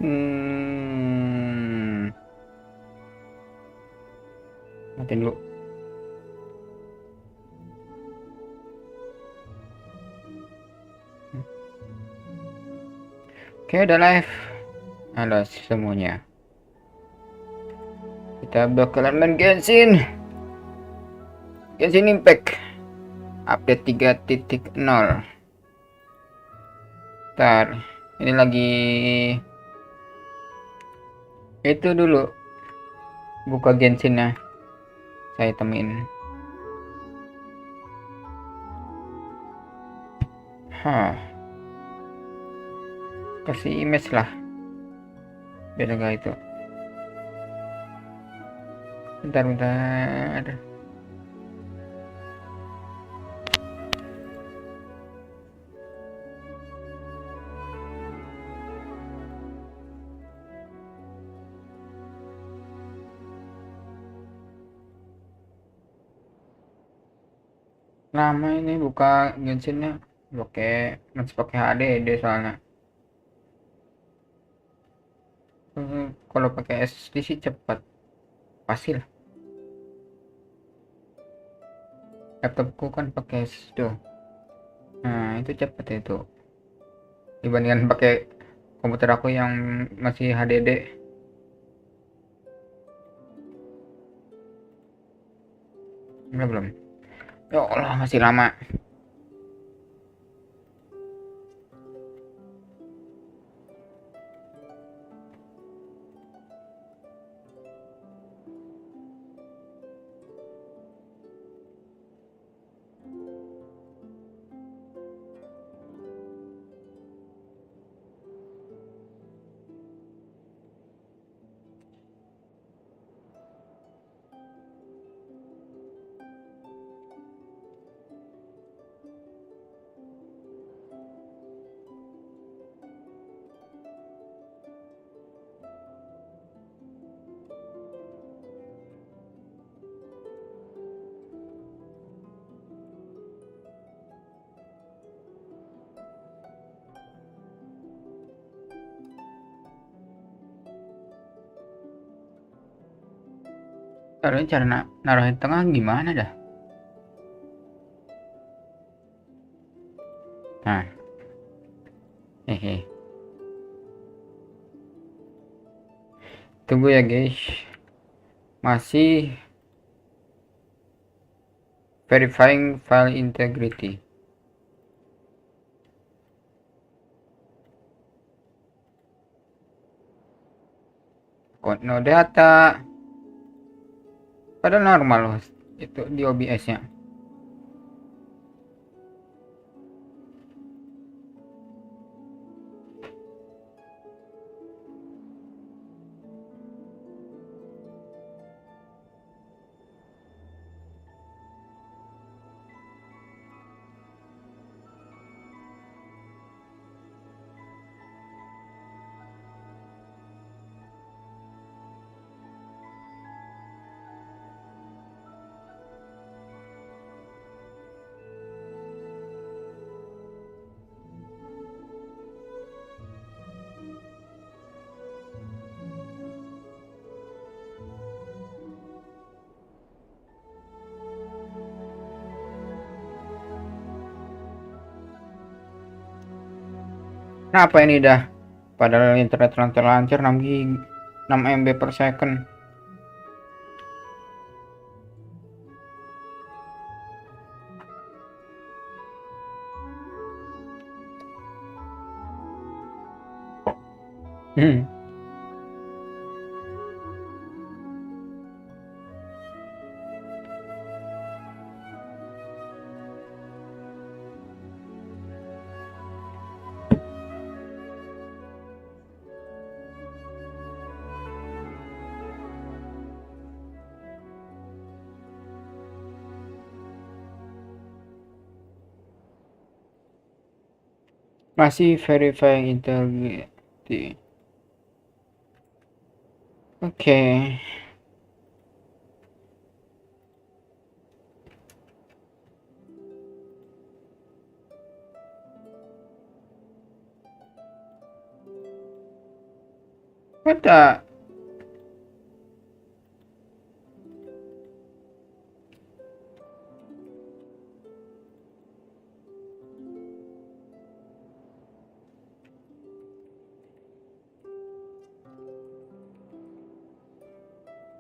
Matiin dulu. Oke, udah live. Halo semuanya. Kita bakalan main Genshin. Genshin Impact. Update 3.0. Ntar, ini lagi itu dulu. Buka Genshinnya. Saya temuin. Kasih image lah. Biar enggak itu. Bentar. Lama ini buka Genshinnya. Masih pakai HDD soalnya. Kalau pakai SSD sih cepat. Pasti lah. Laptopku kan pakai SSD. Nah, itu cepat itu. Dibandingkan pakai komputer aku yang masih HDD. Belum. Ya Allah, masih lama. Caranya cara naruhin tengah gimana dah? Nah, hehe. Tunggu ya guys. Masih verifying file integrity. Code no data. Padahal normal loh itu di OBS-nya. Kenapa ini dah? Padahal internet lancar 6 GB, 6 MB per second. Hmm. Masih verifying integrity. Oke. Ada.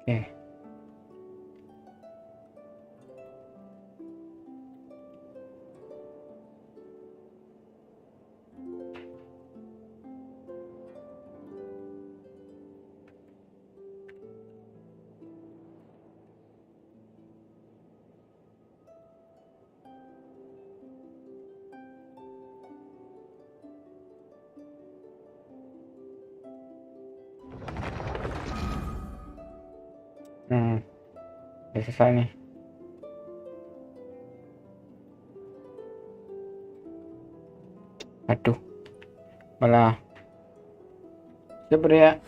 Oke. Udah selesai nih. Aduh, malah sebenarnya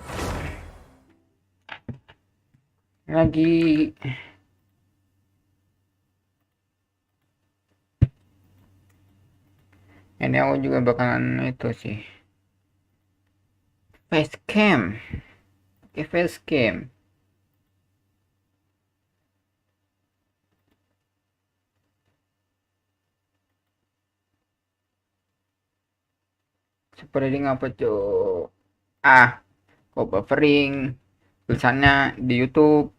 lagi ini aku juga bakalan itu sih. Facecam. Oke, facecam. Seperti ngapa tuh? Ah, kok buffering? Tulisannya di YouTube.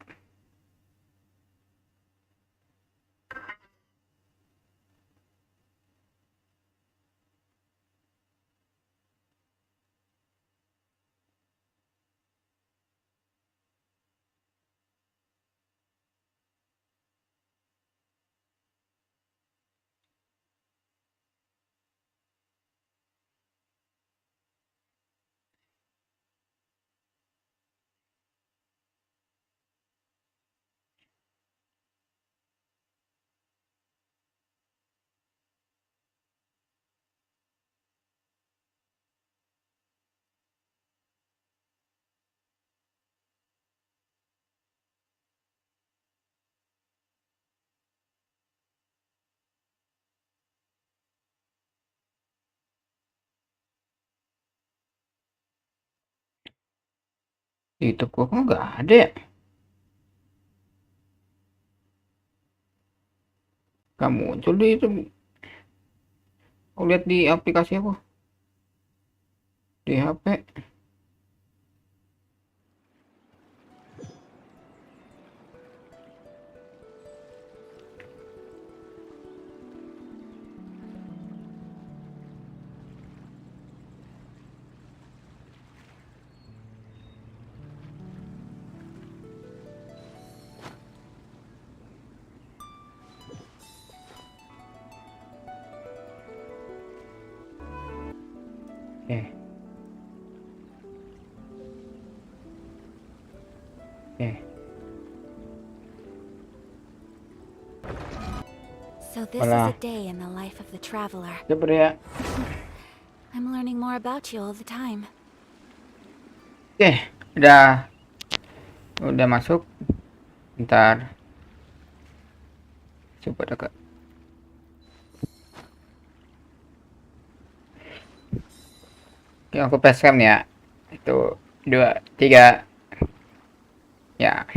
Di YouTube gua kok nggak ada ya? Nggak muncul di itu. Aku lihat di aplikasi apa? Di HP. Oke, oke. So this is Malah a day in the life of the traveler. sebenarnya. I'm learning more about you all the time. Oke, udah masuk. Ntar coba dekat. Oke, aku facecam ya. Itu 2, 3. Ya.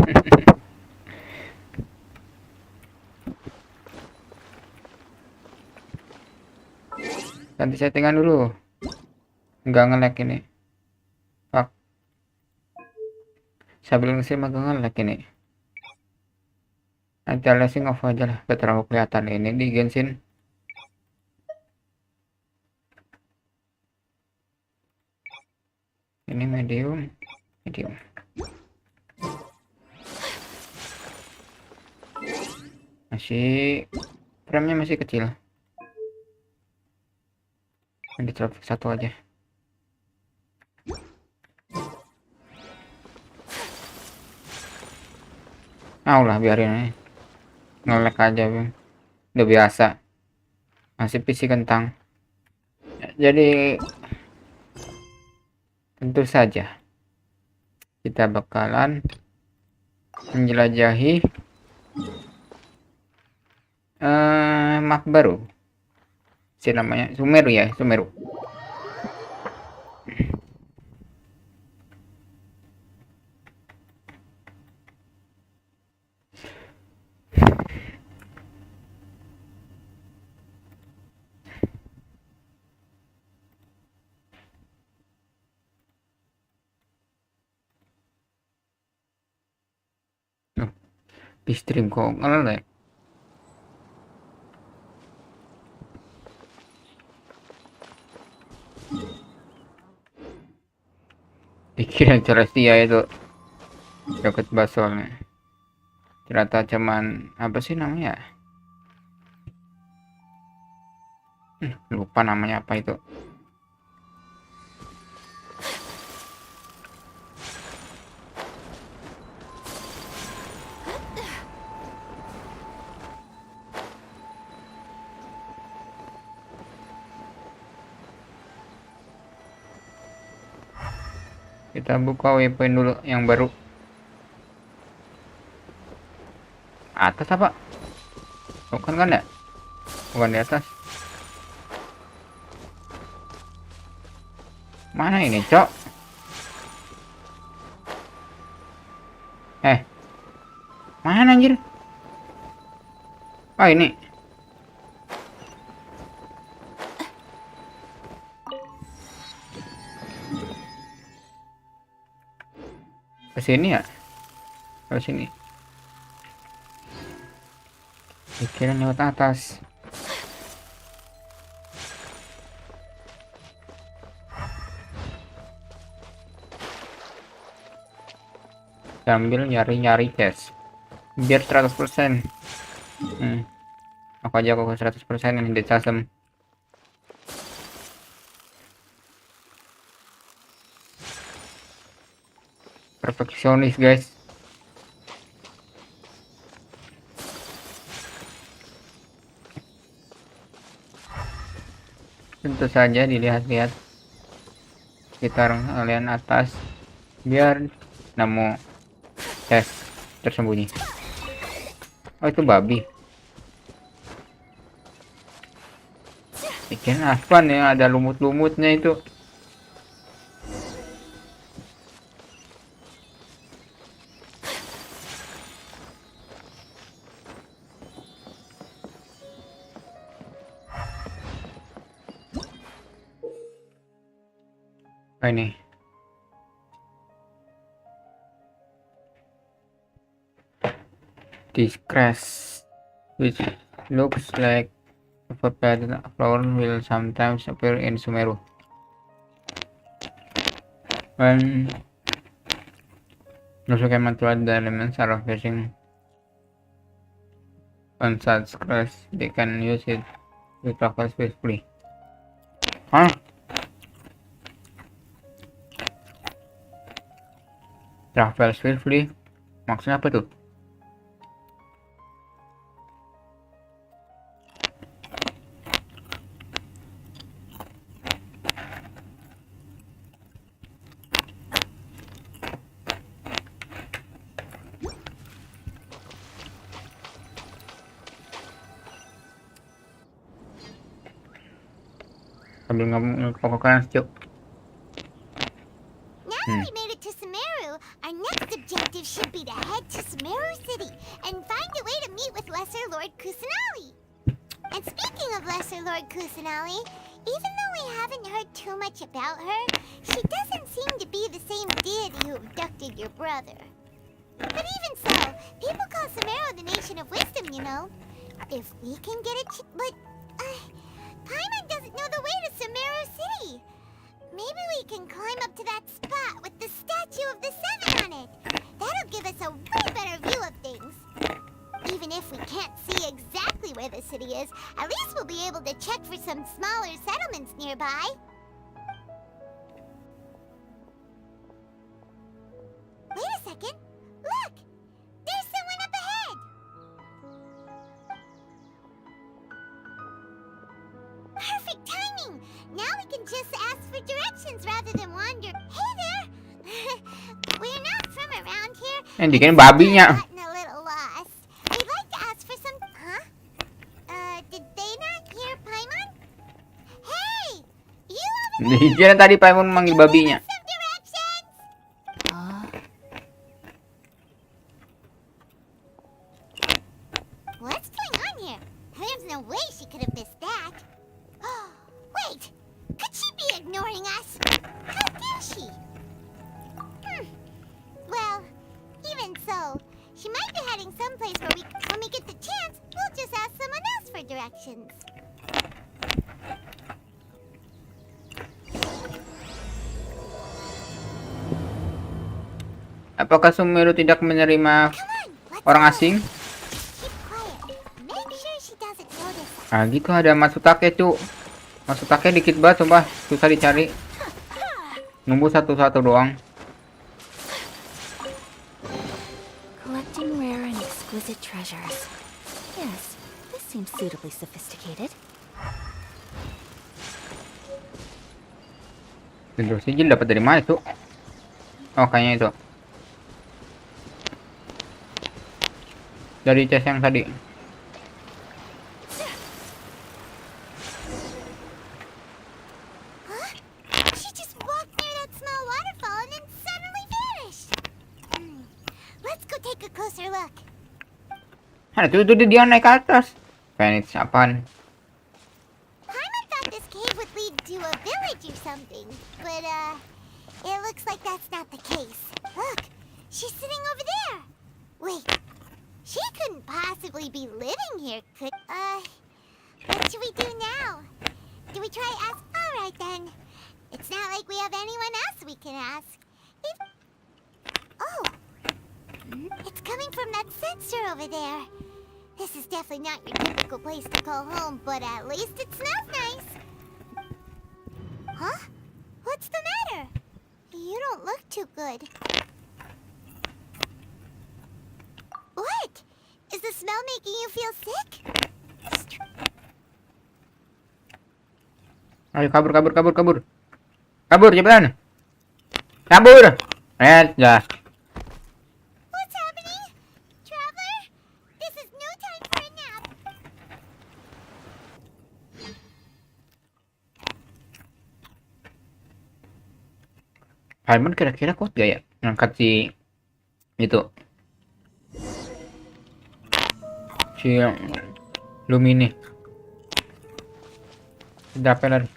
Ganti settingan dulu. Nggak nge-lag ini. Fuck. Sambil nge-save agak nge-lag ini. Nanti aliasing off aja lah. Gak terlalu kelihatan ini di Genshin. Ini medium. Medium. Masih frame-nya masih kecil. Di traffic 1 aja. Lah biarin aja. Nge-lag aja, Bim. Udah biasa. Masih PC kentang. Jadi tentu saja kita bakalan menjelajahi map baru. Si namanya Sumeru ya, Sumeru. Stream kok ngelek. Pikiran Celestia itu deket basolnya. Ternyata cuman apa sih namanya? Lupa namanya apa itu. Kita buka waypoint dulu yang baru. Atas apa? Bukan kan ya? Bukan di atas. Mana ini, Cok? Mana anjir? Oh, ini. Ke sini ya? Ke sini. Pikiran lewat atas. Sambil nyari-nyari cash. Biar 100%. Aku aja kok 100% ini di custom. Perfeksionis, guys. Tentu saja dilihat-lihat sekitar kalian atas biar nemu cash tersembunyi. Oh, itu babi. Bikin aspan yang ada lumut-lumutnya itu. Oh, ini. This crest, which looks like a pattern flower, will sometimes appear in Sumeru. When those who cannot the elements are facing on such crest, they can use it to travel swiftly. Hah? Travel swiftly? Maksudnya apa tuh? Sambil ngomong cuk. Now that we made it to Sumeru, our next objective should be to head to Sumeru City and find a way to meet with Lesser Lord Kusanali. And speaking of Lesser Lord Kusanali, even though we haven't heard too much about her, she doesn't seem to be the same deity who abducted your brother. But even so, people call Sumeru the Nation of Wisdom, you know. If we can get it, but Paimon doesn't know the way to Sumeru City. Maybe we can climb up to that spot with the Statue of the Seven on it. That'll give us a way better view of things. Even if we can't see exactly where the city is, at least we'll be able to check for some smaller settlements nearby. Wait a second. Look! There's someone up ahead! Perfect timing! Now we can just ask for directions rather than wander. Hey there! We're not from around here. Yang bikin babinya. Gotten a little lost. We'd like to ask for some... Huh? Did they not hear Paimon? Hey! You over there? Dikira tadi Paimon manggil babinya. Some directions? What's going on here? There's no way she could have missed that. Wait! Could she be ignoring us? How dare she? Well, even so, she might be heading someplace where directions. Apakah Sumeru tidak menerima Come on, let's orang go. asing? Keep quiet. Make sure she doesn't notice us. Ah gitu, ada Matsutake tuh. Matsutake dikit banget, coba susah dicari. Nunggu satu-satu doang. Collecting rare and exquisite treasures. Yes, this seems suitably sophisticated. Tidur sijil dapat dari mana itu? Oh, kayaknya itu. Dari chest yang tadi. Huh? She just walked near that small waterfall and then suddenly vanished. Let's go take a closer look. Ada tuh dia naik ke atas. Phoenix apaan? Paimon thought this cave would lead to a village or something, but it looks like that's not the case. Look, she's sitting over there. Wait, she couldn't possibly be living here, could? What should we do now? Do we try ask? All right then. It's not like we have anyone else we can ask. Oh, it's coming from that sensor over there. This is definitely not your typical place to call home, but at least it smells nice. Huh? What's the matter? You don't look too good. What? Is the smell making you feel sick? Ayo kabur. Kabur cepetan. Kabur. Ya. What's happening? Traveler? This is no time for a nap. Paimon kira-kira kuat gak ya ngangkat si itu? Si Lumini. Dapelan.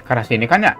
Karena sini kan ya?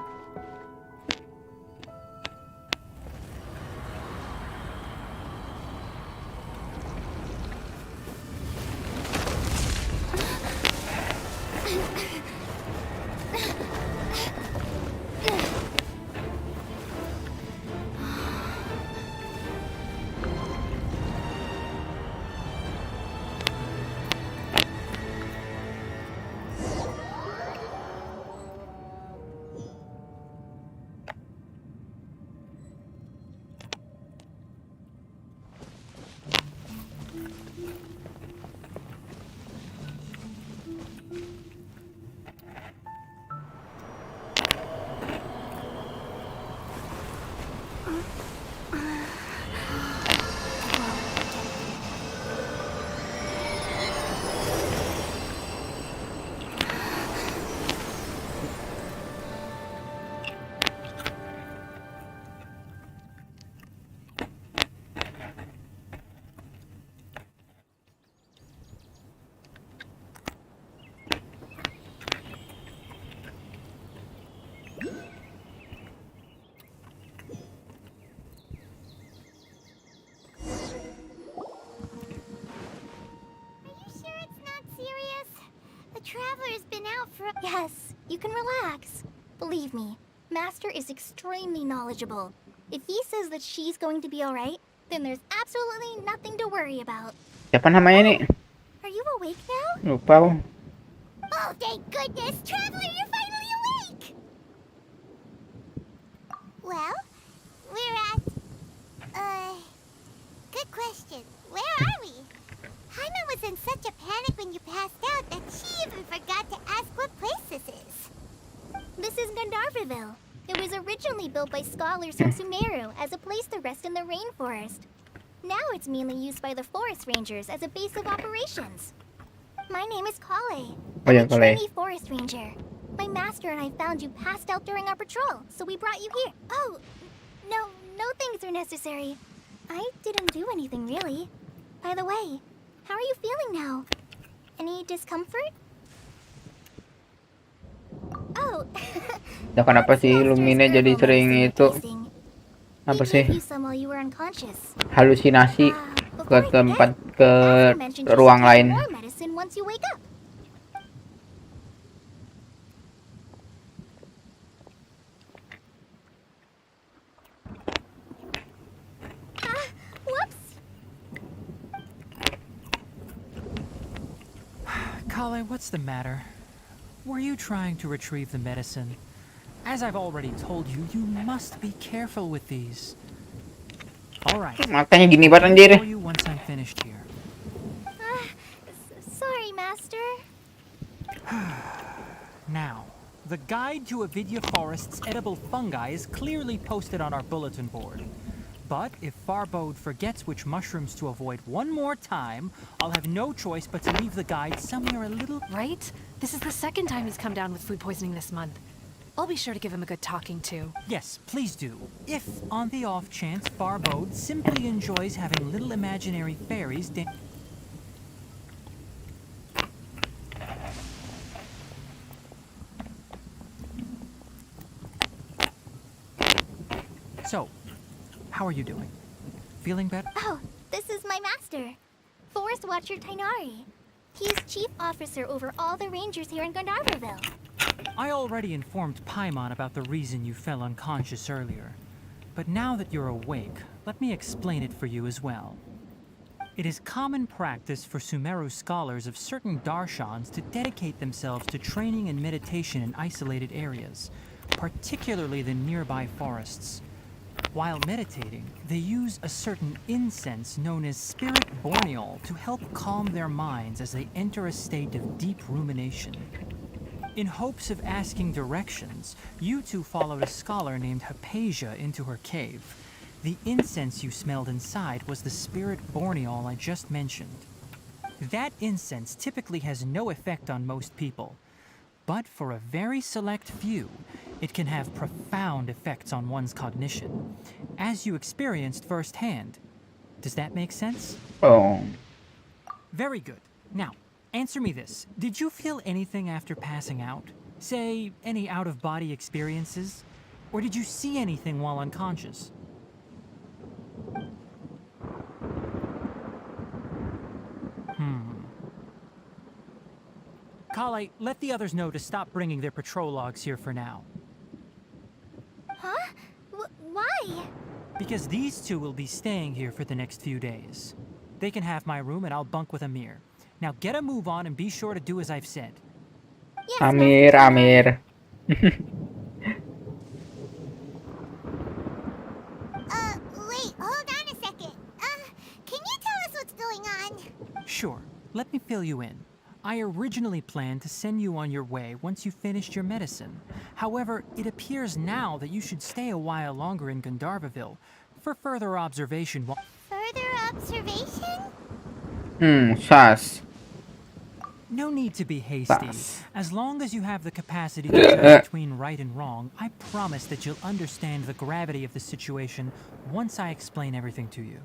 Traveler's been out for... Yes, you can relax. Believe me, Master is extremely knowledgeable. If he says that she's going to be alright, then there's absolutely nothing to worry about. Siapa namanya nih? Are you awake now? Lupa. Oh, thank goodness! Traveler, you're finally awake! Well, we're at... Good question. Where are we? Hyman was in such a panic when you passed out that she even forgot to ask what place this is. This is Gandharvaville. It was originally built by scholars from Sumeru as a place to rest in the rainforest. Now it's mainly used by the forest rangers as a base of operations. My name is Kale. I'm a trainee forest ranger. My master and I found you passed out during our patrol, so we brought you here. Oh, no things are necessary. I didn't do anything really. By the way, how are you feeling now? Any discomfort? Oh. Ya kenapa sih Lumine jadi sering itu Apa He sih? gave you some while you were unconscious. Halusinasi ke Before I tempat forget, ke Alfred mentioned you should ruang take lain. more medicine once you wake up. Whoops. Kale, what's the matter? Were you trying to retrieve the medicine? As I've already told you, you must be careful with these. Alright, Makanya gini banget anjir. I'll show you once I'm finished here. Sorry, Master. Now, the guide to Avidya Forest's edible fungi is clearly posted on our bulletin board. But if Farbode forgets which mushrooms to avoid one more time, I'll have no choice but to leave the guide somewhere a little... Right? This is the second time he's come down with food poisoning this month. I'll be sure to give him a good talking to. Yes, please do. If, on the off chance, Farbode simply enjoys having little imaginary fairies So, how are you doing? Feeling better? Oh, this is my master, Forest Watcher Tainari. He's chief officer over all the rangers here in Gandharvaville. I already informed Paimon about the reason you fell unconscious earlier. But now that you're awake, let me explain it for you as well. It is common practice for Sumeru scholars of certain darshans to dedicate themselves to training and meditation in isolated areas, particularly the nearby forests. While meditating, they use a certain incense known as spirit borneol to help calm their minds as they enter a state of deep rumination. In hopes of asking directions, you two followed a scholar named Hypatia into her cave. The incense you smelled inside was the spirit borneol I just mentioned. That incense typically has no effect on most people, but for a very select few, it can have profound effects on one's cognition, as you experienced firsthand. Does that make sense? Oh. Very good. Now, answer me this. Did you feel anything after passing out? Say, any out-of-body experiences? Or did you see anything while unconscious? Kale, let the others know to stop bringing their patrol logs here for now. Huh? Why? Because these two will be staying here for the next few days. They can have my room and I'll bunk with Amir. Now get a move on and be sure to do as I've said. Yes, Amir, Master. Amir. Wait, hold on a second. Can you tell us what's going on? Sure, let me fill you in. I originally planned to send you on your way once you finished your medicine. However, it appears now that you should stay a while longer in Gandharvaville for further observation while... Further observation? Sas. No need to be hasty. Sas. As long as you have the capacity to judge between right and wrong, I promise that you'll understand the gravity of the situation once I explain everything to you.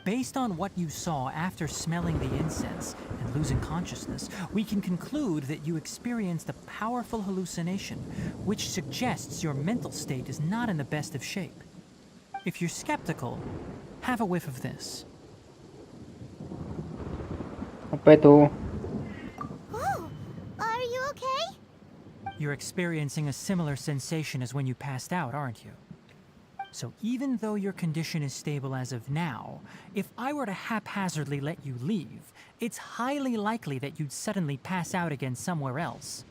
Based on what you saw after smelling the incense and losing consciousness, we can conclude that you experienced a powerful hallucination, which suggests your mental state is not in the best of shape. If you're skeptical, have a whiff of this. Apa itu? Oh, are you okay? You're experiencing a similar sensation as when you passed out, aren't you? So even though your condition is stable as of now, if I were to haphazardly let you leave, it's highly likely that you'd suddenly pass out again somewhere else.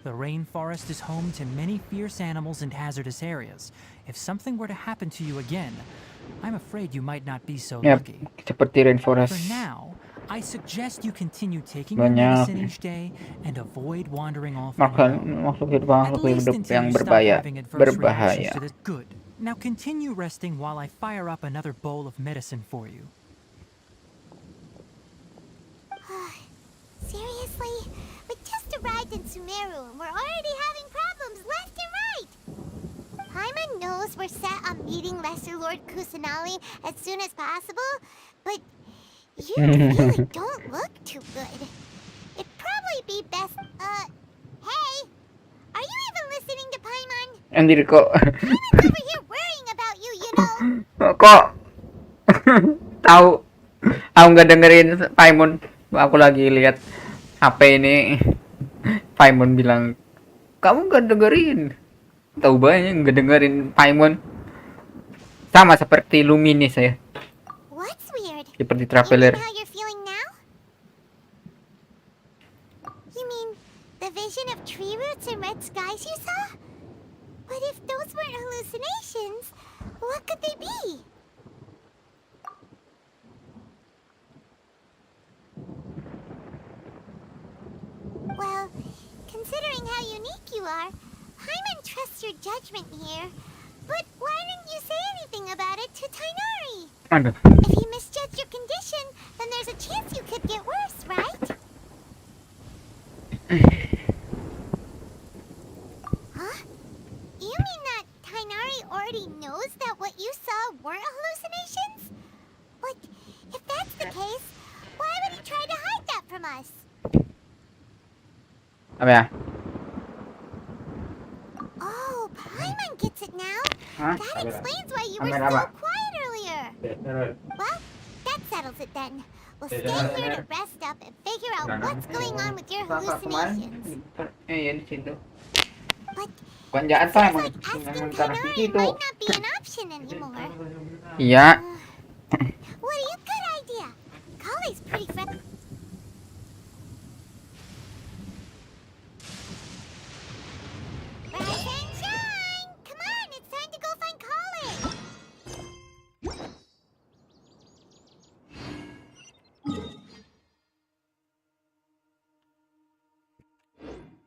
The rainforest is home to many fierce animals and hazardous areas. If something were to happen to you again, I'm afraid you might not be so Ya, lucky. seperti rainforest. For now, I suggest you continue taking your Banyak. medicine each day and avoid wandering off on your Makan own. makhluk At least hidup until yang you stop berbahaya. having adverse reactions Berbahaya. to this. Good. Now continue resting while I fire up another bowl of medicine for you. Seriously? We just arrived in Sumeru and we're already having problems left and right! Paimon knows we're set on meeting Lesser Lord Kusanali as soon as possible, but you really don't look too good. It'd probably be best, hey! Are you even listening to Paimon? Anjir kok. Paimon's over here worrying about you, you Kok tahu? Aku nggak dengerin Paimon. Aku lagi lihat HP ini. Paimon bilang, kamu nggak dengerin. Tahu banyak nggak dengerin Paimon. Sama seperti Luminis saya. What's weird? Seperti You mean Traveler. how you're feeling now? You mean the vision of tree roots and red skies you saw? But if those weren't hallucinations, what could they be? Well, considering how unique you are, Hyman trusts your judgment here. But why didn't you say anything about it to Tainari? Aduh. If he misjudged your condition, then there's a chance you could get worse, right? Huh? You mean that Tainari already knows that what you saw weren't hallucinations? But if that's the case, why would he try to hide that from us? Apa ya? Oh, Paimon gets it now. Hah? That explains why you were Kamera so apa? quiet earlier. Well, that settles it then. We'll stay here to rest up and figure out what's going on with your hallucinations. Iya di situ. But Bukan jahat Pak, seems emang like asking sementara di Tainari situ. might not be an option anymore. Iya. What a good idea. Kale's pretty friendly. Rise and shine! Come on, it's time to go find Kale.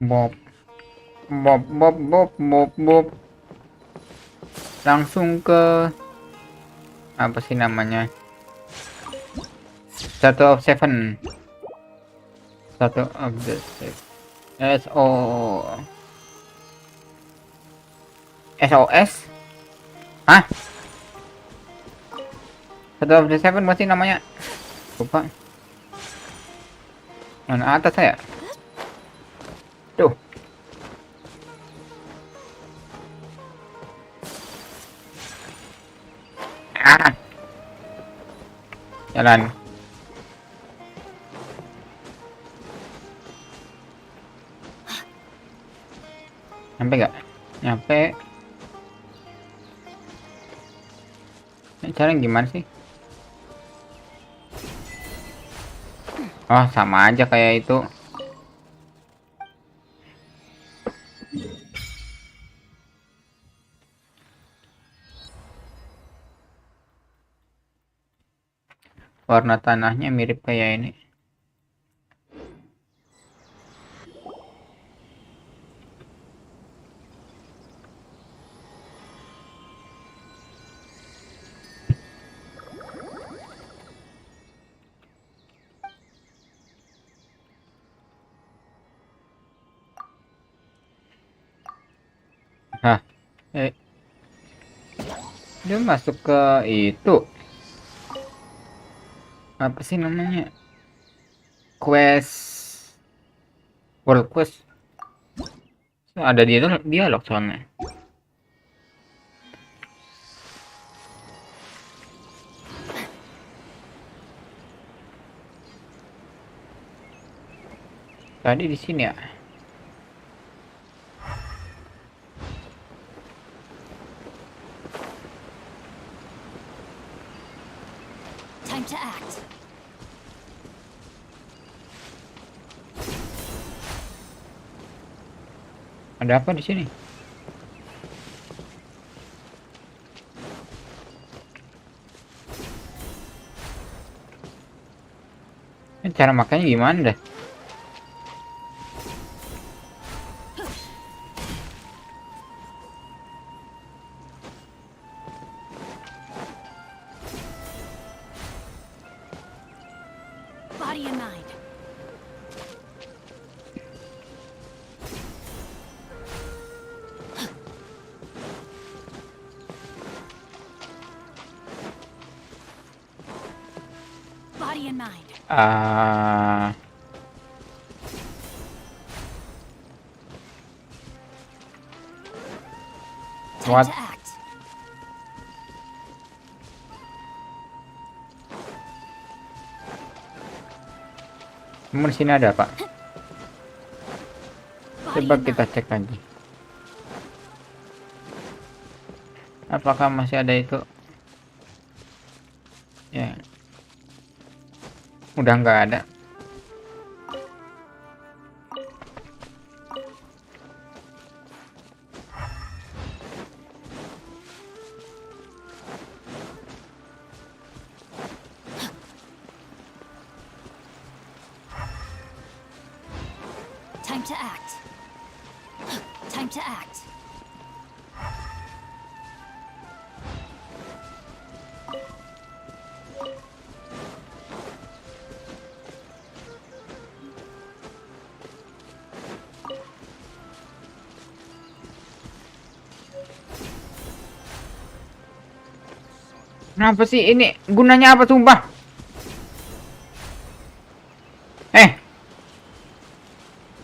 Bob. Bob, Bob, Bob, Bob, Bob. Langsung ke apa sih namanya? Satu of Seven. Satu of the Seven. SO SOS? Hah? Satu of the Seven masih namanya? Lupa. Mana atas saya? Tuh. Ah. Jalan. Nyampe nggak? Nyampe. Ini cara gimana sih? Oh, sama aja kayak itu. Warna tanahnya mirip kayak ini. Hah, dia masuk ke itu. Apa sih namanya? Quest. World Quest. Ada dialog soalnya. Tadi di sini ya. Time to act. Ada apa di sini? Ini cara makanya gimana dah? Body and mind. Body and mind. Time What? to act. Namun di sini ada, Pak. Body Coba and kita mind. cek lagi. Apakah masih ada itu? Ya. Udah nggak ada. Time to act. Time to act. Kenapa sih ini? Gunanya apa sumpah?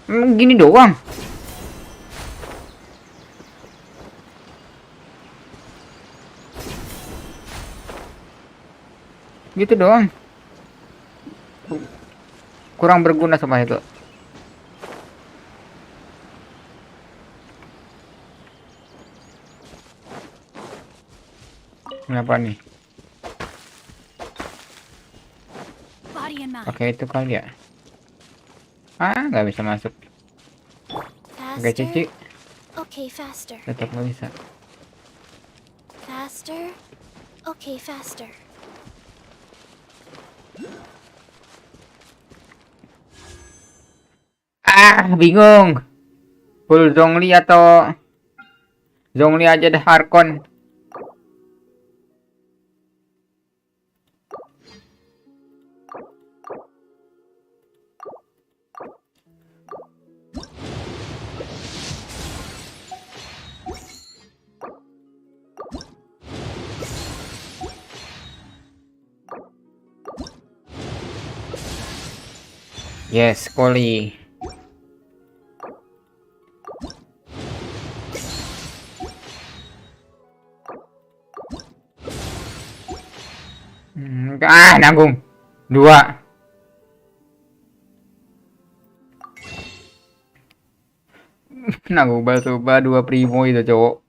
Gini doang. Gitu doang. Kurang berguna sama itu. Kenapa nih? Body and mind. Pakai itu kali ya? Nggak bisa masuk. Pakai cici, Okay, faster. tetap nggak bisa. Faster. Okay, faster. Bingung. Full Zhongli atau Zhongli aja deh Harkon. Yes, Koli. Nanggung. 2. Nanggung coba 2 primo itu, cowok.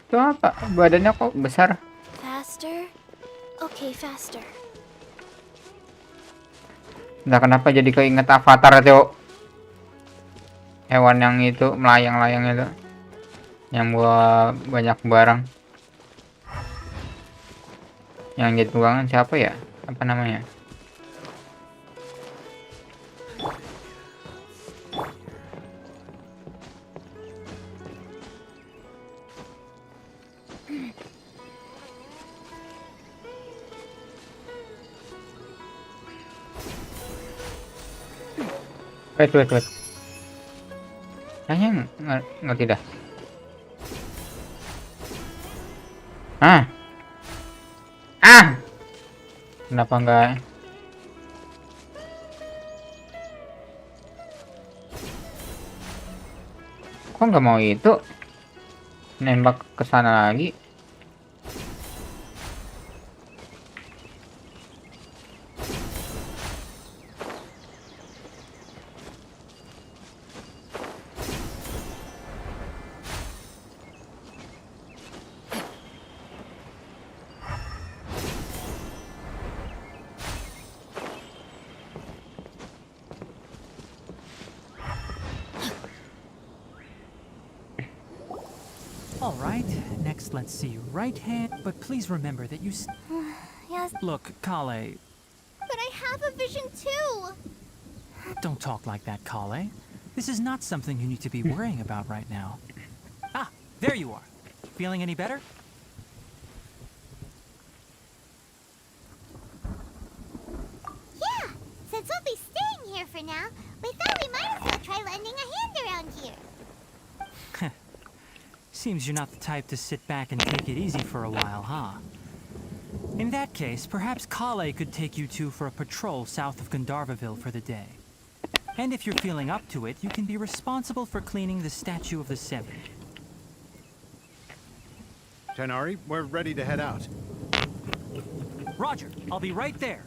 Itu apa? Badannya kok besar? Faster. Okay, faster. Entah kenapa jadi keinget Avatar, cowok. Hewan yang itu melayang-layang itu, yang bawa banyak barang. Yang jadi tunggangan siapa ya? Apa namanya? Wait. Kayaknya ngerti dah. Kenapa enggak? Kok nggak mau itu? Nembak ke sana lagi. All right, next let's see. Right hand, but please remember that you... Yes, Look, Kale, but I have a vision too. don't talk like that, Kale. This is not something you need to be worrying about right now. There you are. Feeling any better? Yeah, since we'll be staying here for now, we thought we might as well try lending a hand around here. Seems you're not the type to sit back and take it easy for a while, huh? In that case, perhaps Kale could take you two for a patrol south of Gandharvaville for the day. And if you're feeling up to it, you can be responsible for cleaning the Statue of the Seven. Tighnari, we're ready to head out. Roger, I'll be right there.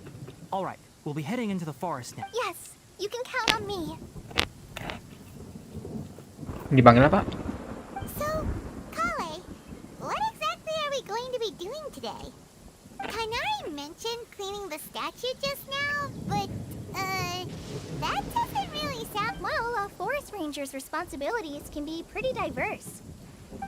All right, we'll be heading into the forest now. Yes, you can count on me. Dipanggil apa? So, Kale, what exactly are we going to be doing today? Kainari mentioned cleaning the statue just now, but, that doesn't really sound... Well, a forest ranger's responsibilities can be pretty diverse.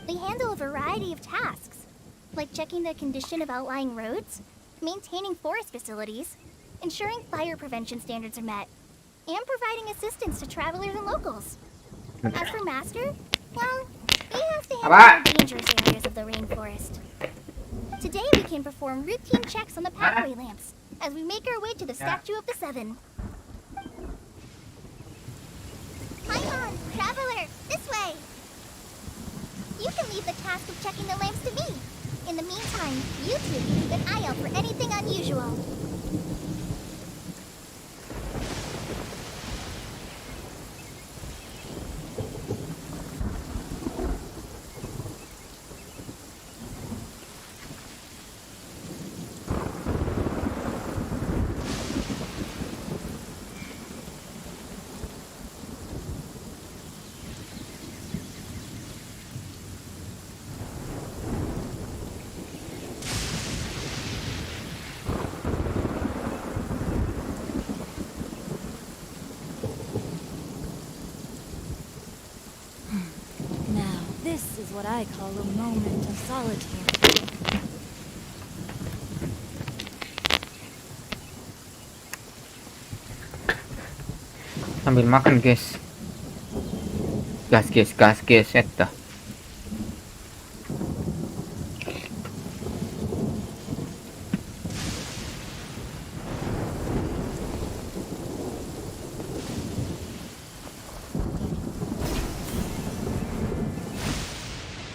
They handle a variety of tasks, like checking the condition of outlying roads, maintaining forest facilities, ensuring fire prevention standards are met, and providing assistance to travelers and locals. As for Master, well, he has to handle the dangerous areas of the rainforest. Today we can perform routine checks on the pathway lamps as we make our way to the Statue of the Seven. Paimon, traveler, this way! You can leave the task of checking the lamps to me. In the meantime, you two can keep an eye out for anything unusual. Now, this is what I call a moment of solitude. Sambil makan, guys. Gas, eta.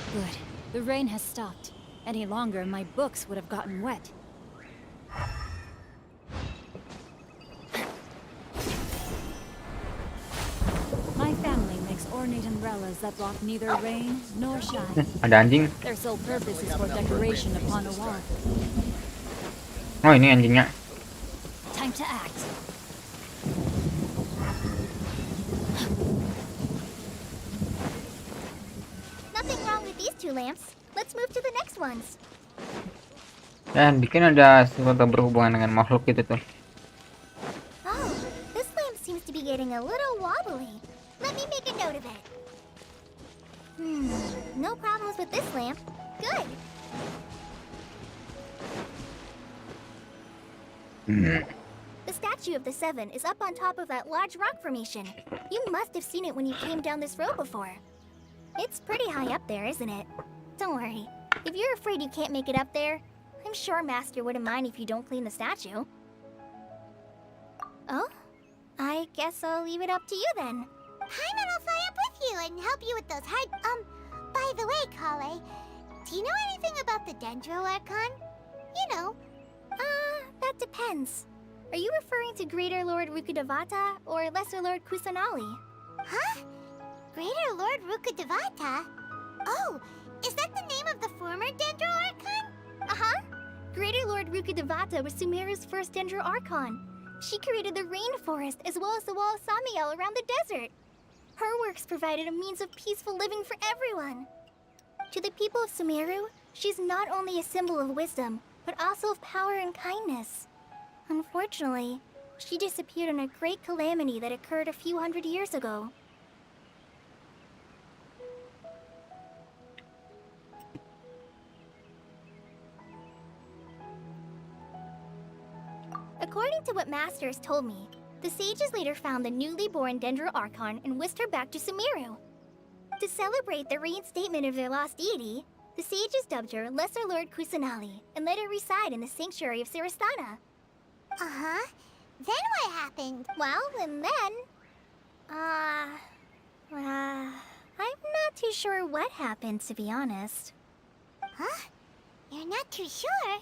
Good. The rain has stopped. Any longer, my books would have gotten wet. My family makes ornate umbrellas that block neither rain nor shine. Ada anjing. Their sole purpose is for decoration upon a wall. Oh, ini anjingnya. Time to act. Nothing wrong with these two lamps. Let's move to the next ones. Dan bikin ada sesuatu berhubungan dengan makhluk gitu tuh. Oh, this lamp seems to be getting a little wobbly. Let me make a note of it. No problems with this lamp. Good. The Statue of the Seven is up on top of that large rock formation. You must have seen it when you came down this road before. It's pretty high up there, isn't it? Don't worry. If you're afraid you can't make it up there, I'm sure Master wouldn't mind if you don't clean the statue. Oh? I guess I'll leave it up to you then. Paimon will fly up with you and help you with those hard... by the way, Kale, do you know anything about the Dendro Archon? You know. That depends. Are you referring to Greater Lord Rukudevata or Lesser Lord Kusanali? Huh? Greater Lord Rukudevata? Oh, is that the name of the former Dendro Archon? Uh-huh. Greater Lord Rukudevata was Sumeru's first Dendro Archon. She created the rainforest as well as the wall of Samiel around the desert. Her works provided a means of peaceful living for everyone. To the people of Sumeru, she's not only a symbol of wisdom, but also of power and kindness. Unfortunately, she disappeared in a great calamity that occurred a few hundred years ago. According to what Master has told me, the sages later found the newly born Dendro Archon and whisked her back to Sumeru. To celebrate the reinstatement of their lost deity, the sages dubbed her Lesser Lord Kusanali and let her reside in the sanctuary of Sarastana. Uh-huh. Then what happened? Well, and then... I'm not too sure what happened, to be honest. Huh? You're not too sure?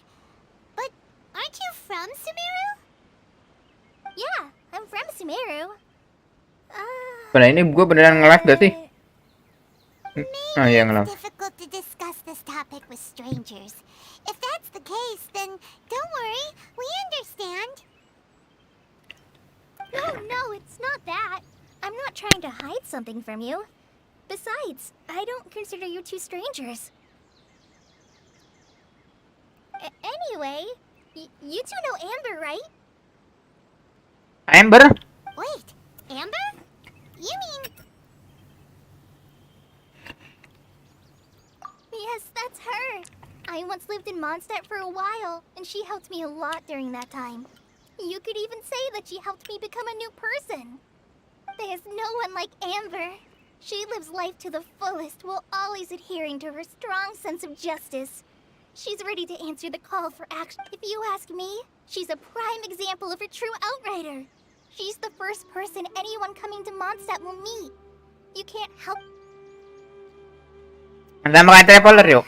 But aren't you from Sumeru? Yeah, I'm from Sumeru. Pada ini gue beneran nge-live gak sih? Oh iya It's nge-live. difficult to discuss this topic with strangers. If that's the case, then don't worry, we understand. No, it's not that. I'm not trying to hide something from you. Besides, I don't consider you two strangers. Anyway, you two know Amber, right? Amber? Wait, Amber? You mean... Yes, that's her. I once lived in Mondstadt for a while, and she helped me a lot during that time. You could even say that she helped me become a new person. There's no one like Amber. She lives life to the fullest while always adhering to her strong sense of justice. She's ready to answer the call for action. If you ask me, she's a prime example of a true outrider. She's the first person anyone coming to Mondstadt will meet. You can't help... Sama kayak traveler yuk.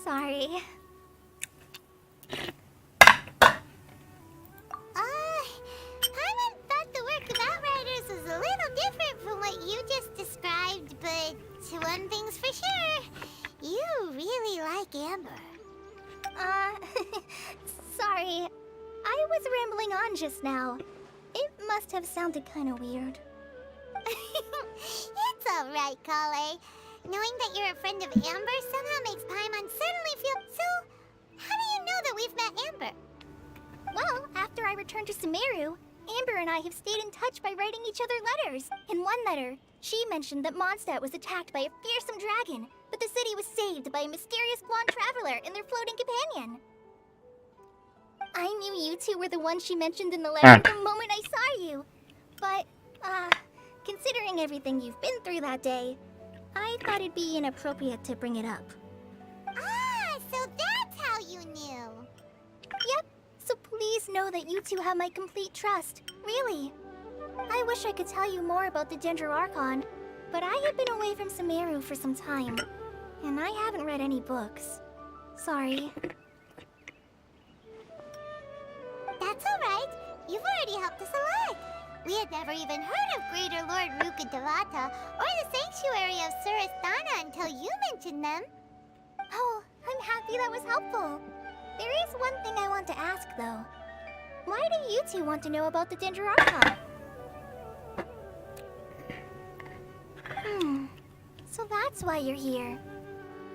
Sorry. Paimon thought the work of Outriders was a little different from what you just described, but one thing's for sure, you really like Amber. Sorry. I was rambling on just now. It must have sounded kind of weird. It's alright, Kale. Knowing that you're a friend of Amber somehow makes Paimon suddenly feel... So, how do you know that we've met Amber? Well, after I returned to Sumeru, Amber and I have stayed in touch by writing each other letters. In one letter, she mentioned that Mondstadt was attacked by a fearsome dragon, but the city was saved by a mysterious blonde traveler and their floating companion. I knew you two were the ones she mentioned in the letter the moment I saw you. But, considering everything you've been through that day, I thought it'd be inappropriate to bring it up. Ah, so that's how you knew. Yep, so please know that you two have my complete trust. Really. I wish I could tell you more about the Ginger Archon, but I have been away from Sumeru for some time, and I haven't read any books. Sorry. That's alright. You've already helped us a lot. We had never even heard of Greater Lord Rukkhadevata or the Sanctuary of Surasthana until you mentioned them. Oh, I'm happy that was helpful. There is one thing I want to ask, though. Why do you two want to know about the Ginger Archon? So that's why you're here.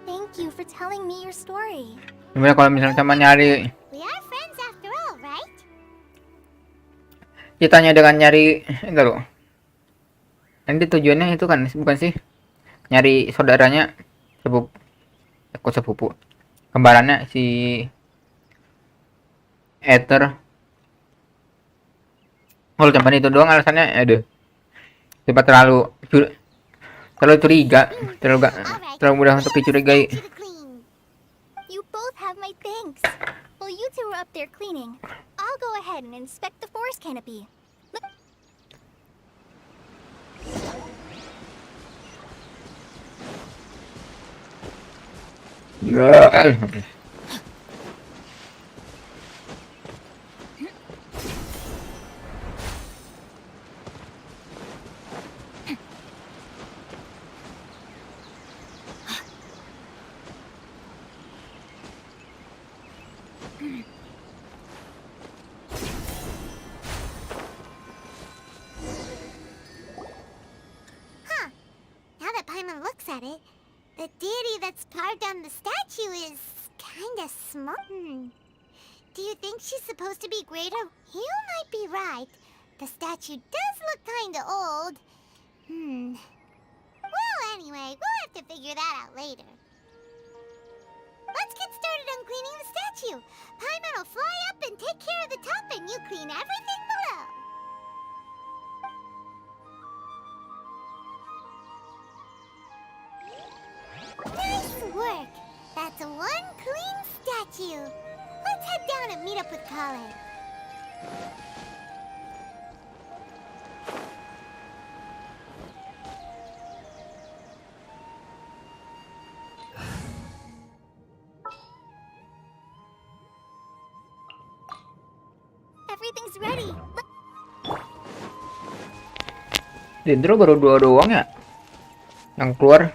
Thank you for telling me your story. Gimana kalau misalnya sama nyari? We are friends after all, right? Ceritanya dengan nyari, enggak loh. Nanti tujuannya itu kan bukan sih? Nyari saudaranya sepupu. Kembarannya si Ether. Kalau cuma itu doang alasannya, aduh. Tiba terlalu curiga, terlalu mudah untuk dicurigai. You both have my thanks. While you two are up there cleaning, I'll go ahead and inspect the forest canopy. Now that Paimon looks at it, the deity that's carved on the statue is kinda small. Do you think she's supposed to be greater? You might be right. The statue does look kinda old. Well, anyway, we'll have to figure that out later. Let's get started on cleaning the statue. Paimon will fly up and take care of the top, and you clean everything below. Nice work! That's one clean statue. Let's head down and meet up with Kale. Everything's ready. Dendro baru 2 doang ya yang keluar.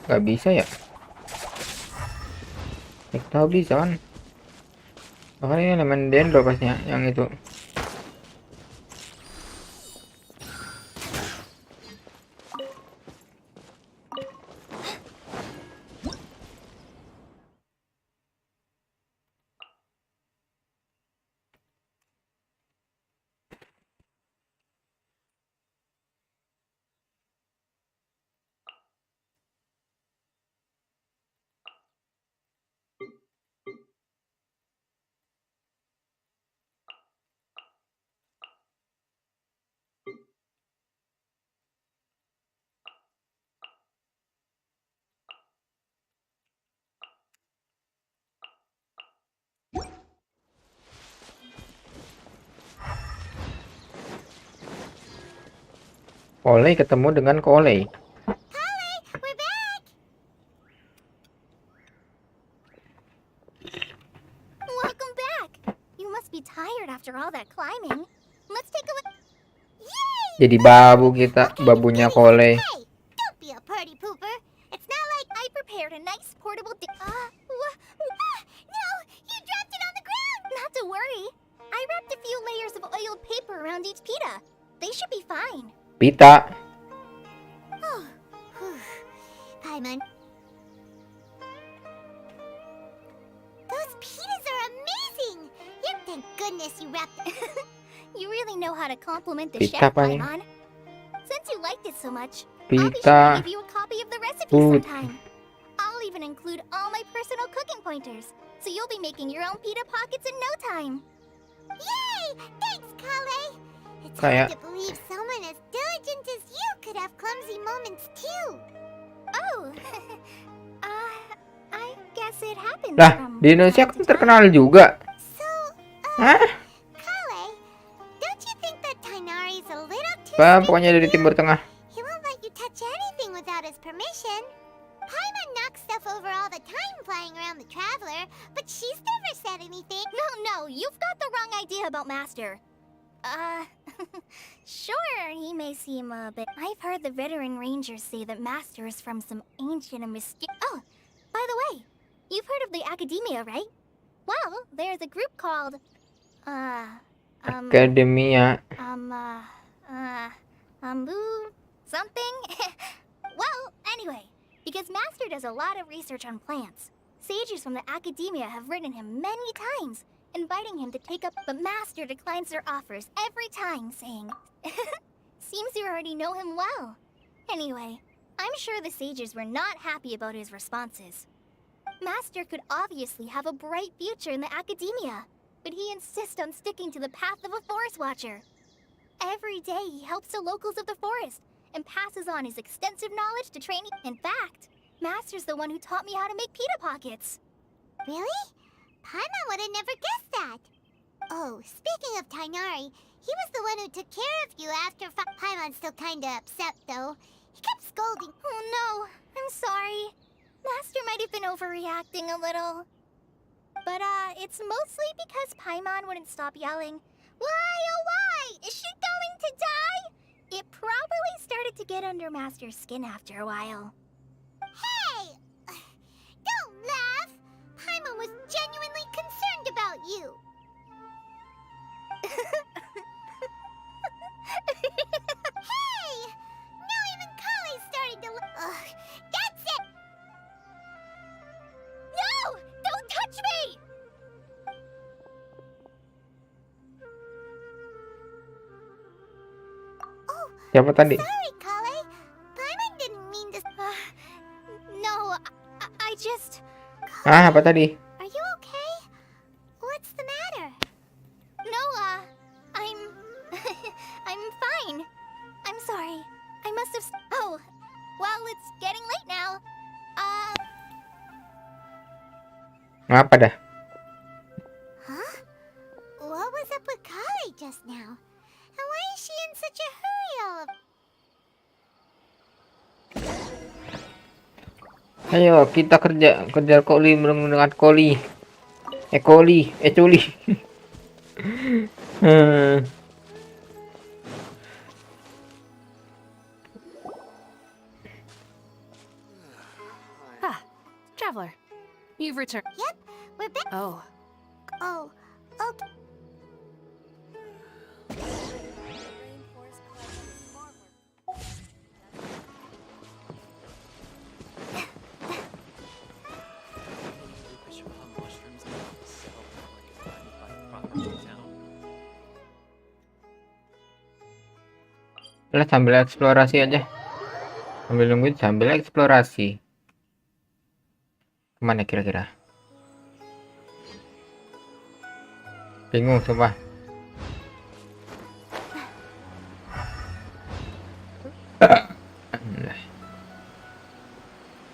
Gak bisa ya? Tahu bisa kan? Makanya elemen dendro pastinya yang itu. Oleh ketemu dengan Kolei. Kale, we're back! Welcome back! You must be tired after all that climbing. Let's take a look. Yay! Jadi babu kita, What kind of babunya goodies? Kolei. Hey, don't be a party pooper. It's not like I prepared a nice portable No, you dropped it on the ground. Not to worry. I wrapped a few layers of oiled paper around each pita. They should be fine. Pita. Oh, Paimon. Those pitas are amazing. Thank goodness you wrapped. You really know how to compliment the Pita chef, paling. Paimon. Since you liked it so much, I'll be sure to Pita. give you a copy of the recipe Put. sometime. I'll even include all my personal cooking pointers, so you'll be making your own pita pockets in no time. Yay! Thanks, Kale. It's Kayak- hard to believe someone as diligent as you could have clumsy moments too. Oh, I guess it happens. Lah, from di Indonesia time kan to time. terkenal juga. So, Hah? Kale, don't you think that Tainari's a little too Apa strict pokoknya with dari you? Timur Tengah. He won't let you touch anything without his permission. Paimon knocks stuff over all the time flying around the Traveler, but she's never said anything. No, you've got the wrong idea about Master. Sure, he may seem a bit. I've heard the veteran rangers say that Master is from some ancient and mysterious. Oh, by the way, you've heard of the Academia, right? Well, there's a group called. Akademia. Something? Well, anyway, because Master does a lot of research on plants, sages from the Academia have written him many times, inviting him to take up, but Master declines their offers every time, saying, seems you already know him well. Anyway, I'm sure the sages were not happy about his responses. Master could obviously have a bright future in the Academia, but he insists on sticking to the path of a forest watcher. Every day he helps the locals of the forest and passes on his extensive knowledge to training. In fact, Master's the one who taught me how to make pita pockets. Really? Paimon would have never guessed that. Oh, speaking of Tainari, he was the one who took care of you after Paimon's still kinda upset, though. He kept scolding. Oh no, I'm sorry. Master might have been overreacting a little. But, it's mostly because Paimon wouldn't stop yelling, "Why, oh why? Is she going to die?" It probably started to get under Master's skin after a while. Hey! Don't laugh! Paimon was genuinely concerned about you. Hey! Now even Kale's starting to Ugh, that's it! No! Don't touch me! Oh, Siapa tadi? sorry, Kale. Paimon didn't mean to... No, I just... Ah, apa tadi? Are you okay? What's the matter? No, I'm... I'm fine. I'm sorry. I must have... Oh, well, it's getting late now. Ngapa dah? Huh? What was up with Kale just now. And why is she in such a hurry all of... Ayo kita kejar Koli dengan Koli. Coli. Hmm. Ah, traveler. You've returned. Yep, we're back. Oh, Oh, okay. Lah sambil eksplorasi aja. Sambil nungguin sambil eksplorasi. Kemana kira-kira? Bingung coba.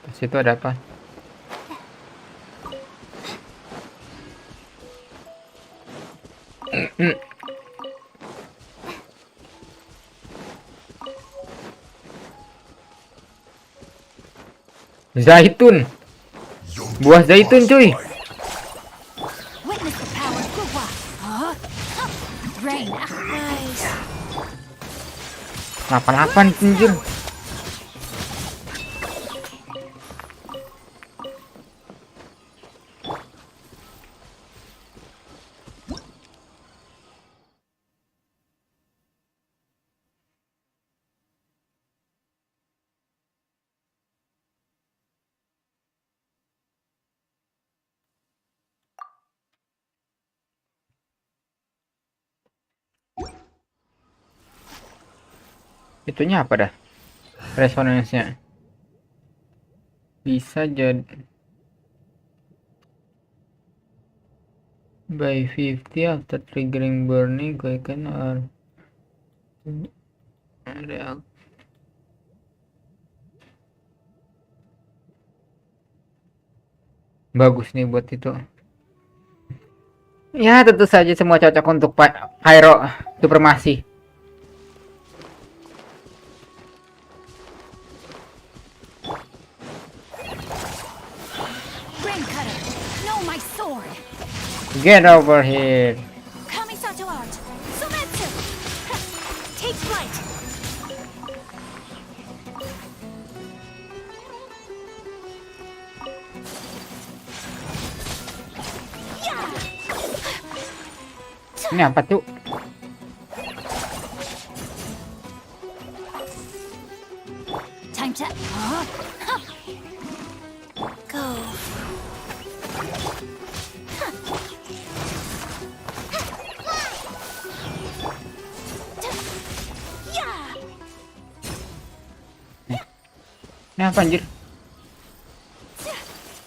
Di situ ada apa? Zaitun. Buah zaitun, cuy. witness the power of Guhua. Huh? Rain. Nice. 88 anjir. Itunya apa dah? Resonansinya bisa jadi by 50 after triggering burning quicken or react. Bagus nih buat itu. Ya tentu saja semua cocok untuk Pyro Supremasi. Rain cutter. No, my sword. Get over here. Kamisato art. Sumetsu. Take flight. Ini apa tuh? Time to. Huh? Go. Ini apa anjir?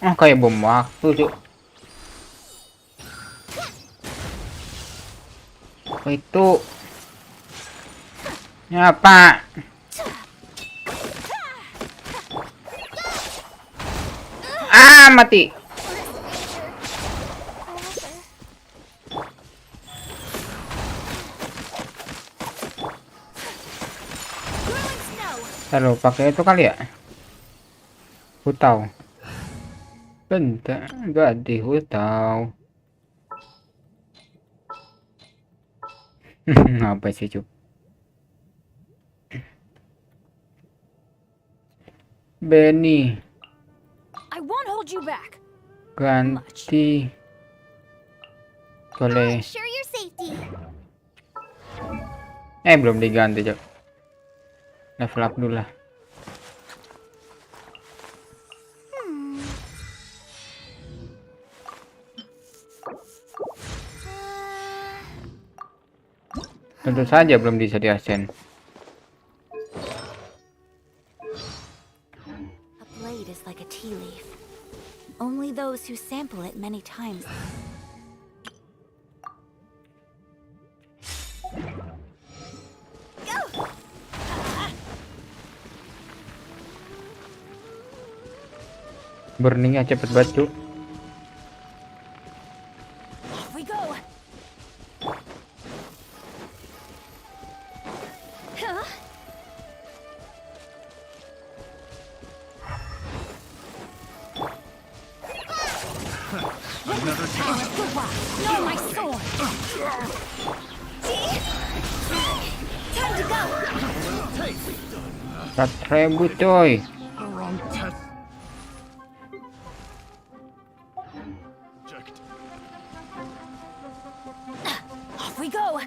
Oh kayak bom waktu cuk. Apa itu? Ini apa? Ah mati. Lalu pakai itu kali ya? Hutau. Bentar, ganti hutau. Apa sih cuk? Benny I won't hold you back. ganti boleh. Sure your safety. Belum diganti cuk. Level up dulu lah. Tentu saja belum bisa di ascend. A blade is like a tea leaf. Only those who sample it many times. Burningnya cepet banget cuk. Off we go. Know my sword. Time to go. 4.000 coy. Off we go.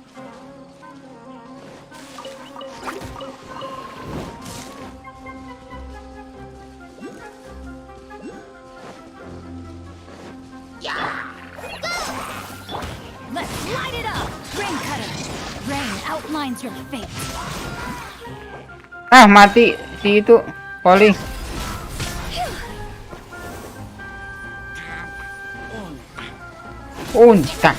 Let's light it up. Rain cutter. Rain outlines your fate. Ah, mati si itu Poli. Unta.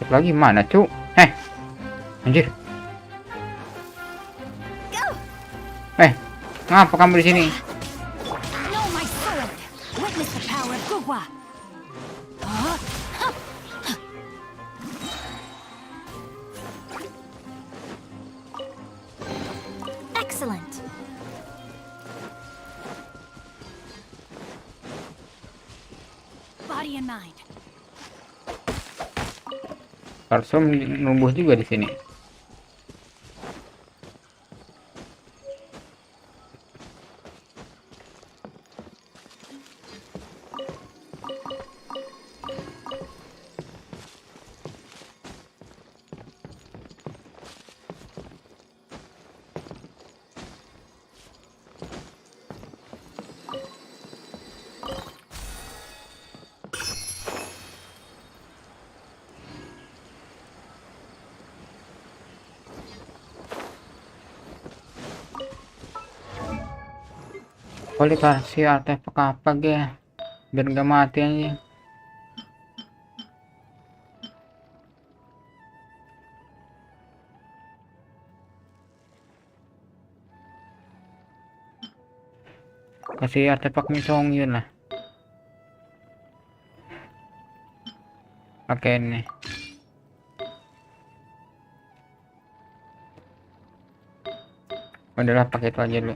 Lagi mana, Cuk? Anjir. Ngapa kamu di sini? Know my sword. Witness the power of Gugwa. Excellent. Body and mind. Parsum numbuh juga di sini. Boleh kasih artefak apa ya biar nggak mati aja. Kasih artefak Misongyun lah. Pakai ini. Udahlah, pakai itu aja dulu.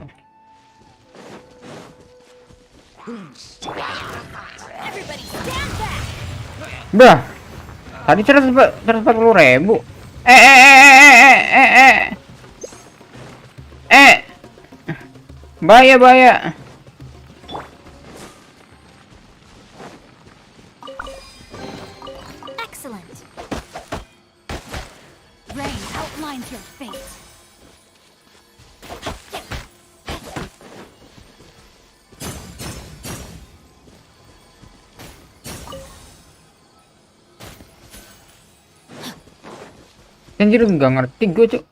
Dah. Tadi 140.000. Bahaya. Excellent. Rain outlines your fate. Anjir, nggak ngerti gue, Cuk.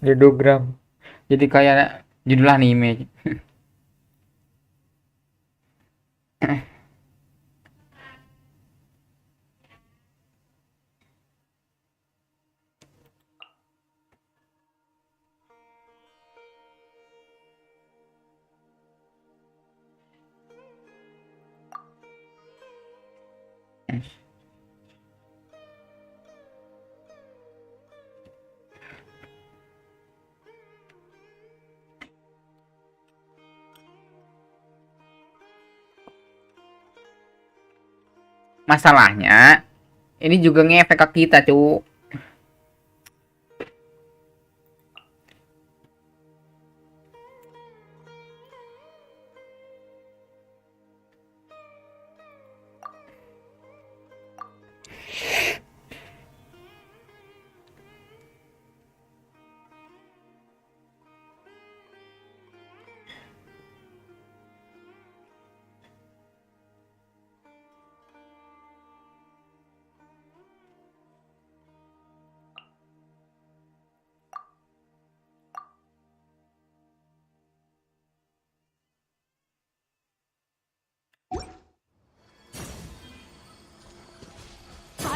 Dedogram. Jadi kayak judul anime. Masalahnya ini juga ngefek ke kita, Cuk.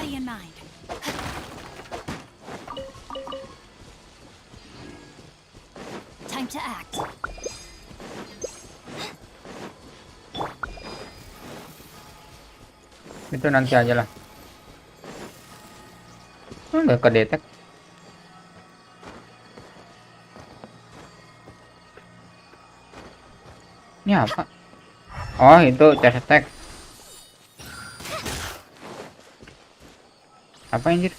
Body and mind. Time to act. Itu nanti aja lah. Nggak kedetek. Ini apa? Oh, itu chest attack. Apa anjir?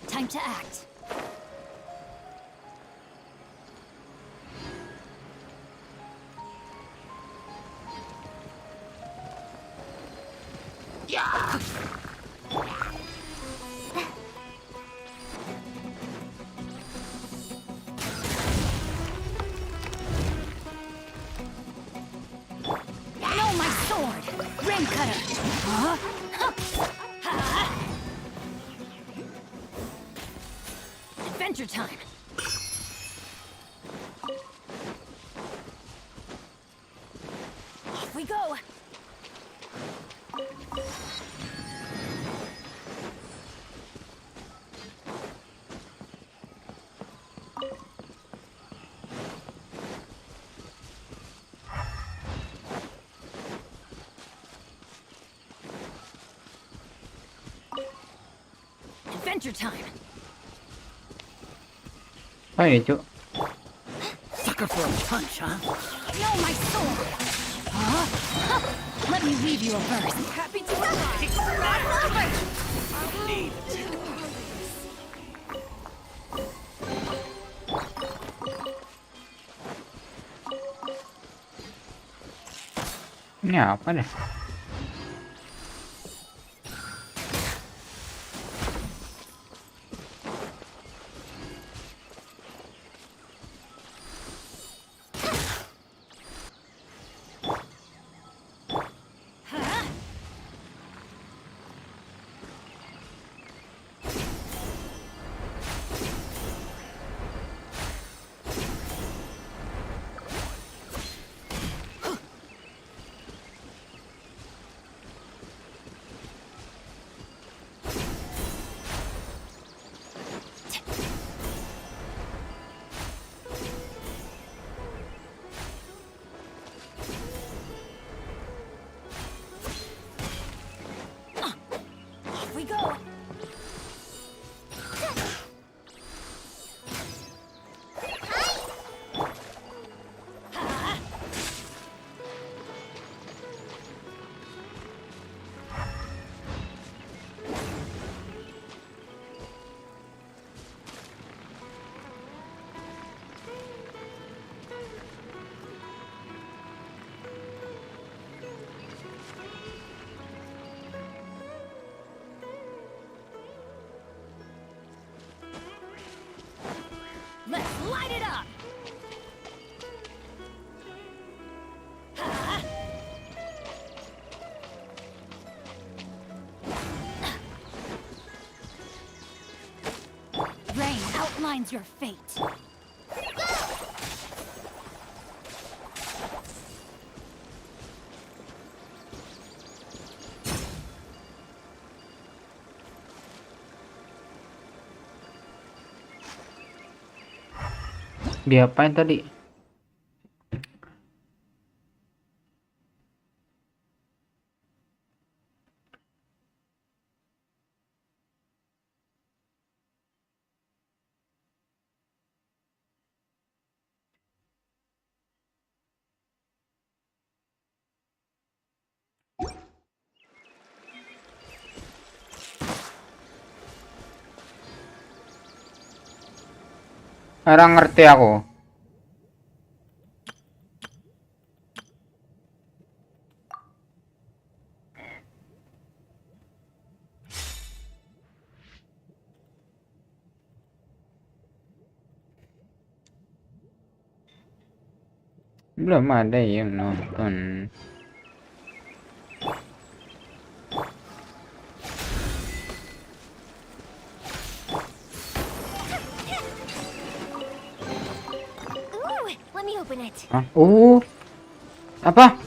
Time to act. No, my sword! Rain cutter! Adventure time! Off we go! Adventure time! Apa ini, Cuk? Sucker for a punch, huh? No, my sword! Let me read you a verse. Happy to Ini apa dah? we go! Let's light it up! Rain outlines your fate. Diapain tadi? Orang ngerti aku. Belum ada yang nonton. Ooh, let me open it. Hah? Apa?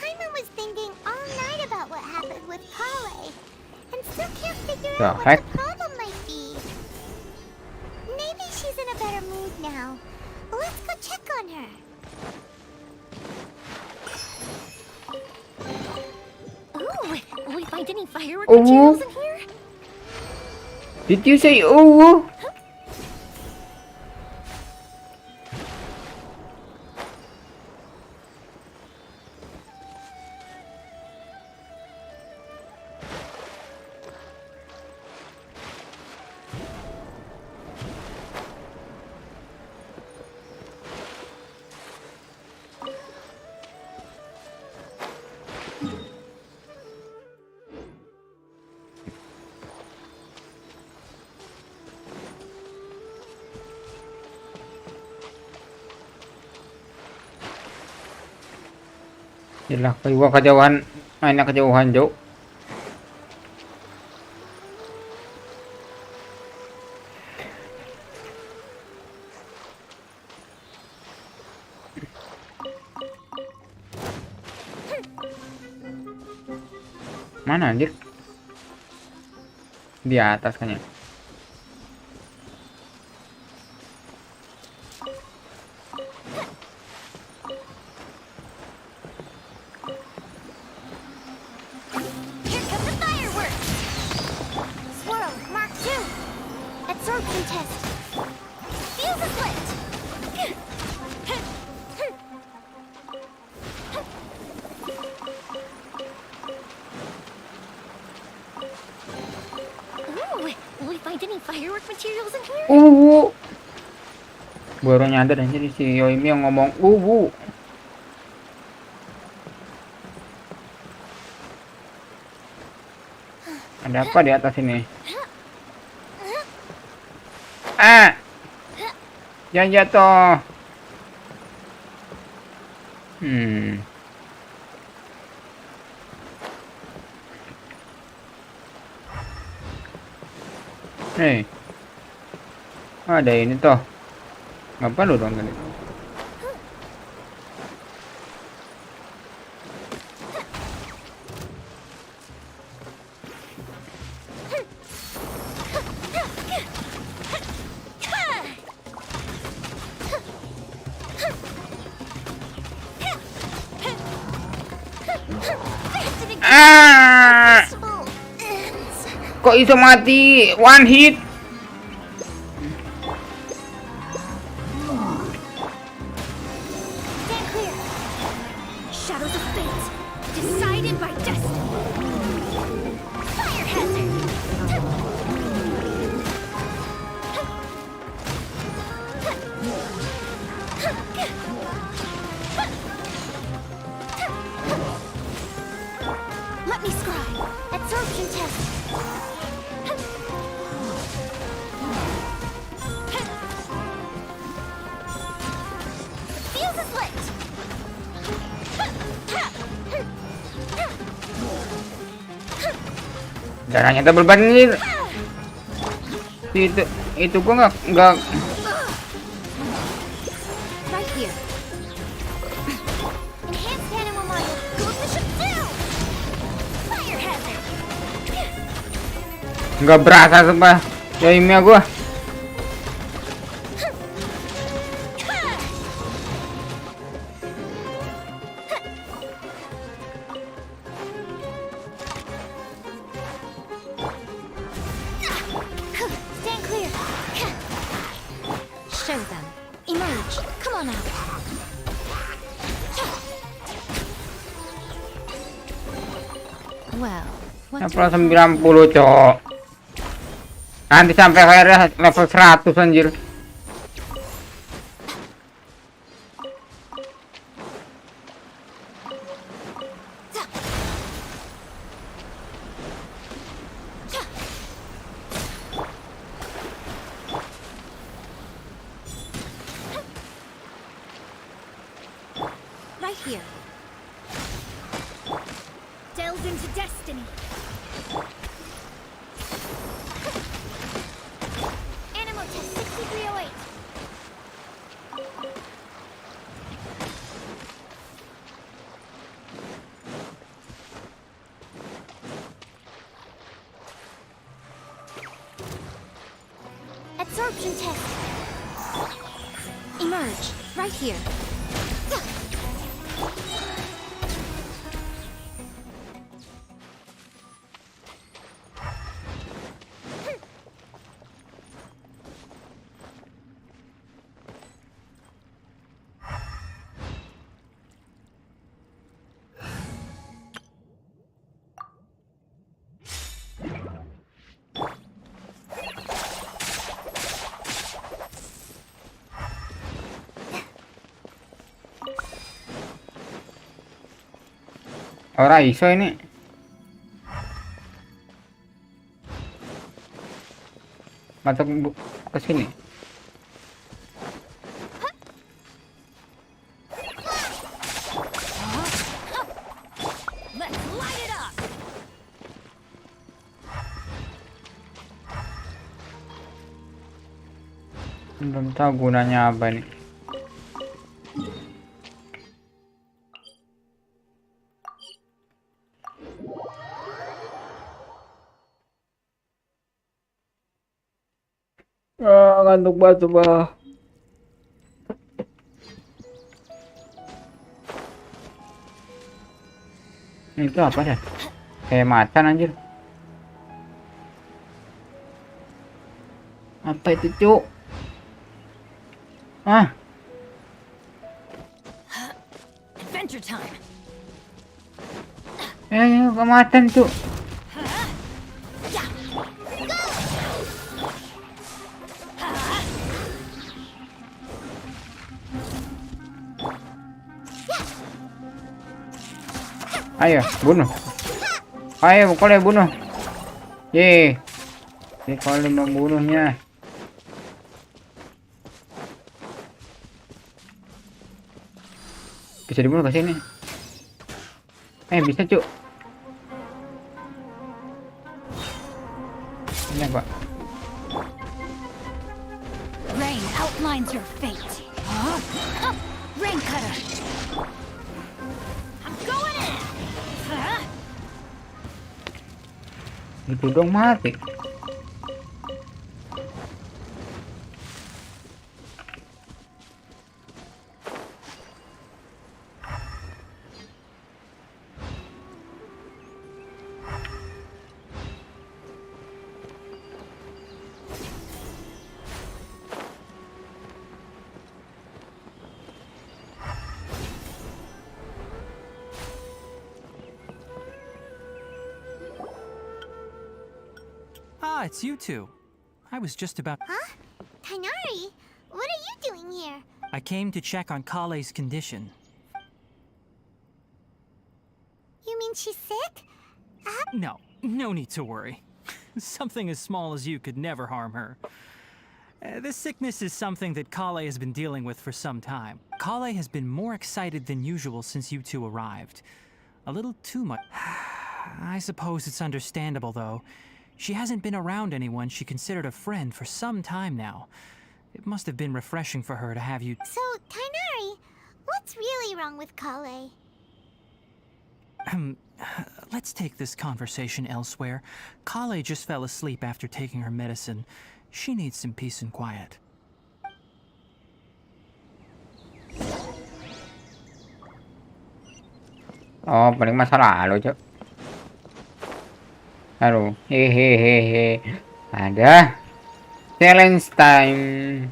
Paimon was thinking all night about what happened with Kale, and still can't figure The out what heck? the problem might be. Maybe she's in a better mood now. Let's go check on her. Ooh, will we find any firework Ooh. materials in here? Did you say Yalah, keluar kejauhan. Main kejauhan, Jok. Mana anjir? Di atas kayaknya. Here come the fireworks! Swirl, Mark 2! Absorption test! Fuse is lit! Ooh, will we find any firework materials in here? Baru nyadar anjir si Yoimi yang ngomong Ada apa di atas ini? Jangan jatuh. Hei, ada ini toh. Apa lu dong tadi? Kok iso mati? One hit. Stand clear! Shadows of fate, decided by destiny! Fire hazard! Let me scribe! Absorption test! Fuse is lit! Darahnya double banget. Itu gua nggak Right here. Enhanced animal model. Coefficient 2! Fire hazard! nggak berasa sumpah. Yoimi gua. Stand clear. Show them. Emerge. Come on out. Well, what Level 90, Cok. Nanti sampai akhirnya level 100 anjir. Right here. Delve into destiny. Animal test 6308. Absorption test. Emerge. Right here. Ora iso ini. Masuk ke sini. Let's light it up. Belum tahu gunanya apa nih. Ngantuk banget bah. Itu apa dah? Kayak macan anjir. Apa itu, Cuk? Ah, Adventure time. ke macan, Cuk. Ayo, bunuh. Ayo, kalian bunuh. Ye. Kalian membunuhnya. Bisa dibunuh ke sini. Bisa, Cuk. Ini apa? Rain outlines your fate. Rain cutter. I'm going in. Itu dong mati. Ah, it's you two. I was just about... Huh? Tainari, what are you doing here? I came to check on Kale's condition. You mean she's sick? No need to worry. Something as small as you could never harm her. This sickness is something that Kale has been dealing with for some time. Kale has been more excited than usual since you two arrived. A little too much. I suppose it's understandable, though. She hasn't been around anyone she considered a friend for some time now. It must have been refreshing for her to have you... So, Tainari, what's really wrong with Kale? Let's take this conversation elsewhere. Kale just fell asleep after taking her medicine. She needs some peace and quiet. Oh, paling masalah lo, Cuk. Aduh, hehehehe. Ada challenge time.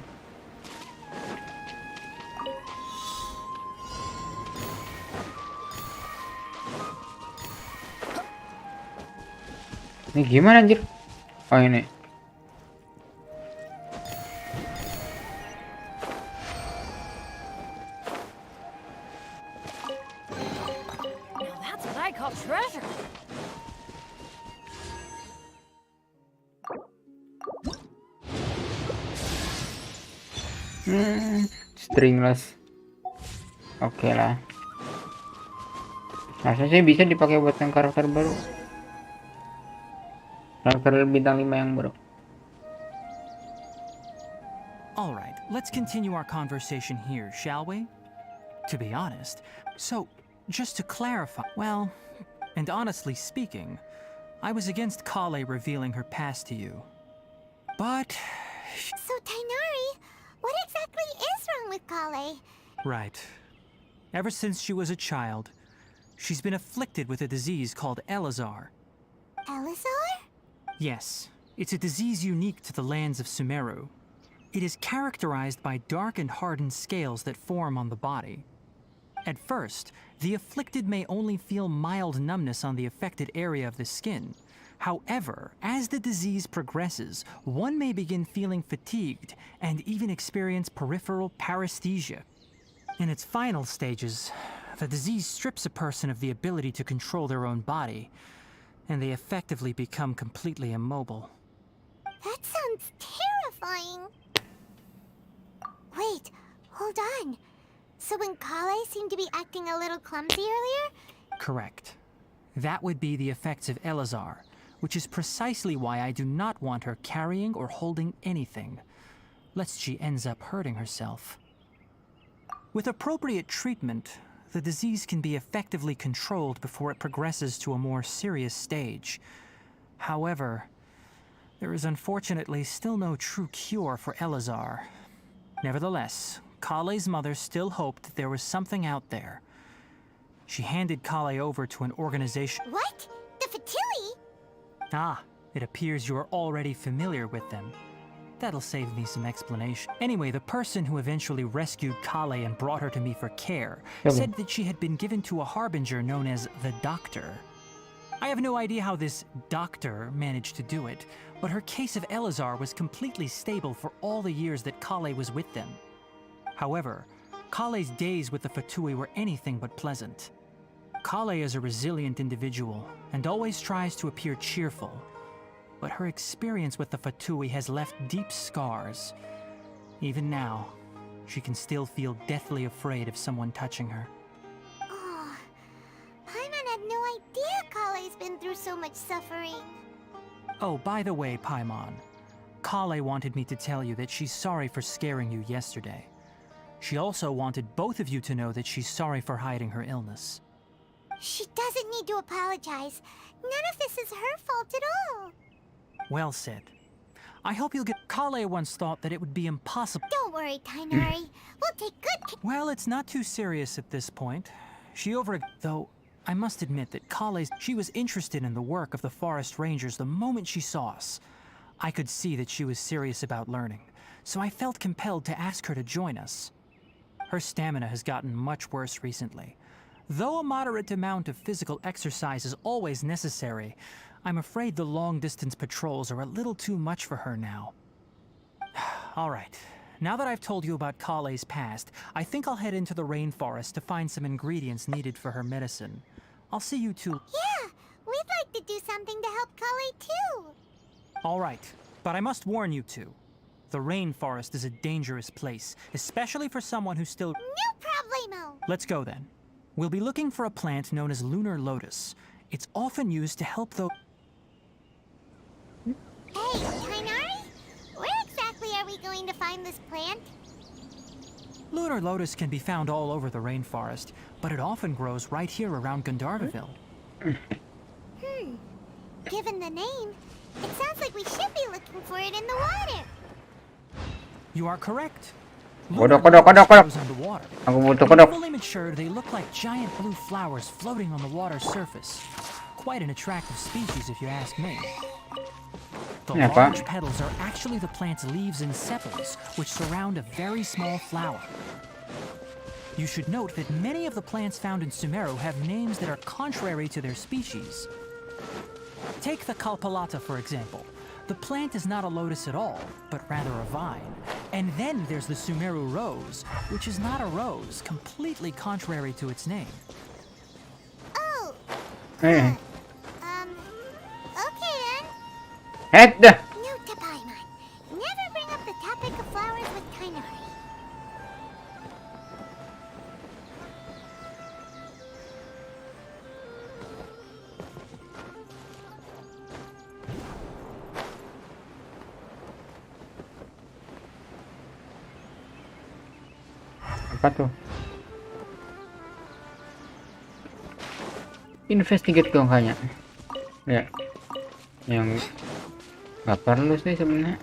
Ini gimana anjir? Oh ini. treasure. Stringless. Oke lah. Masa sih bisa dipakai buat yang karakter baru? Karakter bintang 5 yang baru. All right, let's continue our conversation here, shall we? To be honest, so, just to clarify, well, and honestly speaking, I was against Kale revealing her past to you. But... So, Tainari, what exactly is wrong with Kale? Right. Ever since she was a child, she's been afflicted with a disease called Elazar. Elazar? Yes, it's a disease unique to the lands of Sumeru. It is characterized by dark and hardened scales that form on the body. At first, the afflicted may only feel mild numbness on the affected area of the skin. However, as the disease progresses, one may begin feeling fatigued and even experience peripheral paresthesia. In its final stages, the disease strips a person of the ability to control their own body, and they effectively become completely immobile. That sounds terrifying. Wait, hold on. So when Kale seemed to be acting a little clumsy earlier? Correct. That would be the effects of Elazar, which is precisely why I do not want her carrying or holding anything, lest she ends up hurting herself. With appropriate treatment, the disease can be effectively controlled before it progresses to a more serious stage. However, there is unfortunately still no true cure for Elazar. Nevertheless, Kale's mother still hoped that there was something out there. She handed Kale over to an organization. What? The Fatui? Ah, it appears you are already familiar with them. That'll save me some explanation. Anyway, the person who eventually rescued Kale and brought her to me for care said that she had been given to a harbinger known as the Doctor. I have no idea how this doctor managed to do it, but her case of Elazar was completely stable for all the years that Kale was with them. However, Kale's days with the Fatui were anything but pleasant. Kale is a resilient individual and always tries to appear cheerful, but her experience with the Fatui has left deep scars. Even now, she can still feel deathly afraid of someone touching her. Oh, Paimon had no idea Kale's been through so much suffering. Oh, by the way, Paimon, Kale wanted me to tell you that she's sorry for scaring you yesterday. She also wanted both of you to know that she's sorry for hiding her illness. She doesn't need to apologize. None of this is her fault at all. Well said. I hope you'll get... Kale once thought that it would be impossible... Don't worry, Tainari. We'll take good care. Well, it's not too serious at this point. Though, I must admit that she was interested in the work of the forest rangers the moment she saw us. I could see that she was serious about learning, so I felt compelled to ask her to join us. Her stamina has gotten much worse recently. Though a moderate amount of physical exercise is always necessary, I'm afraid the long-distance patrols are a little too much for her now. All right, now that I've told you about Kale's past, I think I'll head into the rainforest to find some ingredients needed for her medicine. I'll see you two. Yeah, we'd like to do something to help Kale too. All right, but I must warn you two. The rainforest is a dangerous place, especially for someone who's still... No problemo. Let's go then. We'll be looking for a plant known as lunar lotus. It's often used to help those... Hey, Tainari? Where exactly are we going to find this plant? Lunar lotus can be found all over the rainforest, but it often grows right here around Gandharvaville. Given the name, it sounds like we should be looking for it in the water. You are correct. Kodok. Grows underwater. Aku butuh When kodok. fully mature, they look like giant blue flowers floating on the water's surface. Quite an attractive species, if you ask me. The Yeah, large Pak. petals are actually the plant's leaves and sepals, which surround a very small flower. You should note that many of the plants found in Sumeru have names that are contrary to their species. Take the Kalpalata, for example. The plant is not a lotus at all, but rather a vine. And then there's the Sumeru rose, which is not a rose, completely contrary to its name. Oh, Eh, Okay then. head dah. Note to Paimon. Never bring up the topic of flowers with Kainari. Apa tuh? Investigate dong kayaknya. Ya. Yang nggak perlu sih sebenarnya.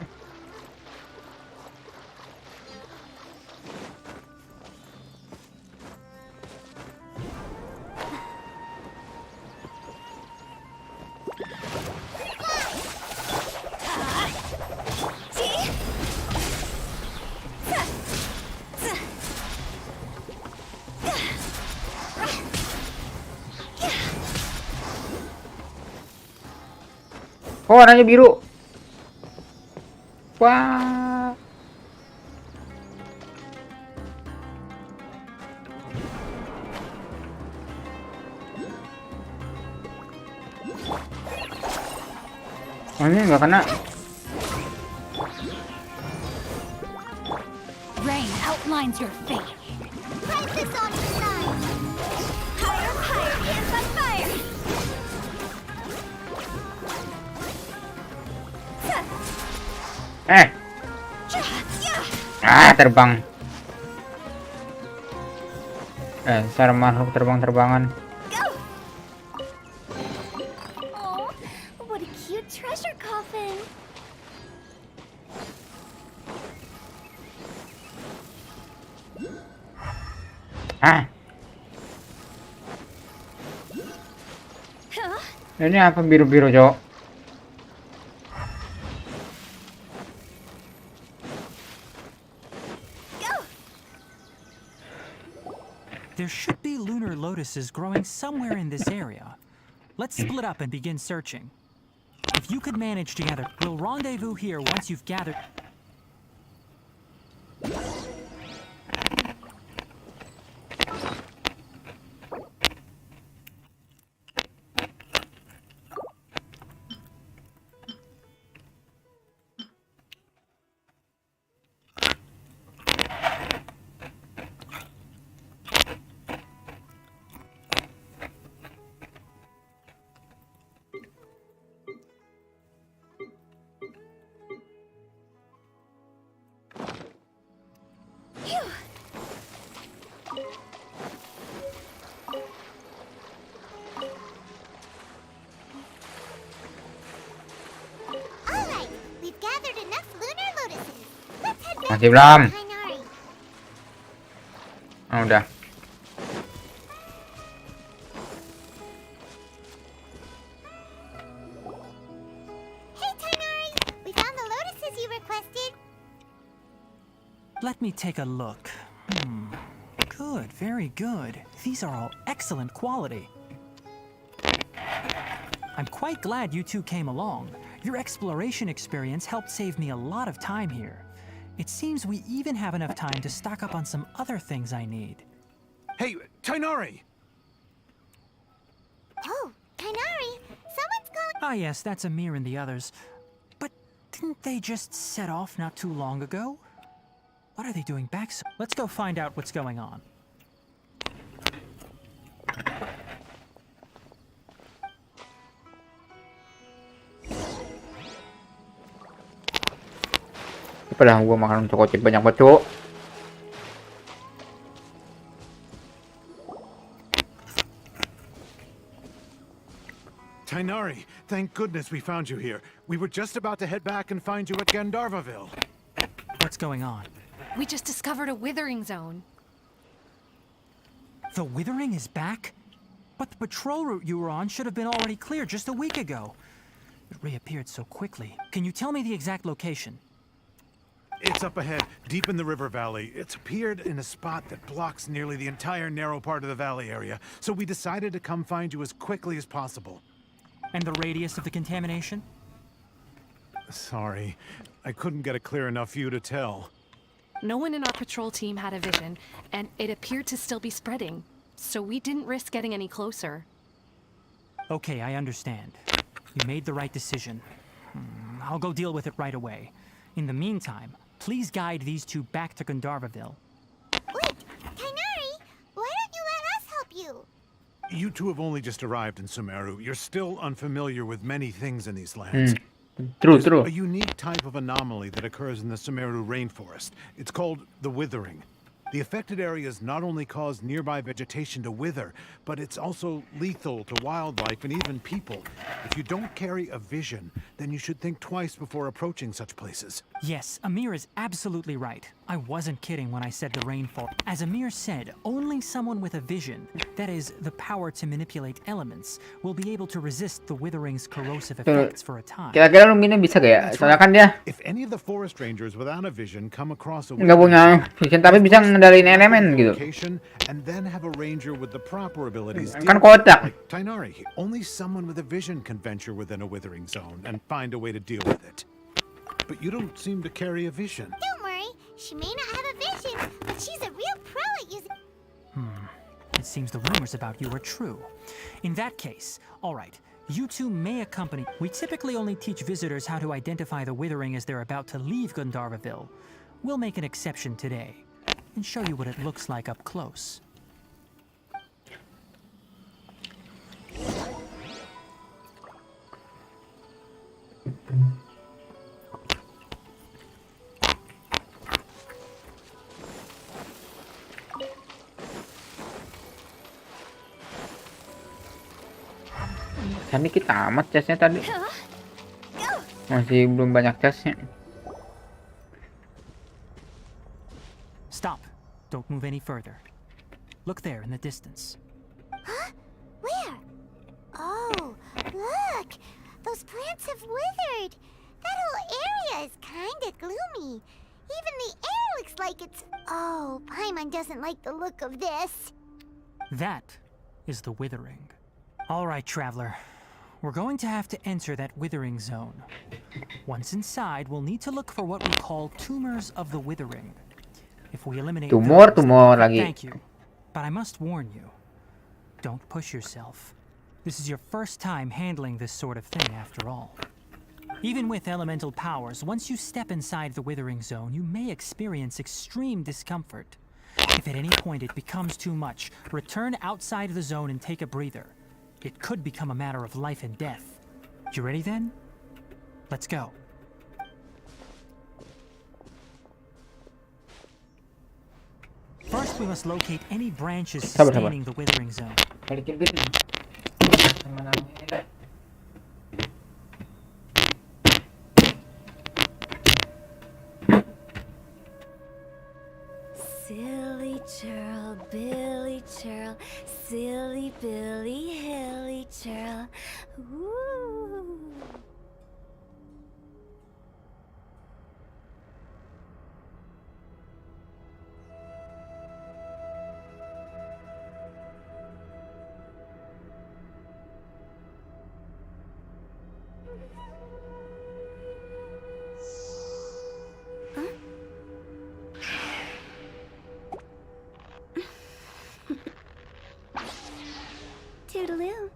Oh, warnanya biru. Wah. Oh, ini nggak kena. Rain outlines your fate. Write this on the side. Higher, higher, hands on fire! Terbang. Dasar makhluk terbang-terbangan. Oh, what a cute treasure coffin. Huh? Ini apa biru-biru, Cok? There should be lunar lotuses growing somewhere in this area. Let's split up and begin searching. If you could manage to gather, we'll rendezvous here once you've gathered. Alright, we've gathered enough lunar lotuses. Let's head back Masih to belum. Kainari. Oh, udah. Hey Kainari, we found the lotuses you requested. Let me take a look. Good, very good. These are all excellent quality. I'm quite glad you two came along. Your exploration experience helped save me a lot of time here. It seems we even have enough time to stock up on some other things I need. Hey, Tainari! Oh, Kainari, someone's calling. Ah yes, that's Amir and the others. But didn't they just set off not too long ago? What are they doing back so? Let's go find out what's going on. Padahal gua makan cokocip banyak banget, Cok. Tainari, thank goodness we found you here. We were just about to head back and find you at Gandharvaville. What's going on? We just discovered a withering zone. The Withering is back? But the patrol route you were on should have been already clear just a week ago. It reappeared so quickly. Can you tell me the exact location? It's up ahead, deep in the river valley. It's appeared in a spot that blocks nearly the entire narrow part of the valley area, so we decided to come find you as quickly as possible. And the radius of the contamination? Sorry, I couldn't get a clear enough view to tell. No one in our patrol team had a vision, and it appeared to still be spreading, so we didn't risk getting any closer. Okay, I understand. You made the right decision. I'll go deal with it right away. In the meantime, please guide these two back to Gandharvaville. Wait, Kainari, why don't you let us help you? You two have only just arrived in Sumeru. You're still unfamiliar with many things in these lands. True, There's true. a unique type of anomaly that occurs in the Sumeru rainforest. It's called the withering. The affected areas not only cause nearby vegetation to wither, but it's also lethal to wildlife and even people. If you don't carry a vision, then you should think twice before approaching such places. Yes, Amir is absolutely right. I wasn't kidding when I said the rainfall. As Amir said, only someone with a vision, that is, the power to manipulate elements, will be able to resist the withering's corrosive effects for a time. Kira-kira Lumina bisa gak ya? That's Soalnya right. kan dia If any of the forest rangers without a vision come across a nggak punya vision tapi bisa ngendaliin elemen gitu. location and then have a ranger with the proper abilities. Kan kotak. Like Tainari, only someone with a vision can venture within a withering zone and find a way to deal with it. But you don't seem to carry a vision. Don't worry, she may not have a vision, but she's a real pro at using... It seems the rumors about you are true. In that case, all right, you two may accompany. We typically only teach visitors how to identify the withering as they're about to leave Gandharvaville. We'll make an exception today and show you what it looks like up close. Kan dikit amat chestnya tadi. Masih belum banyak chestnya. Stop. Don't move any further. Look there in the distance. Huh? Where? Oh, look! Those plants have withered! That whole area is kinda gloomy. Even the air looks like it's... Oh, Paimon doesn't like the look of this. That is the withering. All right, traveler. We're going to have to enter that withering zone. Once inside, we'll need to look for what we call tumors of the withering. If we eliminate Tumor, those, tumor lagi. thank you. But I must warn you, don't push yourself. This is your first time handling this sort of thing after all. Even with elemental powers, once you step inside the withering zone, you may experience extreme discomfort. If at any point it becomes too much, return outside the zone and take a breather. It could become a matter of life and death. You ready then? Let's go. First, we must locate any branches Sabar, sabar. sustaining the withering zone. Balikin gitu. Sama namanya dah. Silly churl, Billy churl, silly Billy, hilly churl. Ooh. Toodaloo.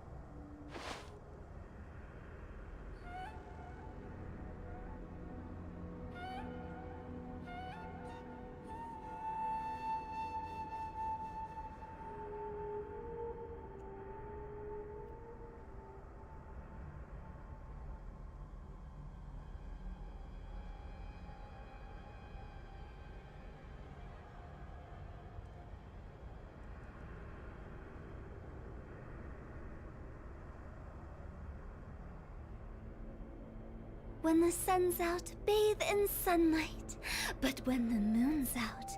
When the sun's out, bathe in sunlight. But when the moon's out,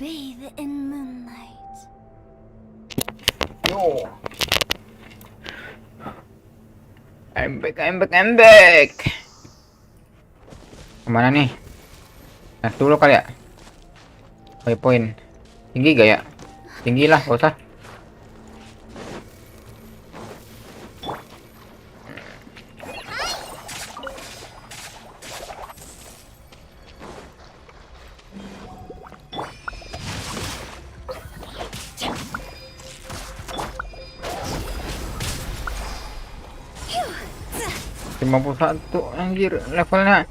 bathe in moonlight. Yo. I'm back. Kemana nih? Nah, dulu kali ya. Waypoint. Tinggi gak ya? Tinggi lah, gak usah. 51 anjir levelnya.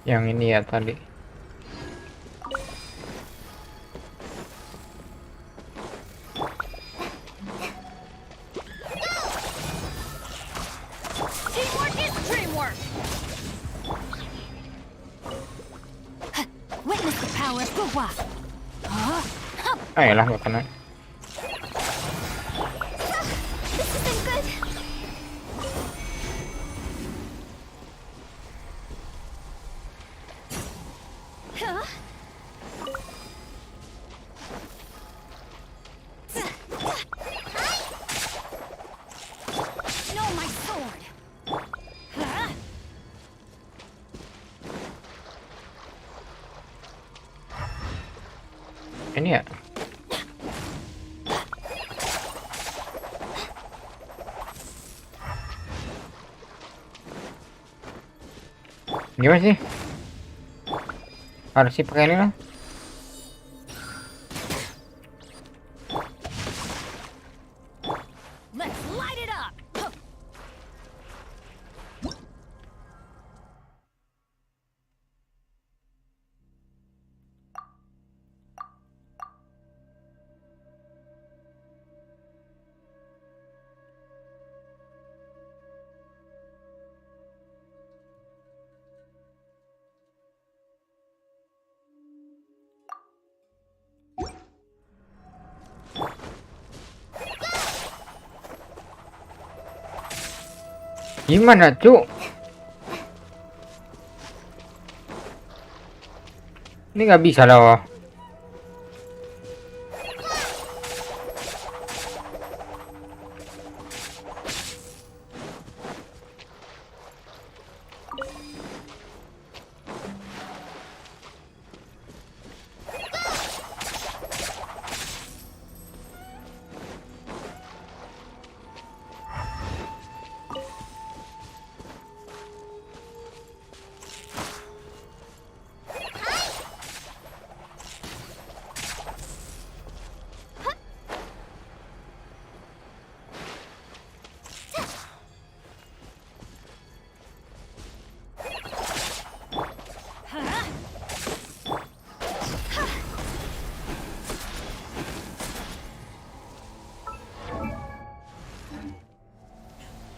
Yang ini ya tadi. Teamwork is dreamwork! Witness the power of Gugwa! Ayolah gak kena. This isn't good. Huh? No, my sword! Huh? Ini ya. Gimana sih? Harus sih pakai ini lah. Let's light it up! Huh. Gimana, Cuk? Ini nggak bisa loh.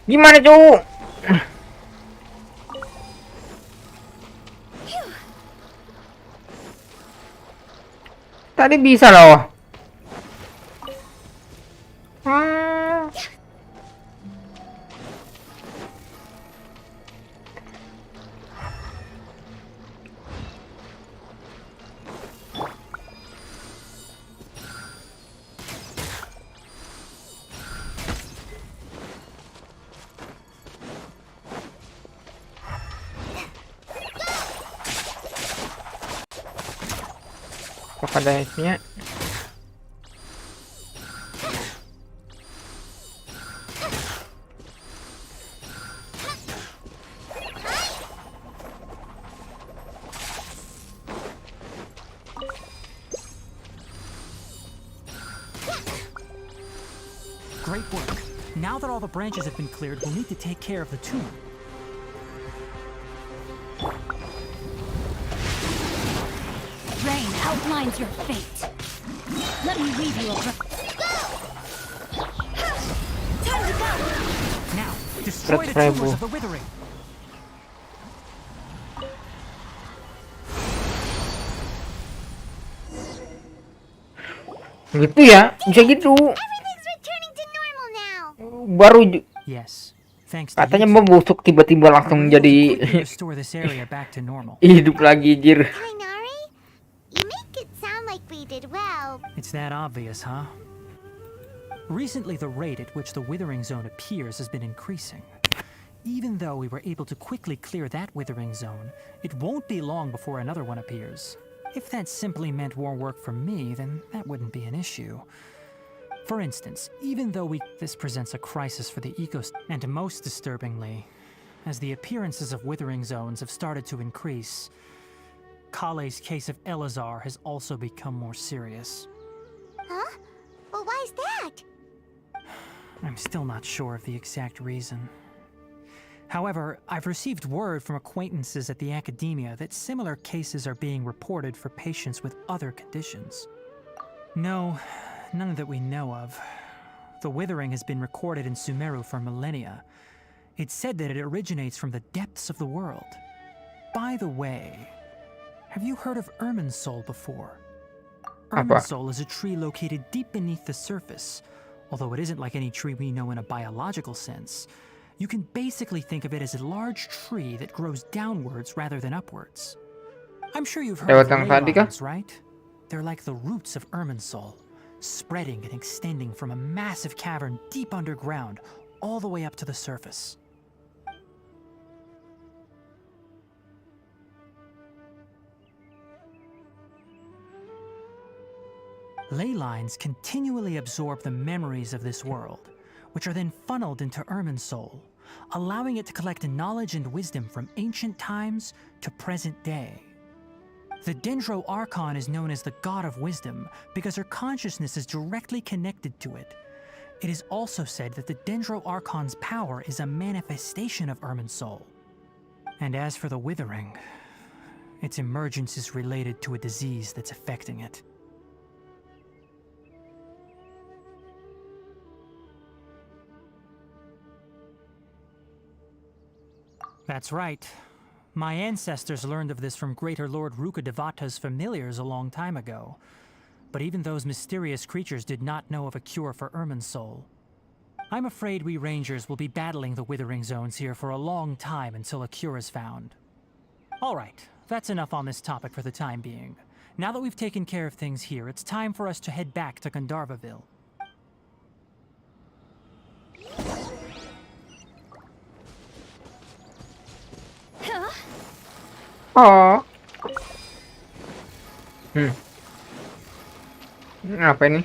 Gimana, Cuk? Tadi bisa loh. Kok ada isinya? Great work. Now that all the branches have been cleared, we'll need to take care of the tomb. Rain outlines your fate. Let me weave you a... Destroy the Red tumors Rebel. of the withering. Gitu ya, bisa gitu. Everything's returning to normal now. Baru Yes. Thanks to katanya you two, membusuk tiba-tiba we langsung were able to jadi quickly restore this area back to normal. hidup lagi, jir. Kainari, you make it sound like we did well. It's that obvious, huh? Recently, the rate at which the withering zone appears has been increasing. Even though we were able to quickly clear that withering zone, it won't be long before another one appears. If that simply meant more work for me, then that wouldn't be an issue. For instance, even though this presents a crisis for the ecosystem, and most disturbingly, as the appearances of withering zones have started to increase, Kale's case of Elazar has also become more serious. Huh? Well, why is that? I'm still not sure of the exact reason. However, I've received word from acquaintances at the academia that similar cases are being reported for patients with other conditions. No, none that we know of. The withering has been recorded in Sumeru for millennia. It's said that it originates from the depths of the world. By the way, have you heard of Irminsul before? Apa? Irminsul is a tree located deep beneath the surface. Although it isn't like any tree we know in a biological sense, you can basically think of it as a large tree that grows downwards rather than upwards. I'm sure you've heard of Lewat yang ley tadi kah? lines, right? They're like the roots of Irminsul, spreading and extending from a massive cavern deep underground all the way up to the surface. Ley lines continually absorb the memories of this world, which are then funneled into Irminsul, allowing it to collect knowledge and wisdom from ancient times to present day. The Dendro Archon is known as the God of Wisdom because her consciousness is directly connected to it. It is also said that the Dendro Archon's power is a manifestation of Irminsul. And as for the Withering, its emergence is related to a disease that's affecting it. That's right. My ancestors learned of this from Greater Lord Rukadevata's familiars a long time ago. But even those mysterious creatures did not know of a cure for Irminsul. I'm afraid we Rangers will be battling the Withering Zones here for a long time until a cure is found. Alright, that's enough on this topic for the time being. Now that we've taken care of things here, it's time for us to head back to Gandharvaville. Oh. Apa ini?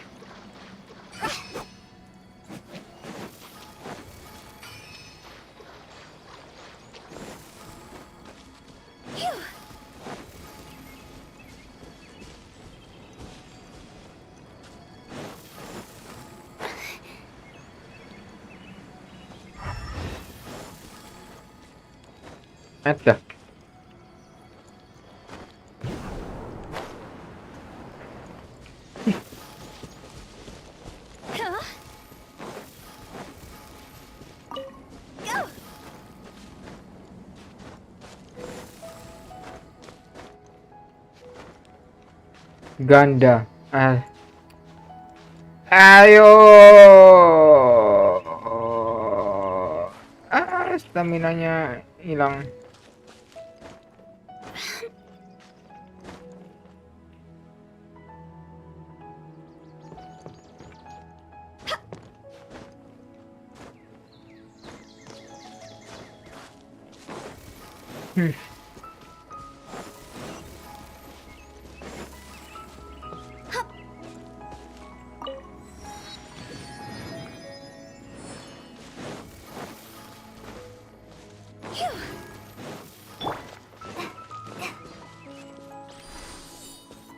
Ada. Ganda. Ayo. Stamina-nya hilang.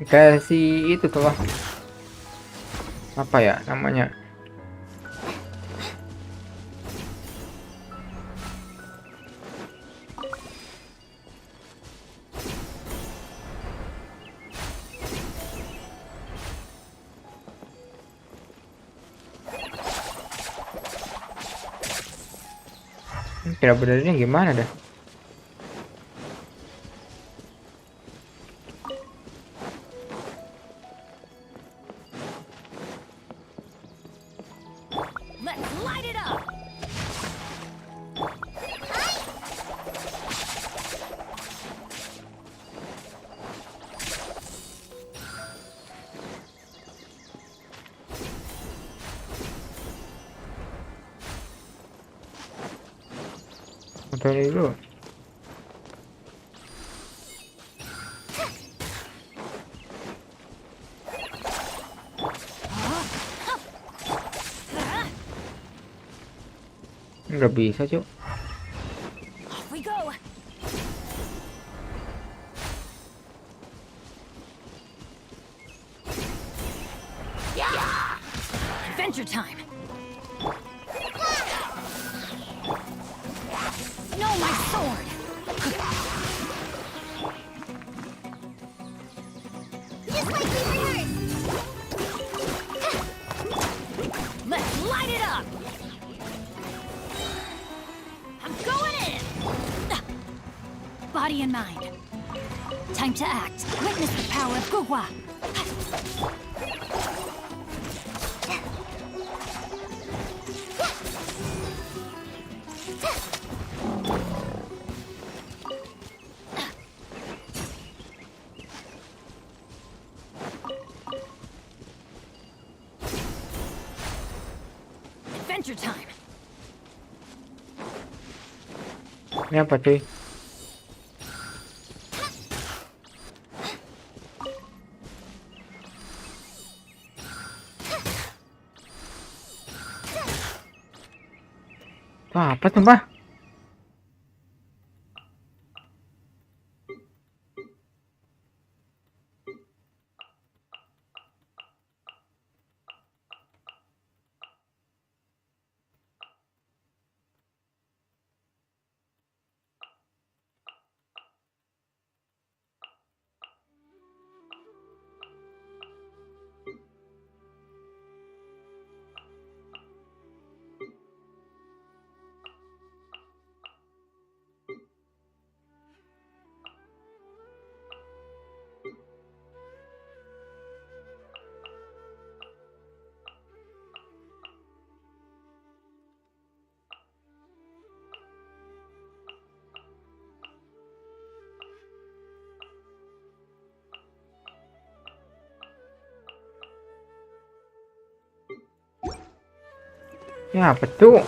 Kasih itu tuh, apa ya namanya? Cara benernya gimana dah? Let's light it up! Motor dulu. Nggak bisa, Cuk. Off we go! Adventure time! No, my sword! Just like we rehearsed. Let's light it up! I'm going in! Body and mind. Time to act. Witness the power of Gugwa. Adventure time. Ini apa, cuy? Wah, apa tuh, Mbak? Ya, apa tuh?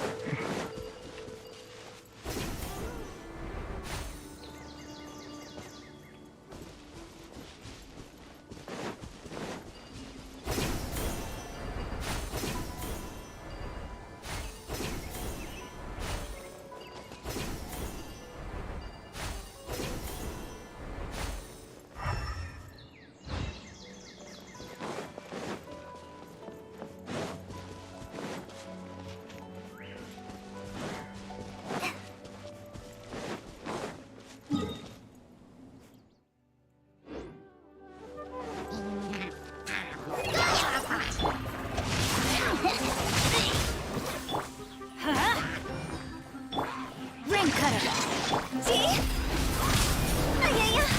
Ring cutter. See? Ay, ay, ay.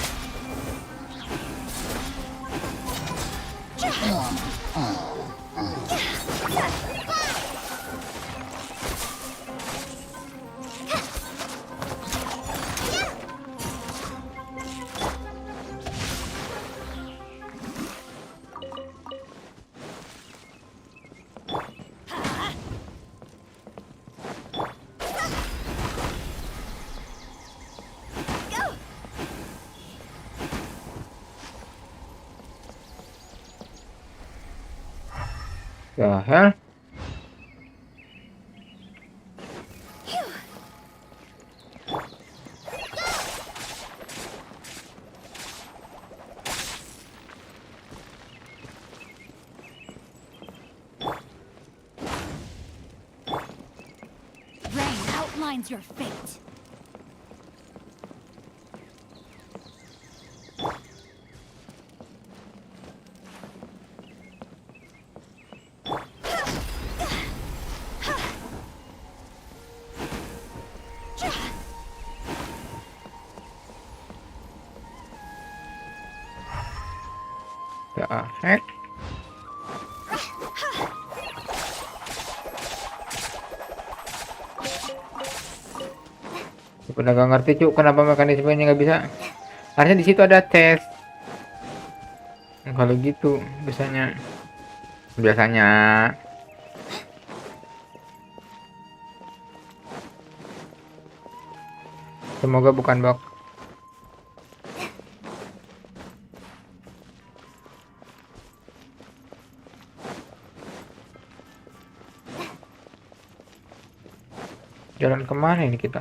The hell? Rain outlines your fate. The heck? Udah gak ngerti cuk, kenapa mekanismenya nggak bisa. Harusnya di situ ada tes. Kalau gitu biasanya semoga bukan bug. Jalan kemana ini kita?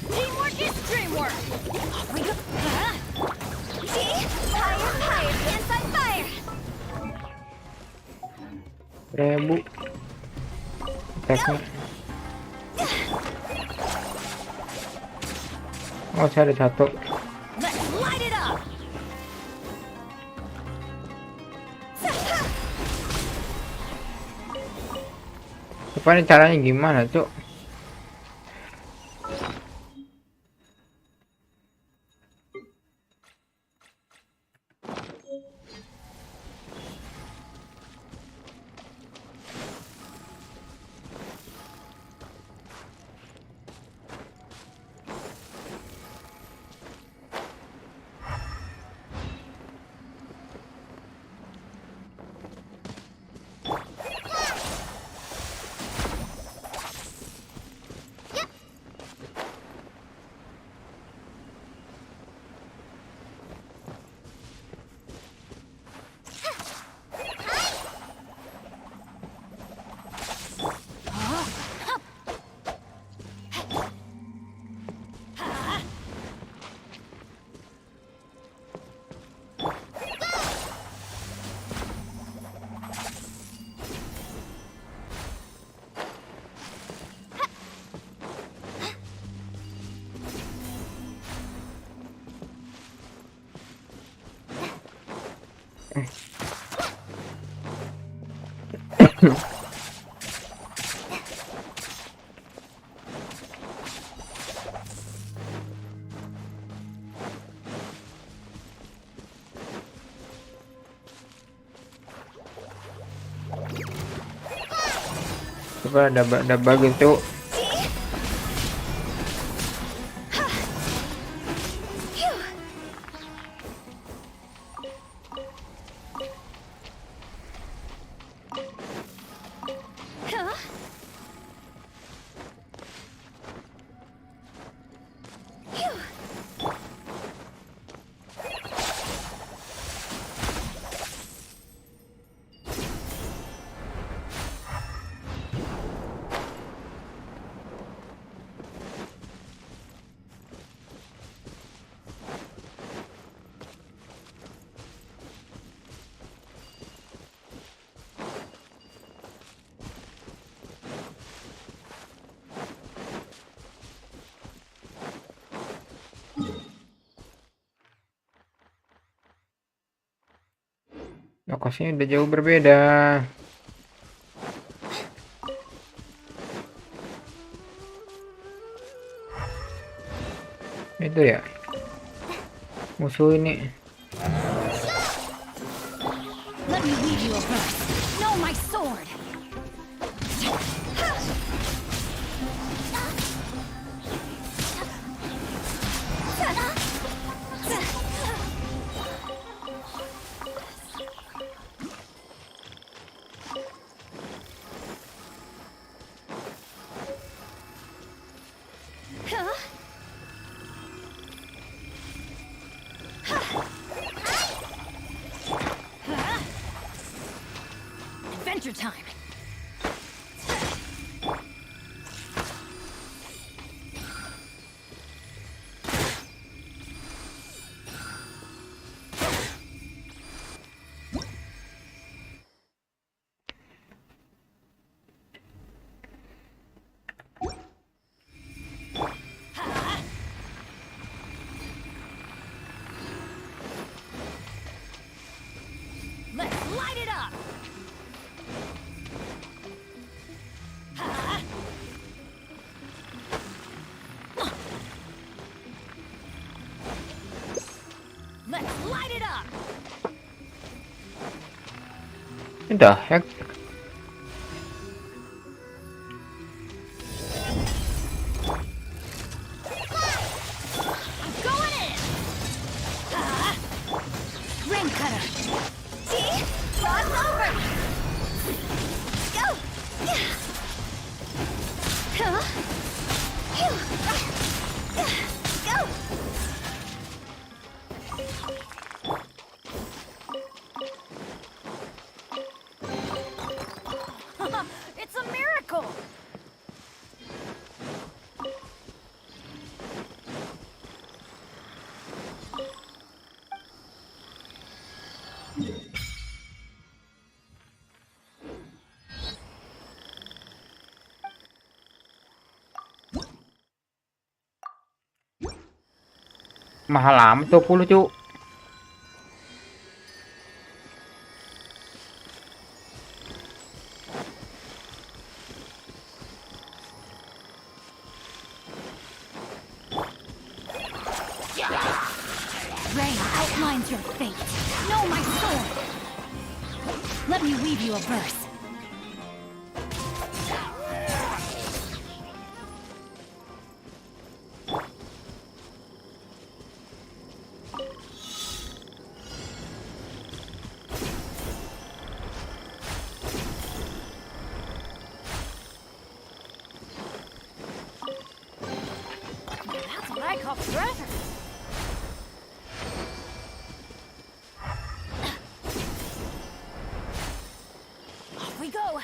Teamwork is dreamwork. Off we go. See? Higher, dance on fire. 1000 attack-nya. Oh, saya ada satu. Let's light it up. Apa ini caranya gimana cuk? Coba ada bug itu. Lokasinya udah jauh berbeda. Itu ya musuh ini. Let me weave you a verse. Know my sword. time. Let's light it up! Let's light it up! What the heck? I'm going in! Rain cutter! See? Cross over! Go! Huh? Go! It's a miracle! Mahal amat 20 cu. Rain outlines your fate. Know my sword. Let me weave you a verse. That's what I call treasure. Off we go.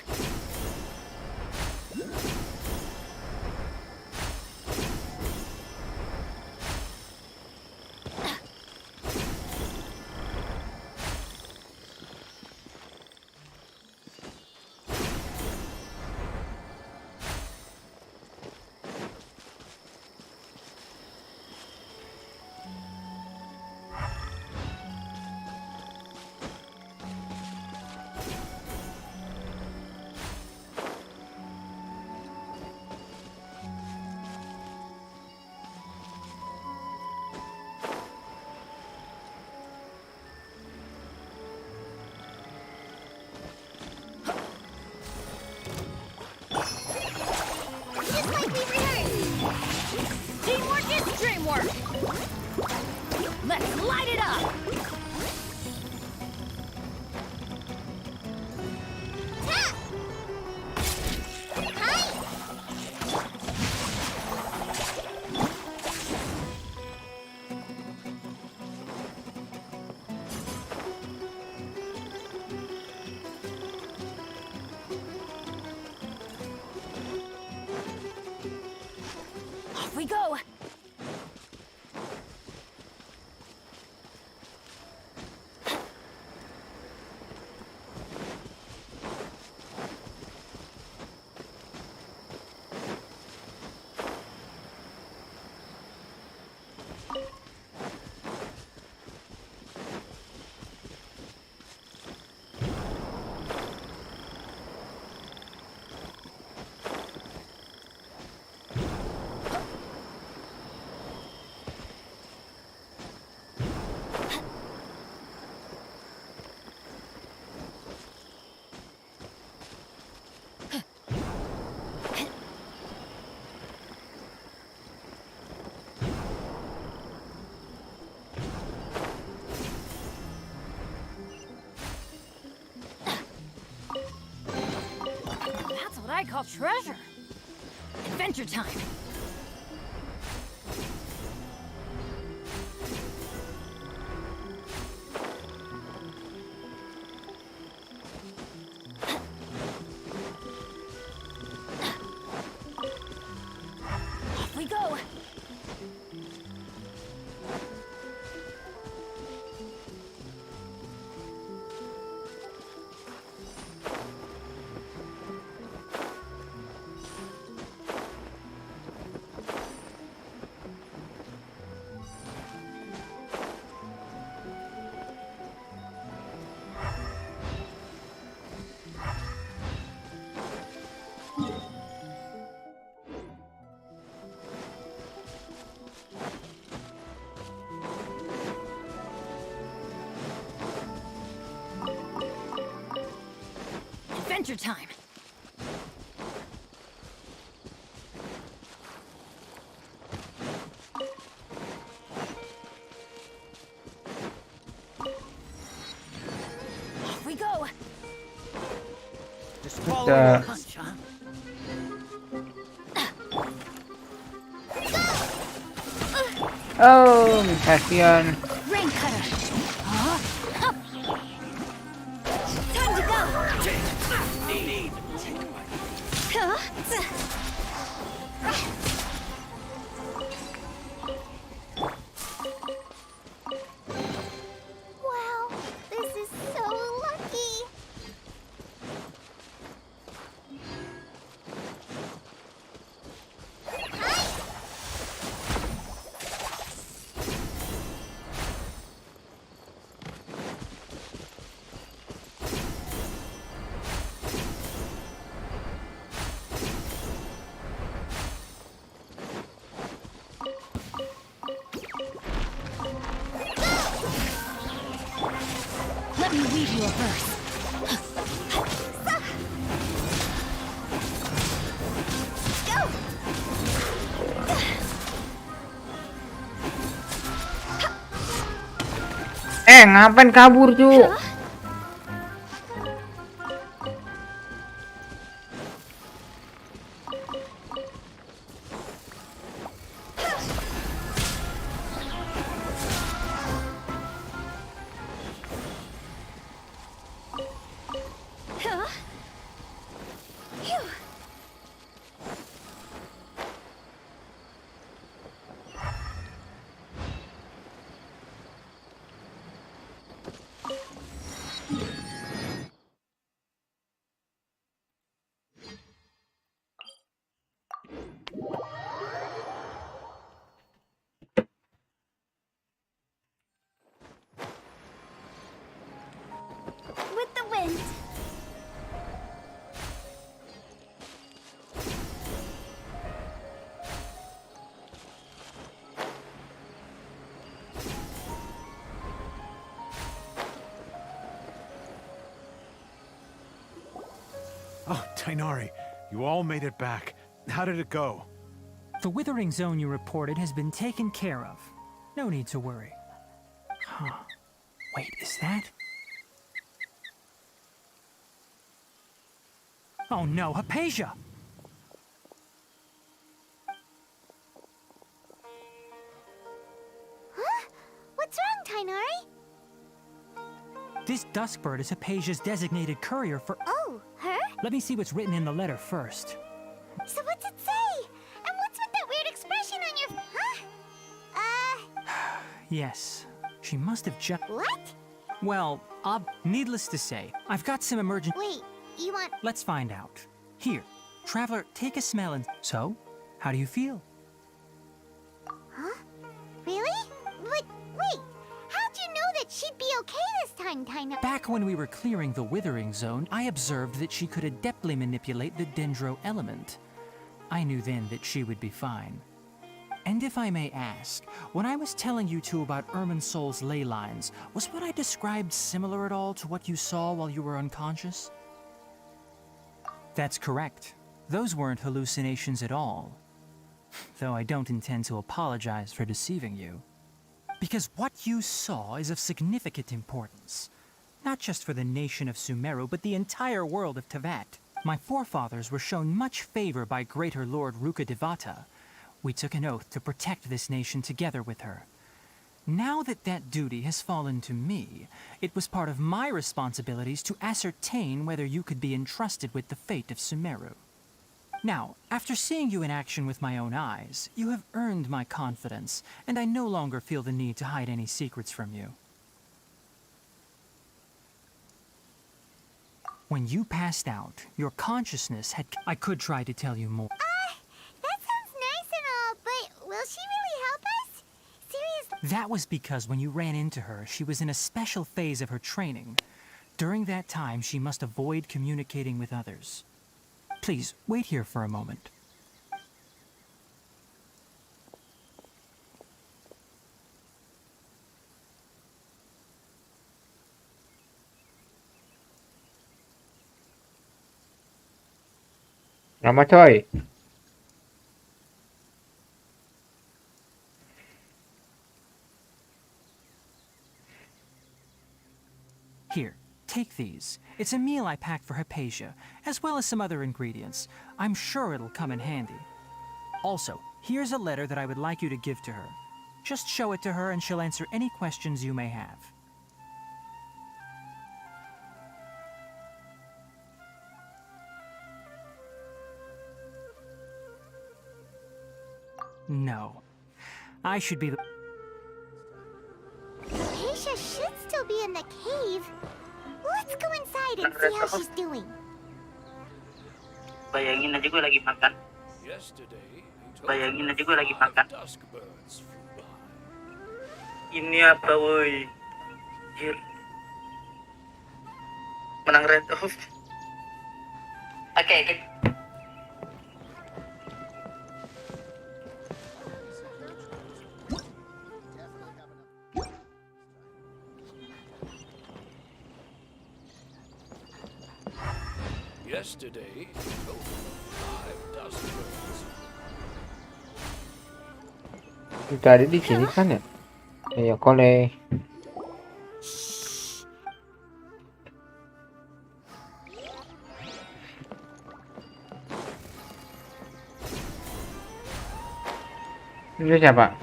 Just like we rehearsed. Teamwork is dreamwork. Let's light it up. Tap! Hi! Off we go. That's what I call treasure. Adventure time. Adventure time! Off we go! Just follow Uh, your hunch, huh? Oh, kasihan. Rain cutter! Huh? Up! Time to go! Wow, this is so lucky. Let me weave you a verse. Ngapain kabur, cu? Huh? Phew. With the wind. Oh, Tainari, you all made it back. How did it go? The withering zone you reported has been taken care of. No need to worry. Huh. Wait, is that? Oh no, Hypatia! Huh? What's wrong, Tainari? This Duskbird is Hypatia's designated courier for... Oh, her? Let me see what's written in the letter first. So what's it say? And what's with that weird expression on your... Huh? Yes, she must have just... What? Well, needless to say, I've got some emergent... Wait, you want... Let's find out. Here, Traveler, take a smell and... So, how do you feel? Huh? Really? But wait, how'd you know that she'd be okay this time, Tainari? Back when we were clearing the withering zone, I observed that she could adeptly manipulate the dendro element. I knew then that she would be fine. And if I may ask, when I was telling you two about Irminsol's ley lines, was what I described similar at all to what you saw while you were unconscious? That's correct. Those weren't hallucinations at all. Though I don't intend to apologize for deceiving you. Because what you saw is of significant importance. Not just for the nation of Sumeru, but the entire world of Tevat. My forefathers were shown much favor by Greater Lord Rukkhadevata. We took an oath to protect this nation together with her. Now that that duty has fallen to me, it was part of my responsibilities to ascertain whether you could be entrusted with the fate of Sumeru. Now, after seeing you in action with my own eyes, you have earned my confidence, and I no longer feel the need to hide any secrets from you. When you passed out, your consciousness had... I could try to tell you more. That sounds nice and all, but will she really help us? Seriously? That was because when you ran into her, she was in a special phase of her training. During that time, she must avoid communicating with others. Please, wait here for a moment. Nama coy. Here, take these. It's a meal I packed for Hypatia, as well as some other ingredients. I'm sure it'll come in handy. Also, here's a letter that I would like you to give to her. Just show it to her and she'll answer any questions you may have. No. I should be the... Hypatia should still be in the cave. Let's go inside and see how she's doing. Bayangin aja gue lagi makan. Bayangin aja gue lagi makan. Ini apa woi? Jir. Menang red off. Oke. Yesterday, over 5 dusk birds. Tadi di sini kan ya? Ayo kole. Ini siapa?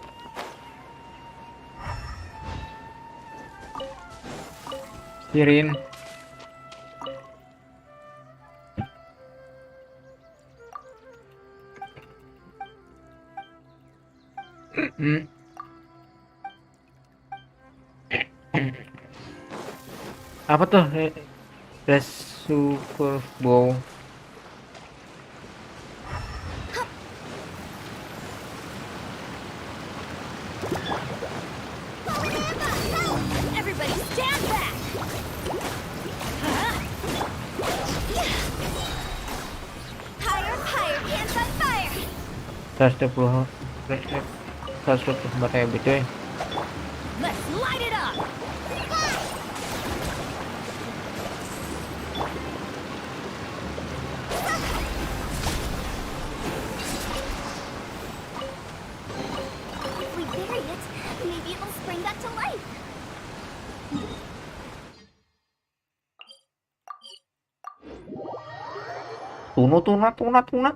Kirin. Apa tuh? Super Bowl. Everybody stand back! Higher, higher, hands on fire! 120 124 MB cuy. Let's light it up! If we bury it, maybe it'll spring back to life. Tuna.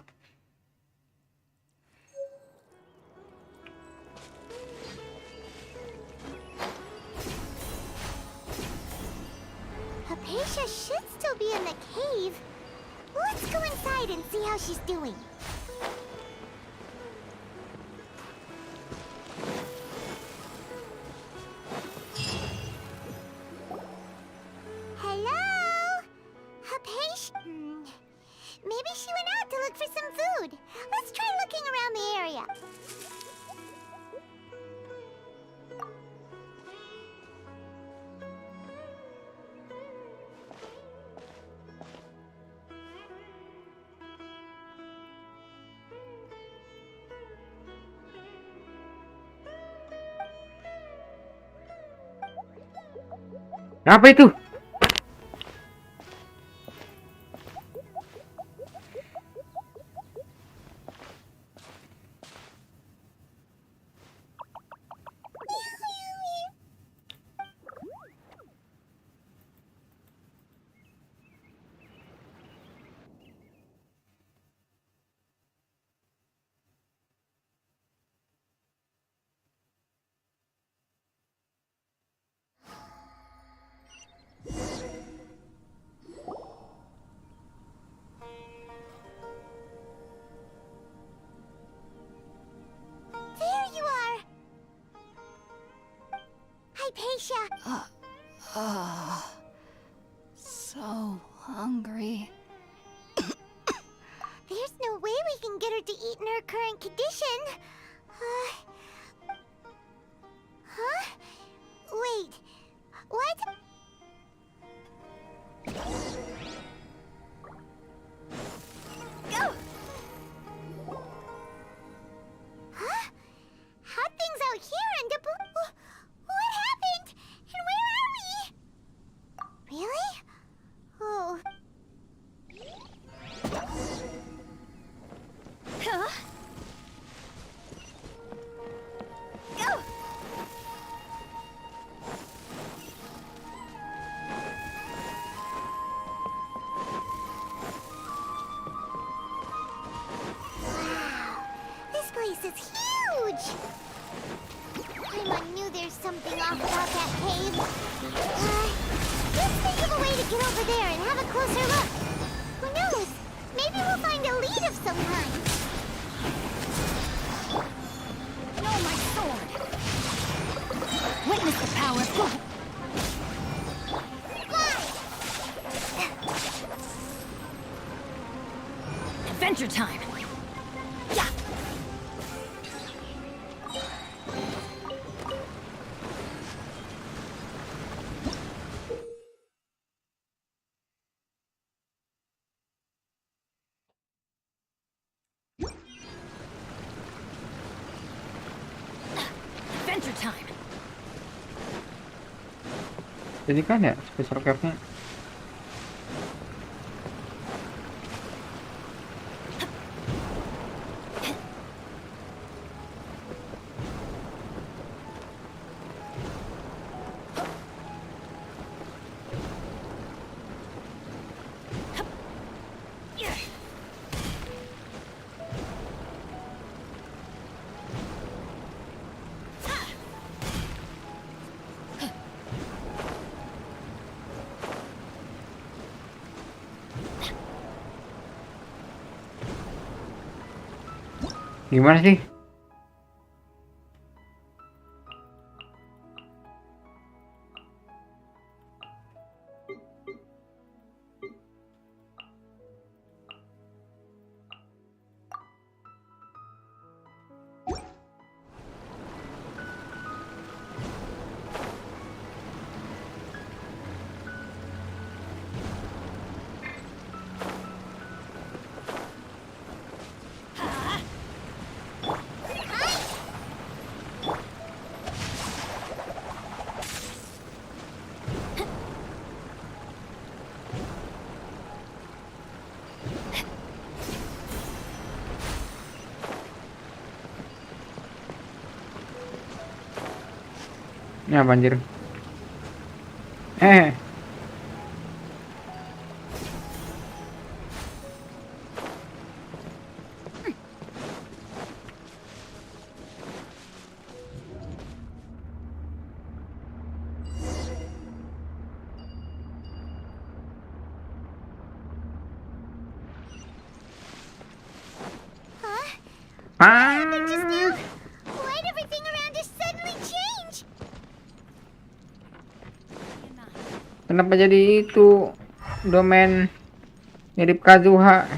Hypatia should still be in the cave. Let's go inside and see how she's doing. Hello? Hypatia? Maybe she went out to look for some food. Let's try looking around the area. Apa itu? There you are! Hypatia! So hungry. There's no way we can get her to eat in her current condition. Huh? Wait. What? Go! Huh? How'd things out here end up... What happened? And where are we? Really? Oh. get over there and have a closer look. Who knows? Maybe we'll find a lead of some kind. No, my sword! Witness the power of God! Adventure time! Yeah! Adventure time! Jadi kan ya special capnya. Gimana sih? Ya banjir. But just now, why'd everything around us suddenly change? Kenapa jadi itu domain mirip Kazuha?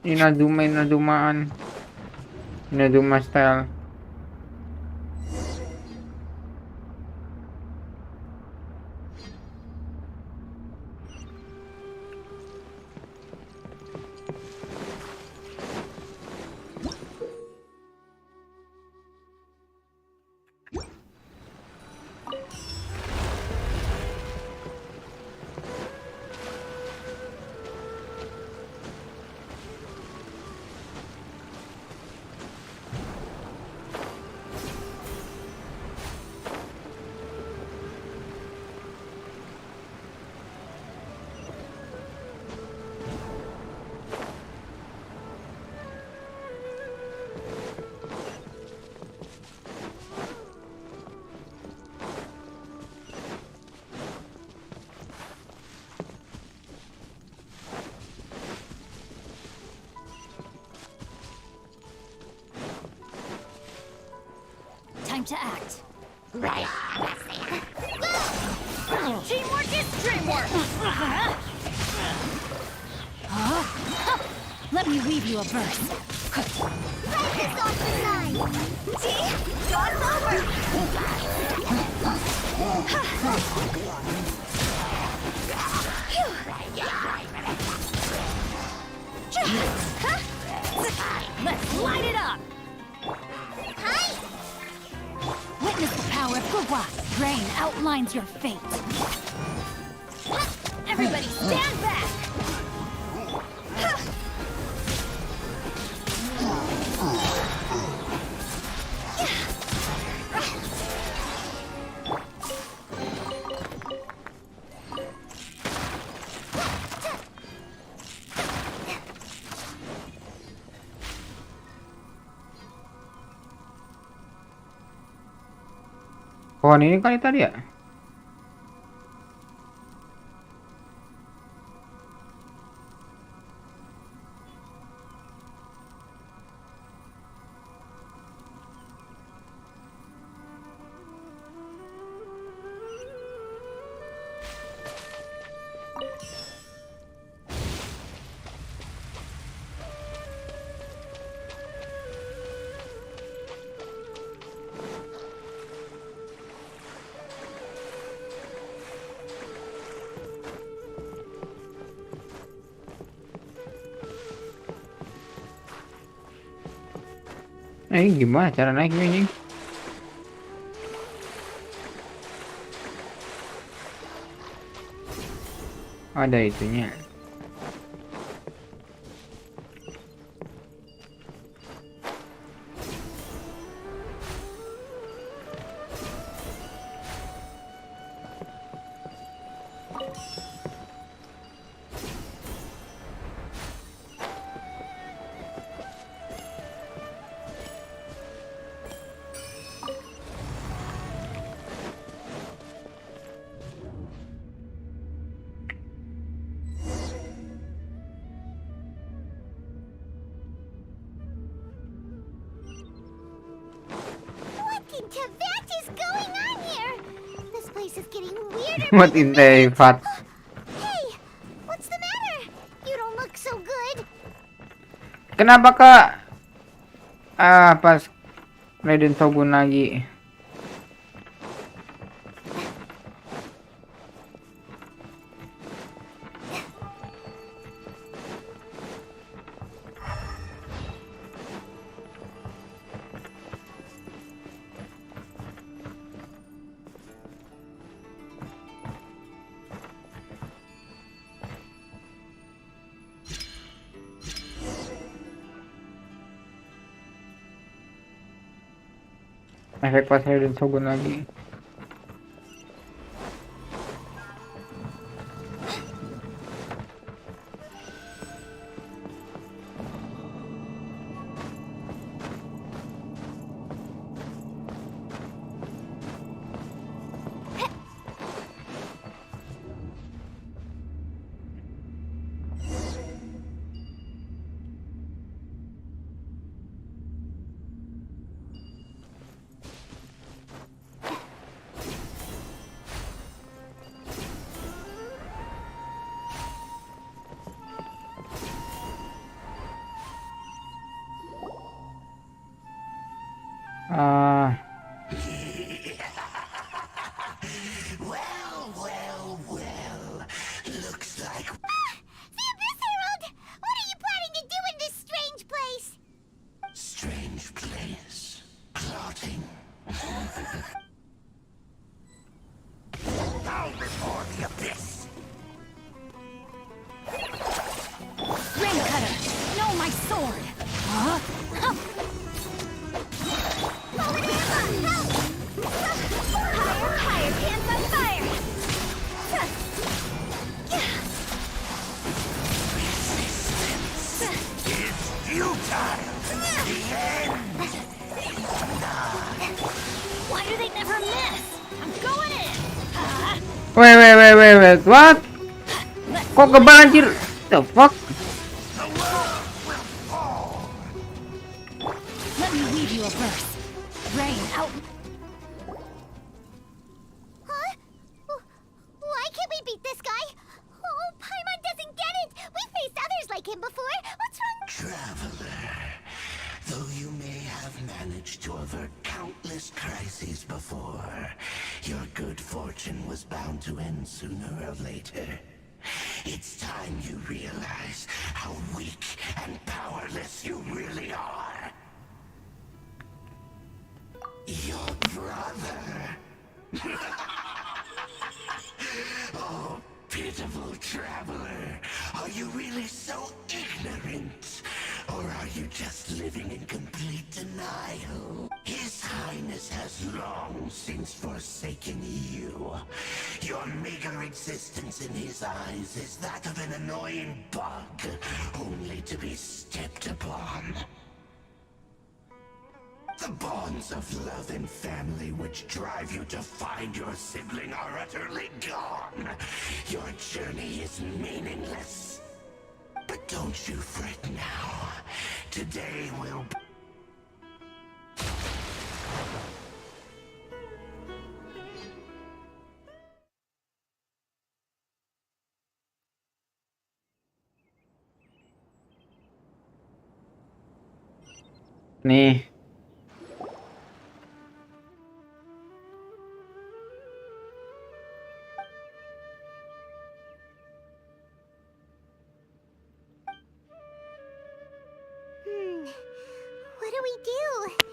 Inazumaan. Inazuma style. Time to act. Right. Teamwork is dreamwork! Let me weave you a verse. Right this off the side. See? Jaw's over. Let's light it up! Hi. Witness the power of Gugwa. Rain outlines your fate. Everybody stand back! Pohon ini kali tadi ya? Gimana cara naiknya anjing? Ada itunya. What in Tibet is going on here? This place is getting weirder. What in the fat? Hey, what's the matter? You don't look so good. Kenapa Kak? Pas Raiden Shogun lagi. Efek pas Raiden Shogun lagi. Looks like The Abyss Herald! What are you planning to do in this strange place? strange place. Plotting. Bow before the abyss. Rain cutter! No, my sword! Huh? Higher, higher, hands on fire! Futile. The end. Why do they never miss? I'm going in! Wait, what? Kok kebal anjir? The fuck? The world will fall. Let me weave you a verse. Rain out. Huh? Why can't we beat this guy? Oh, Paimon doesn't get it! We faced others like him before! What's wrong? Traveler, though you may have managed to avert countless crises before, your good fortune was bound to end sooner or later. It's time you realize how weak and powerless you really are. Your brother. Oh, pitiful traveler. Are you really so ignorant? Or are you just living in complete denial? His Highness has long since forsaken you. Your meager existence in his eyes is that of an annoying bug, only to be stepped upon. The bonds of love and family which drive you to find your sibling are utterly gone. Your journey is meaningless. But don't you fret now. Today will be... Nih. What do we do?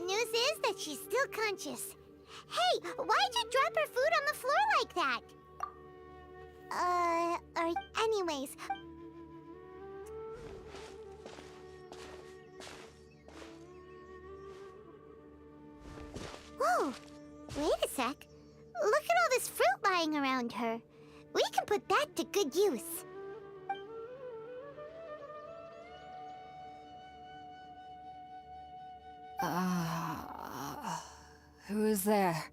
good news is that she's still conscious. Hey, why'd you drop her food on the floor like that? Anyways. Whoa, wait a sec. Look at all this fruit lying around her. We can put that to good use. Who is there?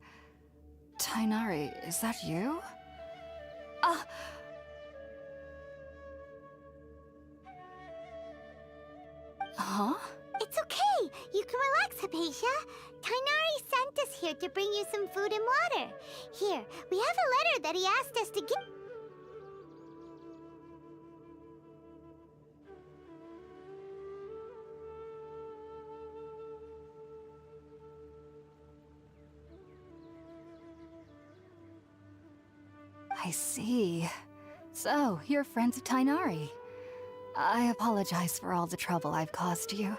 Tainari, is that you? Huh? It's okay. You can relax, Hypatia. Tainari sent us here to bring you some food and water. Here, we have a letter that he asked us to give. I see. So, you're friends of Tainari. I apologize for all the trouble I've caused you.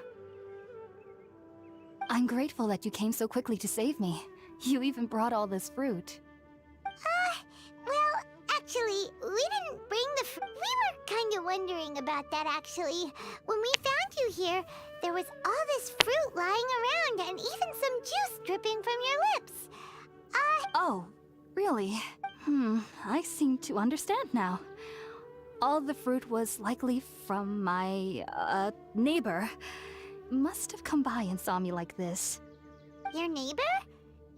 I'm grateful that you came so quickly to save me. You even brought all this fruit. Well, actually, we didn't bring the we were kind of wondering about that, actually. When we found you here, there was all this fruit lying around and even some juice dripping from your lips. Oh, really? I seem to understand now. All the fruit was likely from my, neighbor. Must have come by and saw me like this. Your neighbor?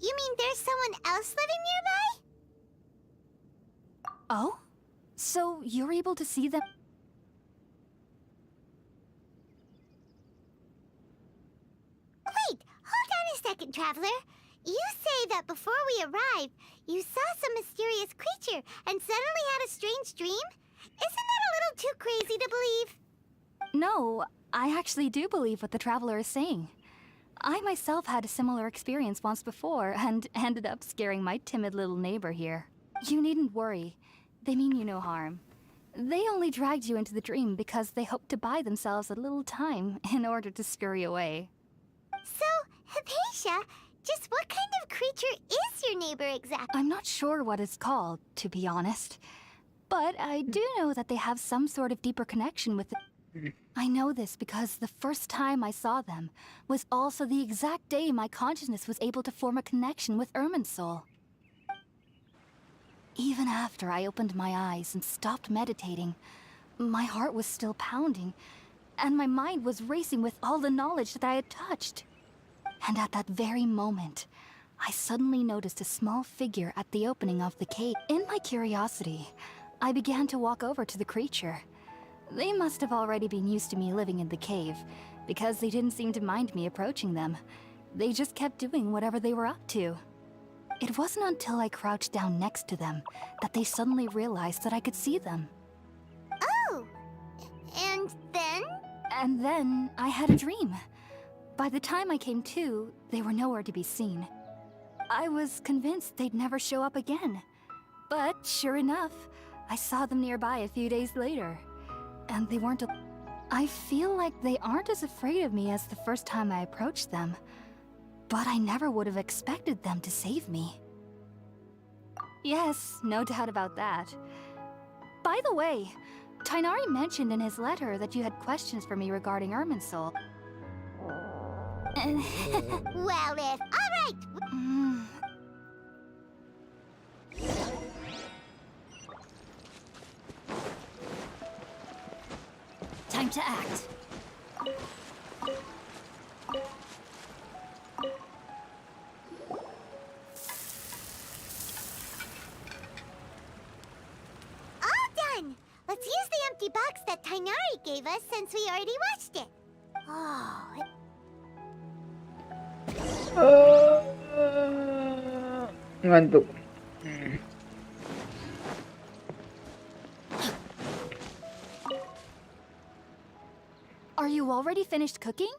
You mean there's someone else living nearby? Oh? So you're able to see them? Wait, hold on a second, Traveler. You say that before we arrived, you saw some mysterious creature and suddenly had a strange dream? Isn't that a little too crazy to believe? No, I actually do believe what the Traveler is saying. I myself had a similar experience once before and ended up scaring my timid little neighbor here. You needn't worry. They mean you no harm. They only dragged you into the dream because they hoped to buy themselves a little time in order to scurry away. So, Hypatia, just what kind of creature is your neighbor exactly? I'm not sure what it's called, to be honest. But I do know that they have some sort of deeper connection with it. I know this because the first time I saw them was also the exact day my consciousness was able to form a connection with Irminsul. Even after I opened my eyes and stopped meditating, my heart was still pounding, and my mind was racing with all the knowledge that I had touched. And at that very moment, I suddenly noticed a small figure at the opening of the cave. In my curiosity, I began to walk over to the creature. They must have already been used to me living in the cave, because they didn't seem to mind me approaching them. They just kept doing whatever they were up to. It wasn't until I crouched down next to them that they suddenly realized that I could see them. Oh! And then? And then I had a dream. By the time I came to, they were nowhere to be seen. I was convinced they'd never show up again. But sure enough, I saw them nearby a few days later. And they weren't. I feel like they aren't as afraid of me as the first time I approached them. But I never would have expected them to save me. Yes, no doubt about that. By the way, Tainari mentioned in his letter that you had questions for me regarding Irminsul. Well, if... Alright! Time to act. All done! Let's use the empty box that Tainari gave us since we already watched it. Oh, Ngantuk. Are you already finished cooking?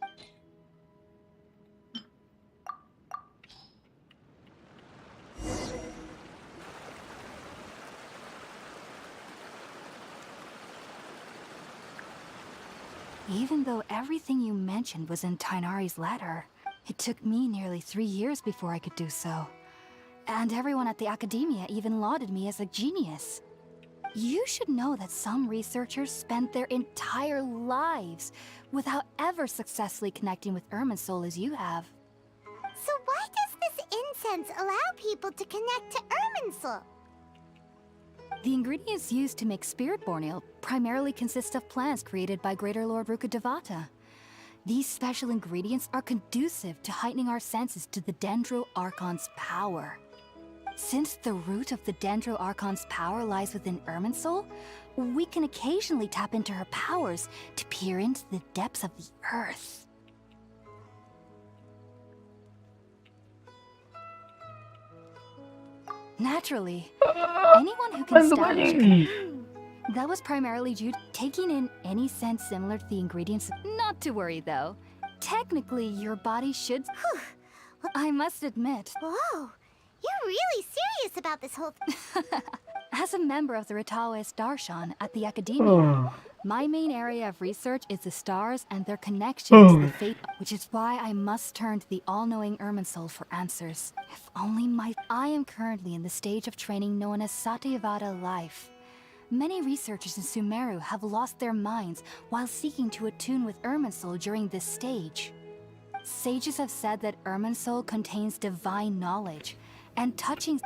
Even though everything you mentioned was in Tainari's letter, It took me nearly 3 years before I could do so. And everyone at the academia even lauded me as a genius. You should know that some researchers spent their entire lives without ever successfully connecting with Irminsul as you have. So why does this incense allow people to connect to Irminsul? The ingredients used to make Spiritborn Ale primarily consist of plants created by Greater Lord Rukkhadevata. These special ingredients are conducive to heightening our senses to the Dendro Archon's power. Since the root of the Dendro Archon's power lies within Irminsul, we can occasionally tap into her powers to peer into the depths of the earth. Naturally, anyone who can Apaan tuh establish anjing? that was primarily due to taking in any scent similar to the ingredients. Not to worry though. Technically, your body should. I must admit, Whoa, you're really serious about this whole as a member of the Ritaoist Darshan at the Academia, my main area of research is the stars and their connection to the fate, which is why I must turn to the all-knowing Irminsul for answers. If only I am currently in the stage of training known as Satyavada life. Many researchers in Sumeru have lost their minds while seeking to attune with Irminsul during this stage. Sages have said that Irminsul contains divine knowledge, and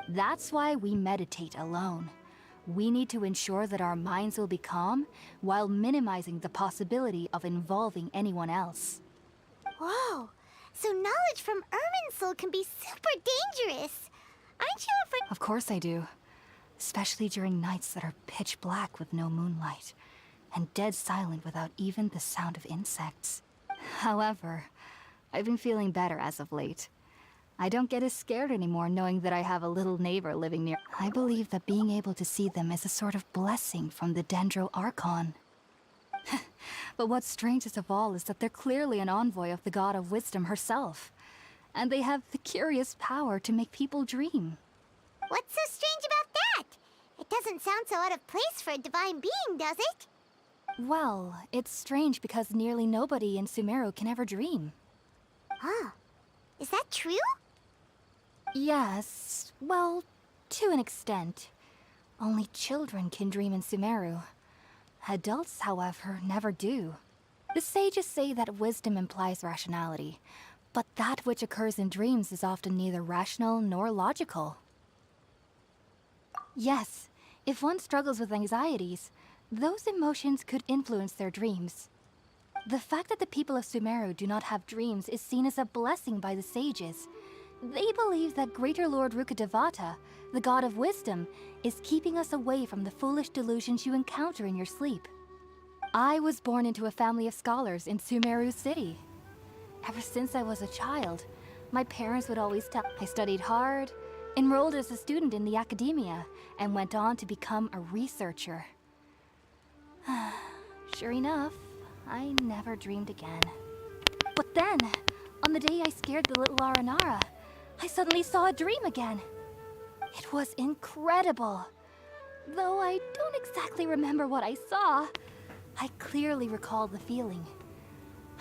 that's why we meditate alone. We need to ensure that our minds will be calm while minimizing the possibility of involving anyone else. Whoa, so knowledge from Irminsul can be super dangerous. Aren't you afraid? Of course I do. Especially during nights that are pitch black with no moonlight, and dead silent without even the sound of insects. However, I've been feeling better as of late. I don't get as scared anymore knowing that I have a little neighbor living near. I believe that being able to see them is a sort of blessing from the Dendro Archon. But what's strangest of all is that they're clearly an envoy of the God of Wisdom herself, and they have the curious power to make people dream. What's so strange about that? It doesn't sound so out of place for a divine being, does it? Well, it's strange because nearly nobody in Sumeru can ever dream. Huh. Is that true? Yes, well, to an extent. Only children can dream in Sumeru. Adults, however, never do. The sages say that wisdom implies rationality, but that which occurs in dreams is often neither rational nor logical. Yes, if one struggles with anxieties, those emotions could influence their dreams. The fact that the people of Sumeru do not have dreams is seen as a blessing by the sages. They believe that Greater Lord Rukkhadevata, the God of Wisdom, is keeping us away from the foolish delusions you encounter in your sleep. I was born into a family of scholars in Sumeru City. Ever since I was a child, my parents would always tell I studied hard, enrolled as a student in the academia, and went on to become a researcher. Sure enough, I never dreamed again. But then, on the day I scared the little Aranara, I suddenly saw a dream again. It was incredible. Though I don't exactly remember what I saw, I clearly recall the feeling.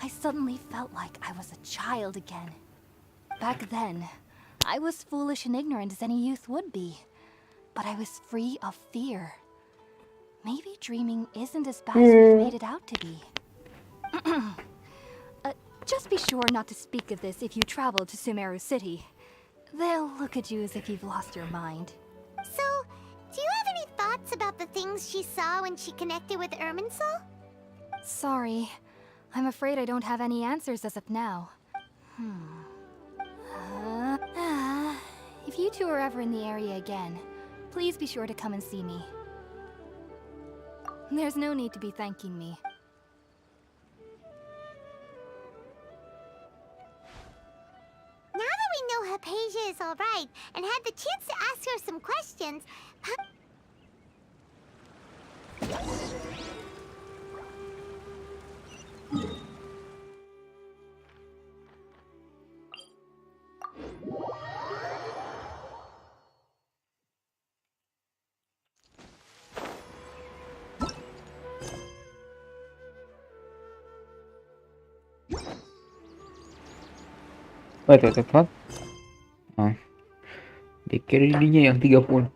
I suddenly felt like I was a child again. Back then, I was foolish and ignorant as any youth would be, but I was free of fear. Maybe dreaming isn't as bad as we've made it out to be. Just be sure not to speak of this if you travel to Sumeru City. They'll look at you as if you've lost your mind. So, do you have any thoughts about the things she saw when she connected with Irminsul? Sorry. I'm afraid I don't have any answers as of now. If you two are ever in the area again, please be sure to come and see me. There's no need to be thanking me. Now that we know Hypatia is alright and had the chance to ask her some questions, What the fuck? Oh, dikira ininya yang 30.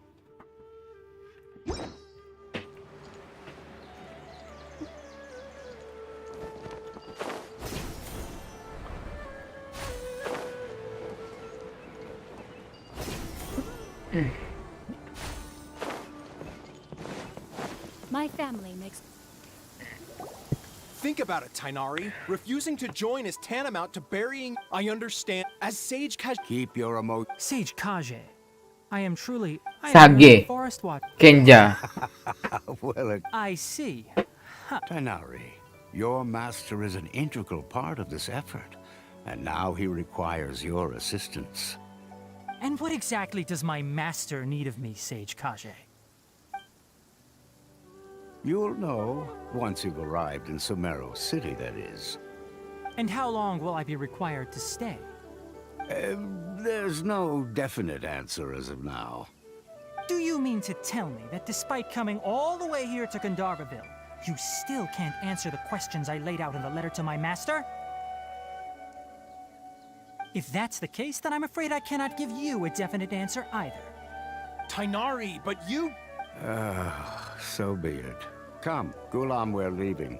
My family makes. Think about it, Tainari. Refusing to join is tantamount to burying. I understand. As Sage Keep your emotions. Sage Kage, I am truly. I am Sage. merely forest watch. Kenja. Well, I see. Tainari, your master is an integral part of this effort, and now he requires your assistance. And what exactly does my master need of me, Sage Kage? You'll know once you've arrived in Sumeru City, that is. And how long will I be required to stay? There's no definite answer as of now. Do you mean to tell me that despite coming all the way here to Gandharville, you still can't answer the questions I laid out in the letter to my master? If that's the case, then I'm afraid I cannot give you a definite answer either. Tainari, but you. So be it. Come, Gulam, we're leaving.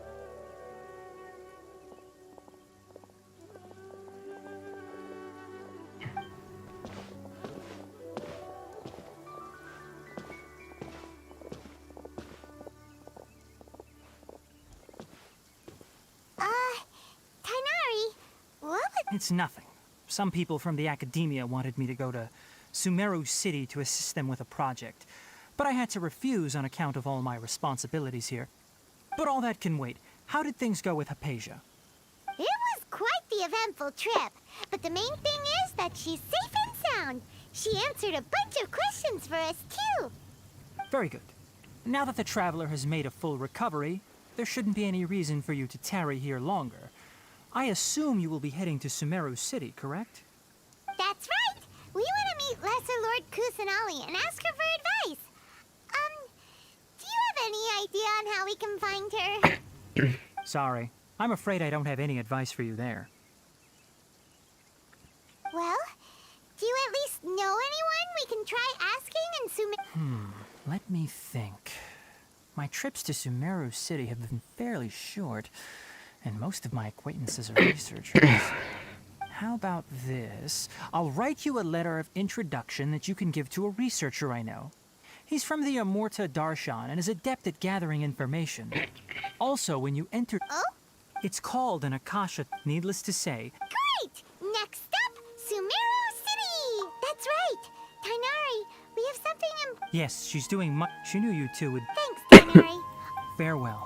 Tainari, what was... It's nothing. Some people from the academia wanted me to go to Sumeru City to assist them with a project, but I had to refuse on account of all my responsibilities here. But all that can wait. How did things go with Hypatia? It was quite the eventful trip, but the main thing is that she's safe and sound. She answered a bunch of questions for us, too. Very good. Now that the traveler has made a full recovery, there shouldn't be any reason for you to tarry here longer. I assume you will be heading to Sumeru City, correct? That's right. We want to meet Lesser Lord Kusanali and ask her for advice. Do you have any idea on how we can find her? Sorry. I'm afraid I don't have any advice for you there. Well, do you at least know anyone we can try asking in Sumeru? Let me think. My trips to Sumeru City have been fairly short, and most of my acquaintances are researchers. How about this? I'll write you a letter of introduction that you can give to a researcher I know. He's from the Amurta Darshan and is adept at gathering information. Also, when you enter... Oh? It's called an Akasha, needless to say. Great! Next up, Sumeru City! That's right! Tainari, we have something Yes, she's doing much. She knew you two would... Thanks, Tainari. Farewell.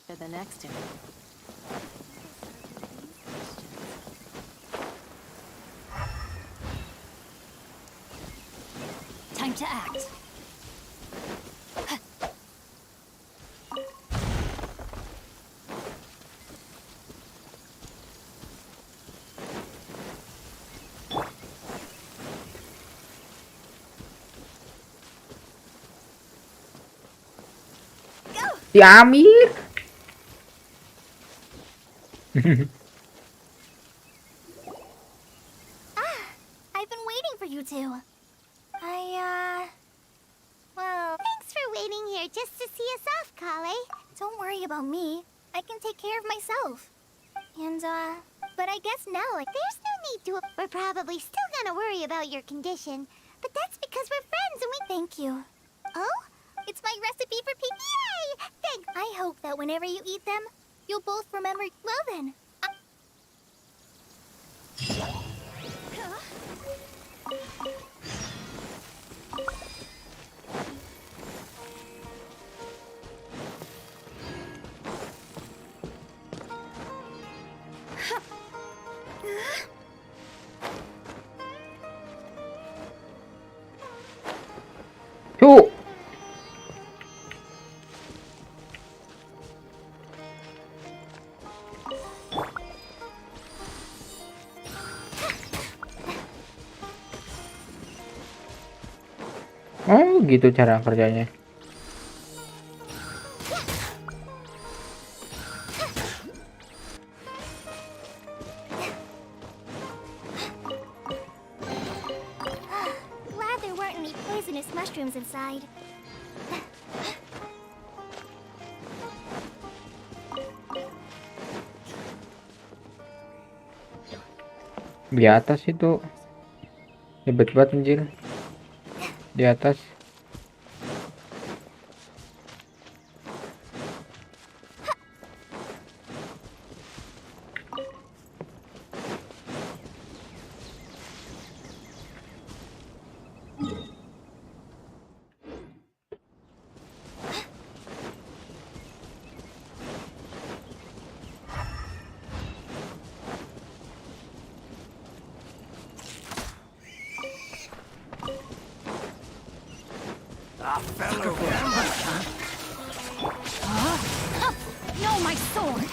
For the next one. Time to act. Si Amir. I've been waiting for you two. Well, Thanks for waiting here just to see us off, Kale. don't worry about me. I can take care of myself. And, But I guess now There's no need to. We're probably still gonna worry about your condition, but that's because we're friends and we. Thank you. Oh? It's my recipe for pizza. Yay! Thanks. I hope that whenever you eat them, you'll both remember. Well then. Cuk. Oh, gitu cara kerjanya. Glad there weren't any poisonous mushrooms inside. Di atas itu. Ribet banget anjir. Di atas. No, my sword!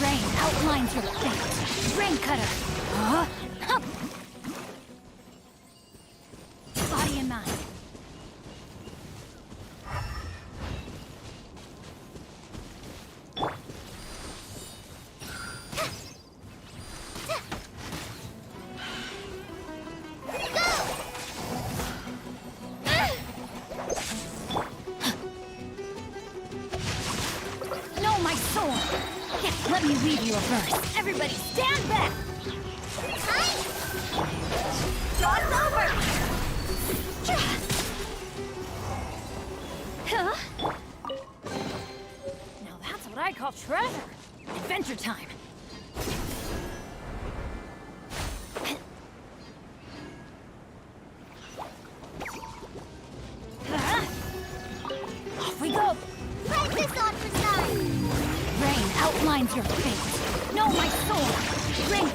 Rain outlines your fate. Rain cutter. Huh? Huh. Body and mind. No, my sword! Yeah, let me read you a verse. Everybody stand back! Jaw's over! Huh? Now that's what I call treasure. Adventure time. Off we go. Fight this on for size. Rain outlines your fate. No, my sword. Rain.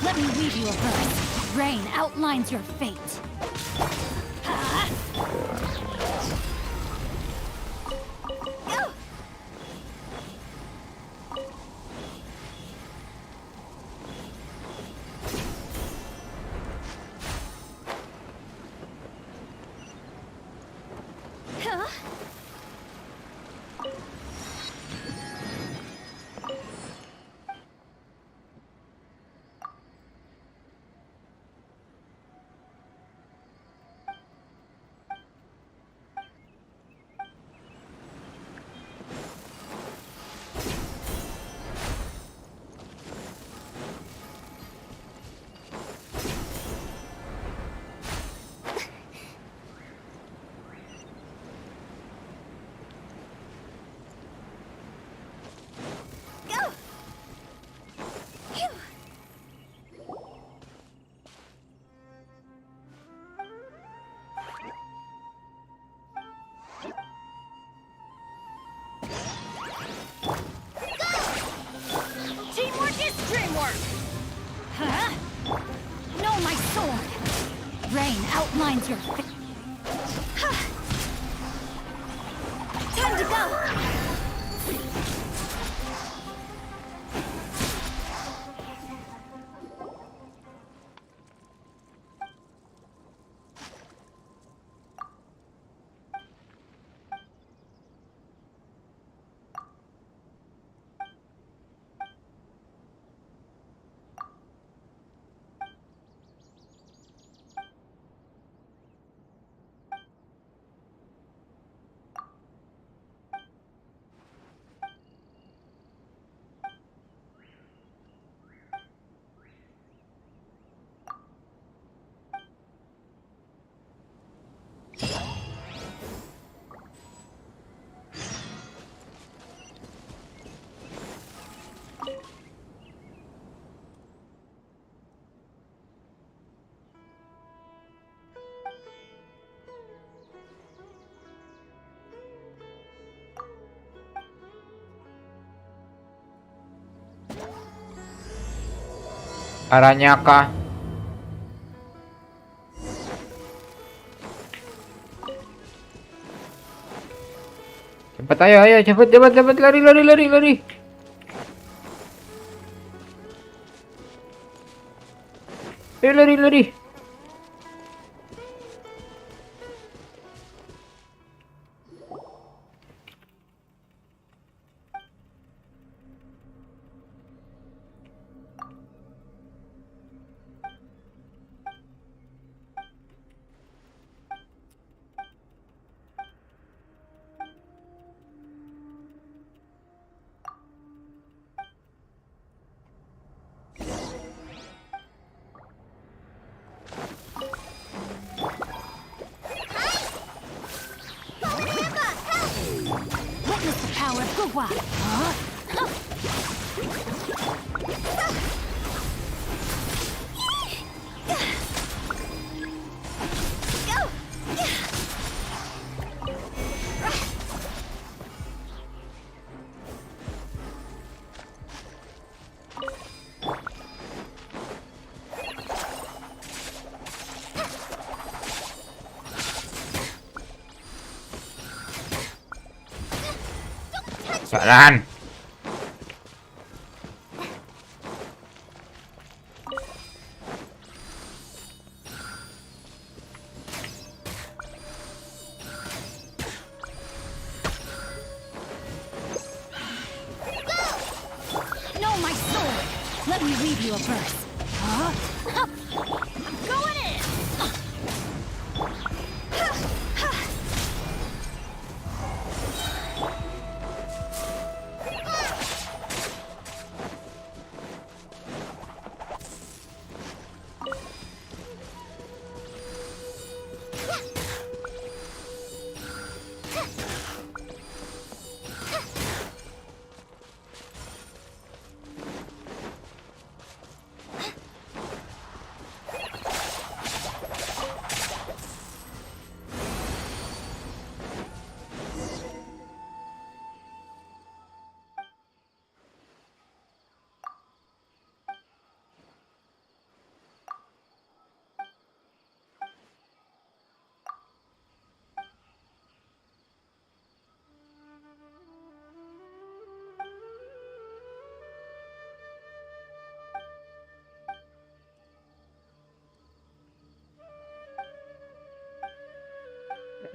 Let me read you a verse. Rain outlines your fate. Know my sword! Rain outlines your face. Time to go! Arahnya kah? Cepat, ayo, ayo, cepat, cepat, cepat, lari, lari, lari, lari. Ayo, lari, lari. Witness the power of Gugwa! Huh? Jalan. Know my sword! Let me read you a verse. Huh? Going in!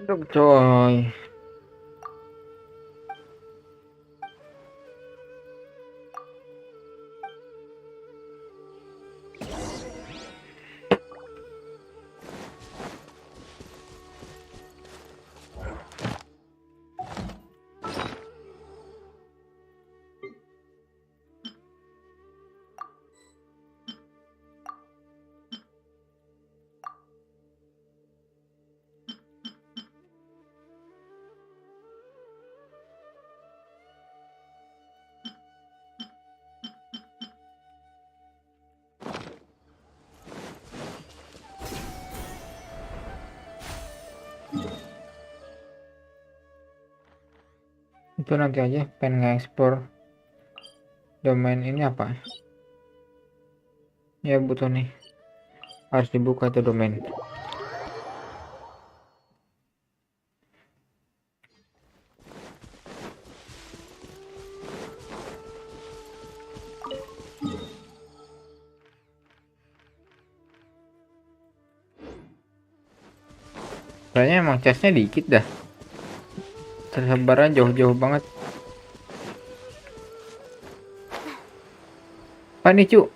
Aduh, coy. Itu nanti aja pengen nge-explore domain ini apa. Ya butuh nih. Harus dibuka tuh domain. Kayaknya emang chestnya dikit dah. Tersebarnya jauh-jauh banget. Apa nih, Cu?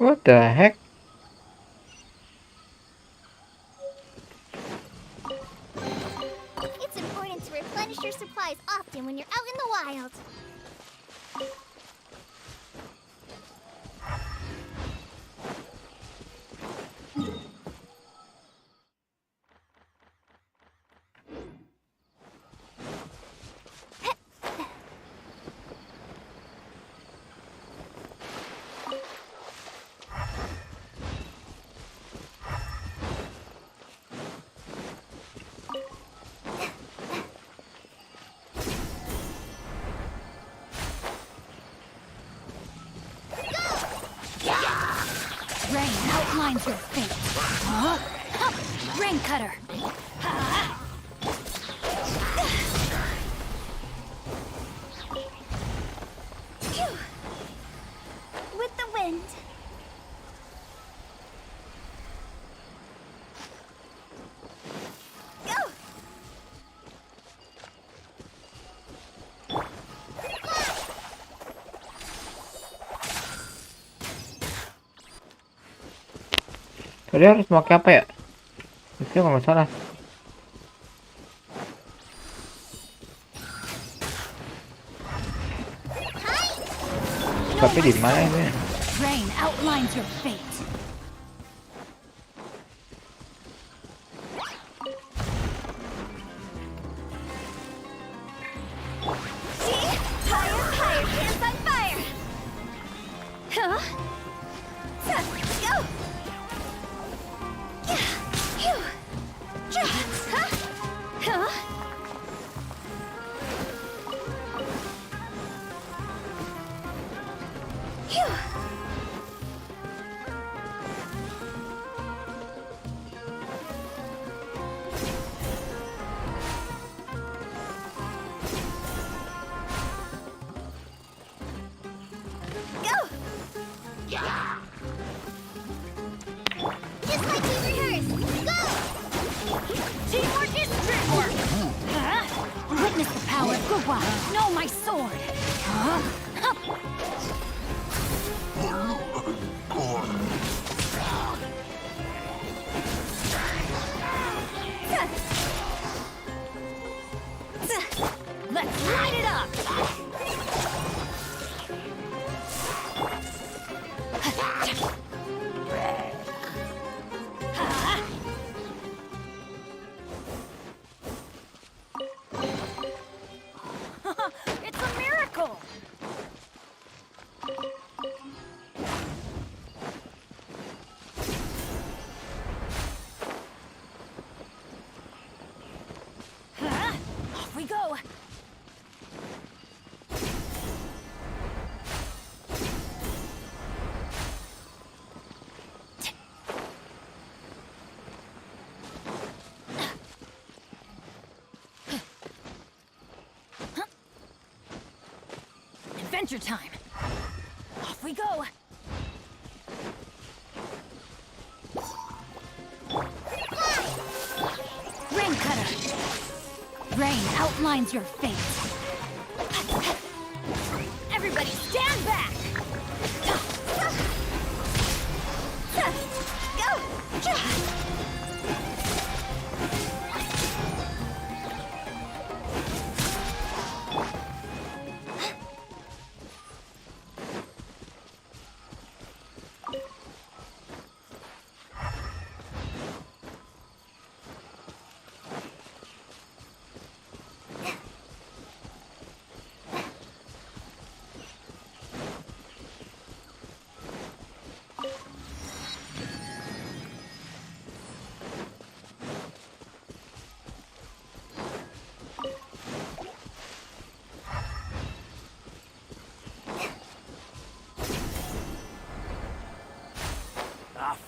What the heck? It's important to replenish your supplies often when you're out in the wild. Rain outlines your fate. Huh? Rain cutter. Phew. With the wind. Go! Tadi harus pakai apa ya? Itu kalau nggak salah. Tapi di mana ini? Rain outlines your fate. See? Higher, higher, hands on fire! Huh? Go! Phew. Huh? Huh? Phew. Go! Just like we rehearsed. Go! Teamwork is teamwork. Huh? Witness the power of Guwa. Know my sword. Huh? Let's light it up. It's a miracle. Huh? Off we go. Adventure time. Off we go. Rain cutter. Rain outlines your fate. Everybody stand back.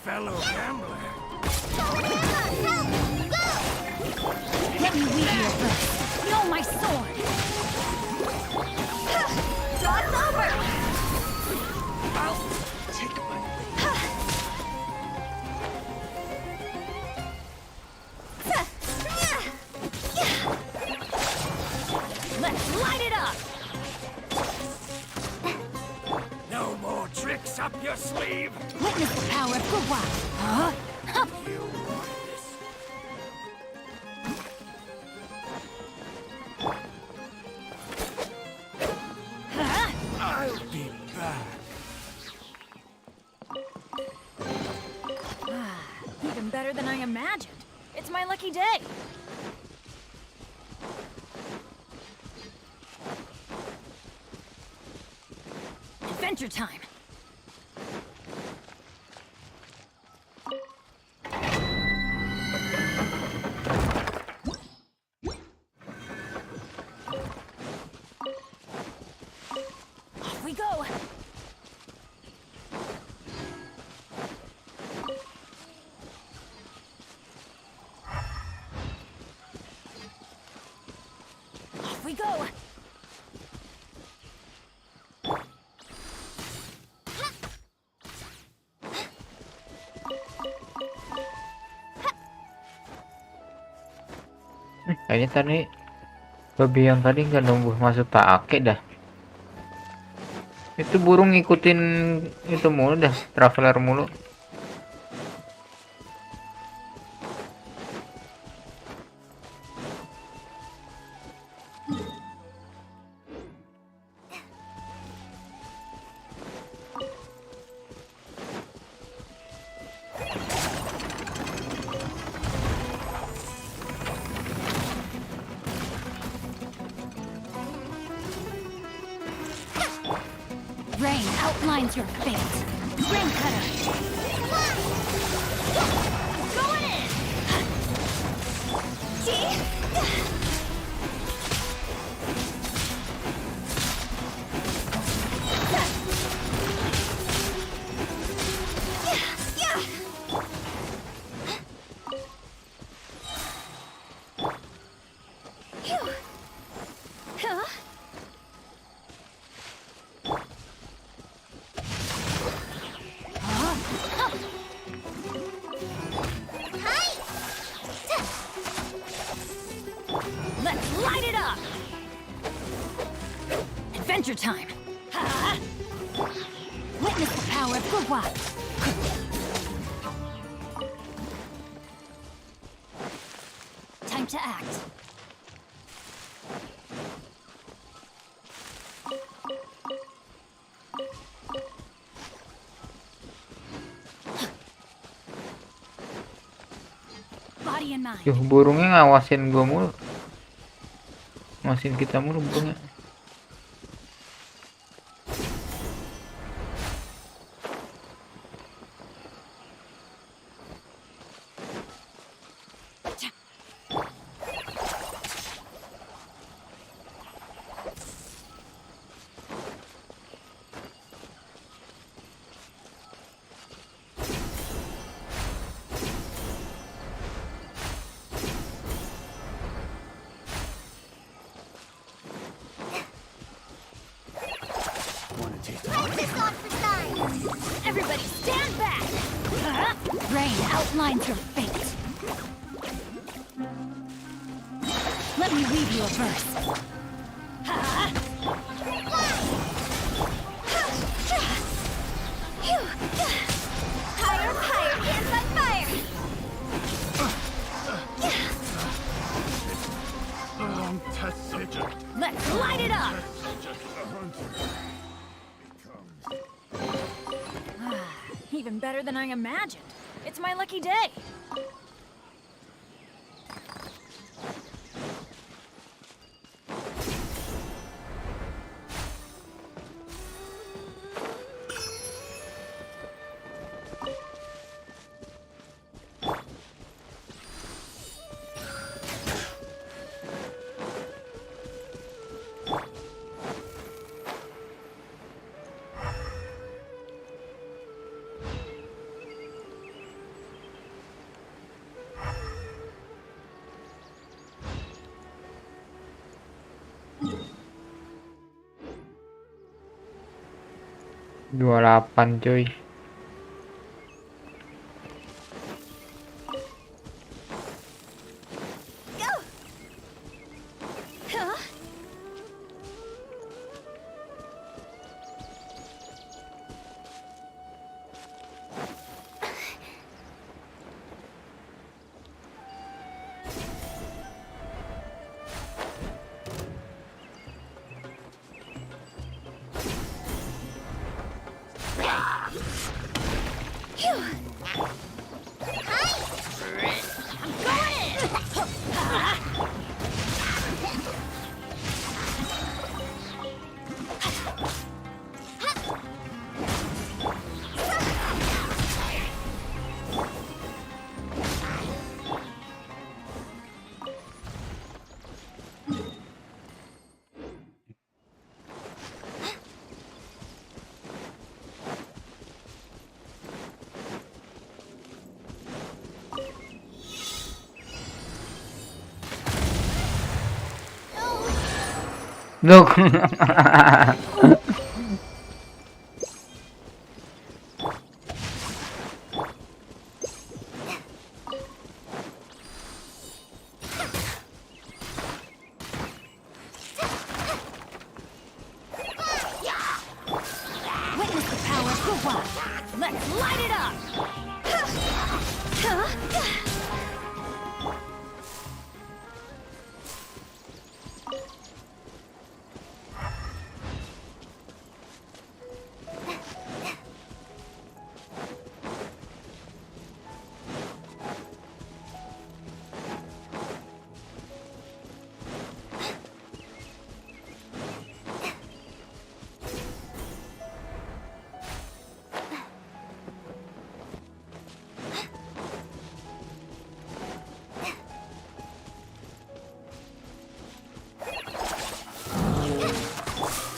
fellow gambler. Let me weave your breath. No, my sword! Draw's over! I'll take my Let's light it up! no more tricks up your sleeve. Witness the power of Gurwa! Huh? Huh. You want this? Huh? I'll be back. Even better than I imagined. It's my lucky day. Adventure time. Off we go. Off we go. Kayaknya tadi babi yang tadi nggak nunggu masuk pakai dah. Itu burung ngikutin itu mulu dah, traveler mulu. Rain outlines your fate. Rain cutter. Going in. Huh? Let's light it up! Adventure time! Ha! Witness the power of Gurwa! Time to act. Body and mind. Yuh, burungnya ngawasin gua mulu. Ngawasin kita mulu burungnya. Practice on for size. Everybody stand back! Rain outlines your fate. Let me read you a verse. Higher, higher, dance like fire. Let's light it up! Even better than I imagined. It's my lucky day. 28 cuy. Look. Witness the power of the wild. Let's light it up!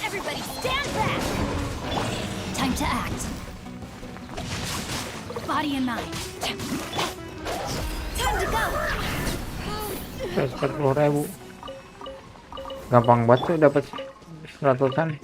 Everybody stand back! Time to act. Body and mind. Time to go! 40.000. Gampang banget tuh dapat 100-an.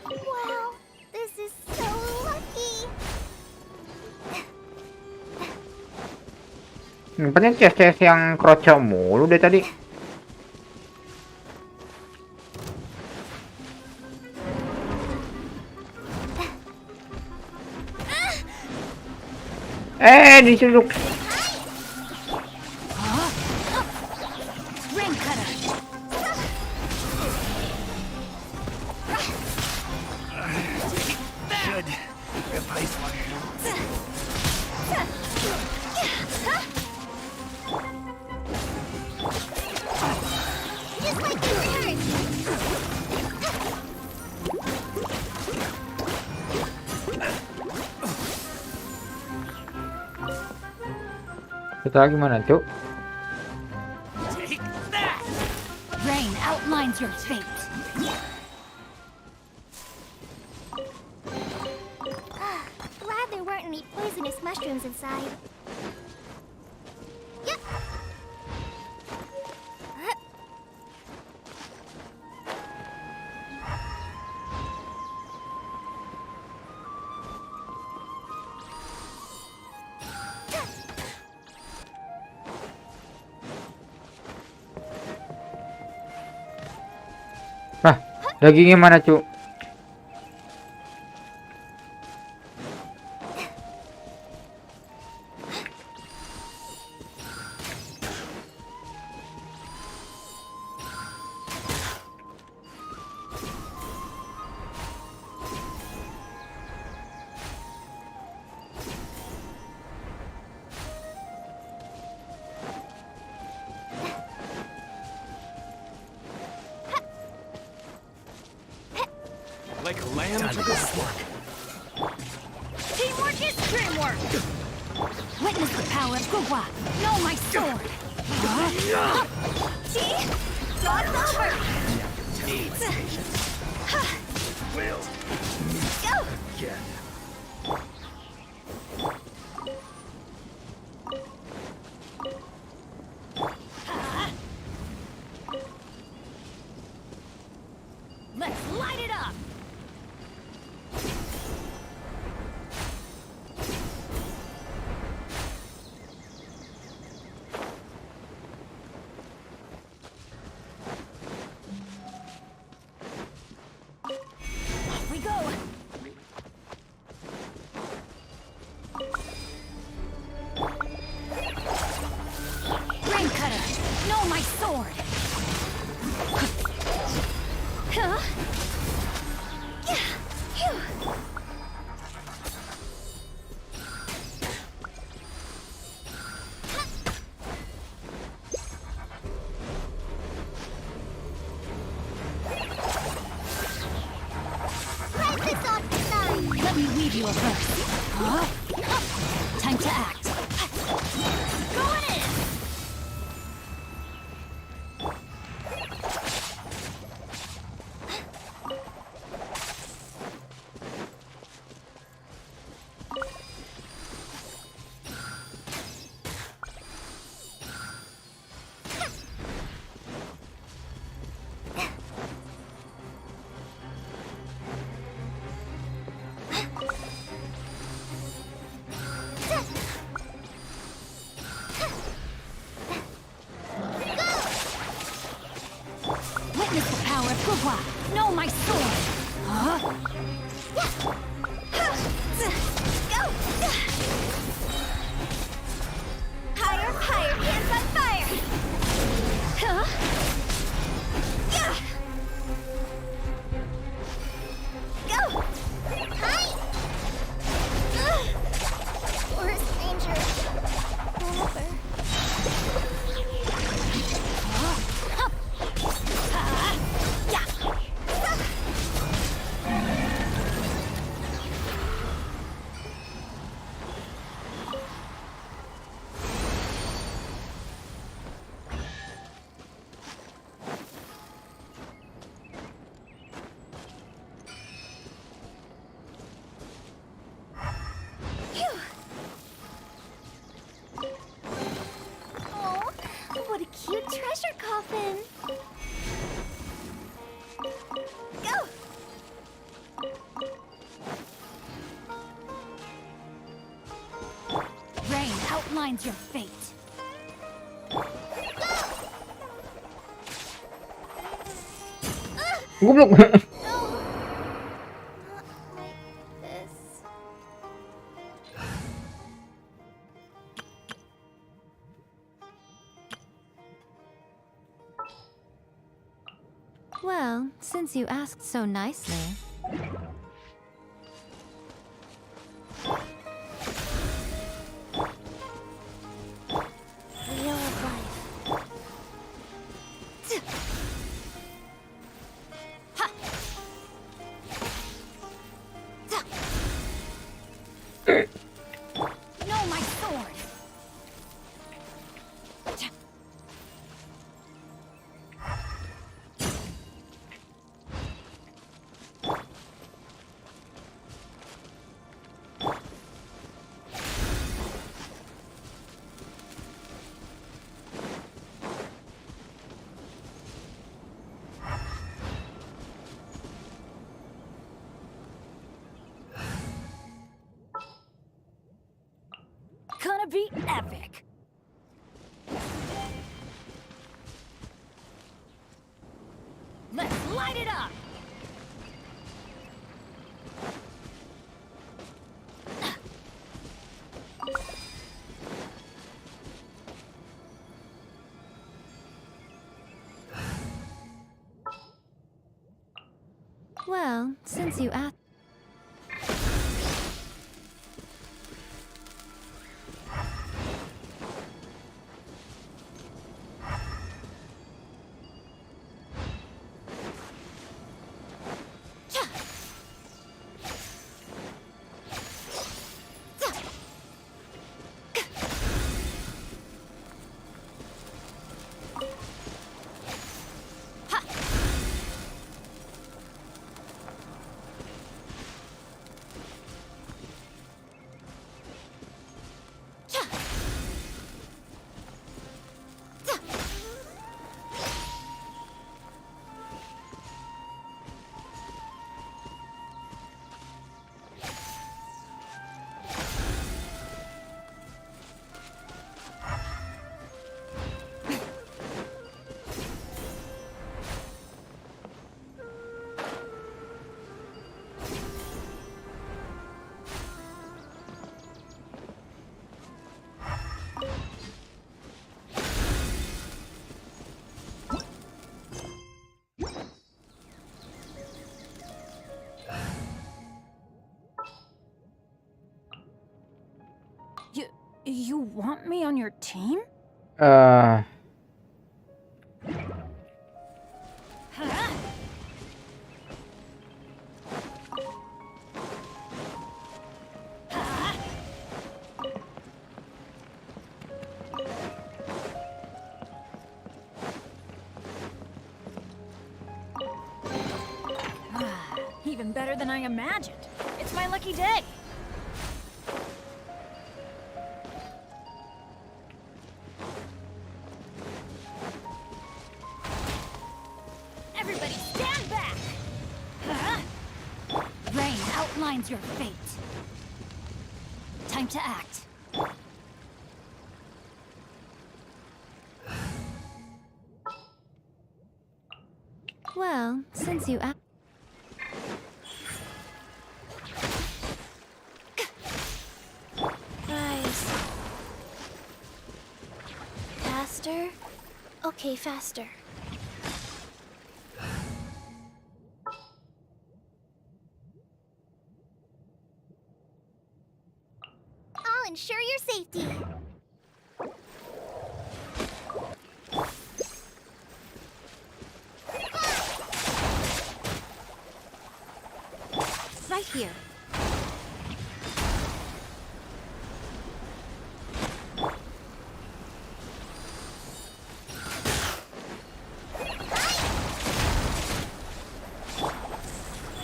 Wow, this is so lucky. Penting chest yang kroco mulu deh tadi. Diceluk. Rain cutter! Should replace one. Just like the birds. Kita gimana, Cuk? Take that! Rain outlines your fate. Glad there weren't any poisonous mushrooms inside. Yep. Nah, dagingnya mana, Cuk? Like lamb to the slaughter. Teamwork is dreamwork! Witness the power of Gugwa! Know my sword! See? Dog's over! Go! Let's light it up! Off we go! Rain cutter! Know my sword! Huh? Yeah! Phew! Wipe this off the side. Let me weave you a verse. Huh? Time to act. Going in! Witness the power of Gugwa! Know my sword! Huh? Go! Higher, higher, hands on fire! Huh? Yeah! Go! Hi! Forest Ranger. Over. Oh, what a cute treasure coffin. Go! Rain outlines your fate. Goblok. No. Not like this. Well, since you asked so nicely. Wheel of life. Know my sword! Gonna be epic! Let's light it up! Well, since you asked. You want me on your team? Eh, Huh? Even better than I imagined. It's my lucky day. Everybody stand back! Huh? Rain outlines your fate. Time to act. Well, since you asked. Guys. Faster? Okay, faster. I'll ensure your safety. Right here.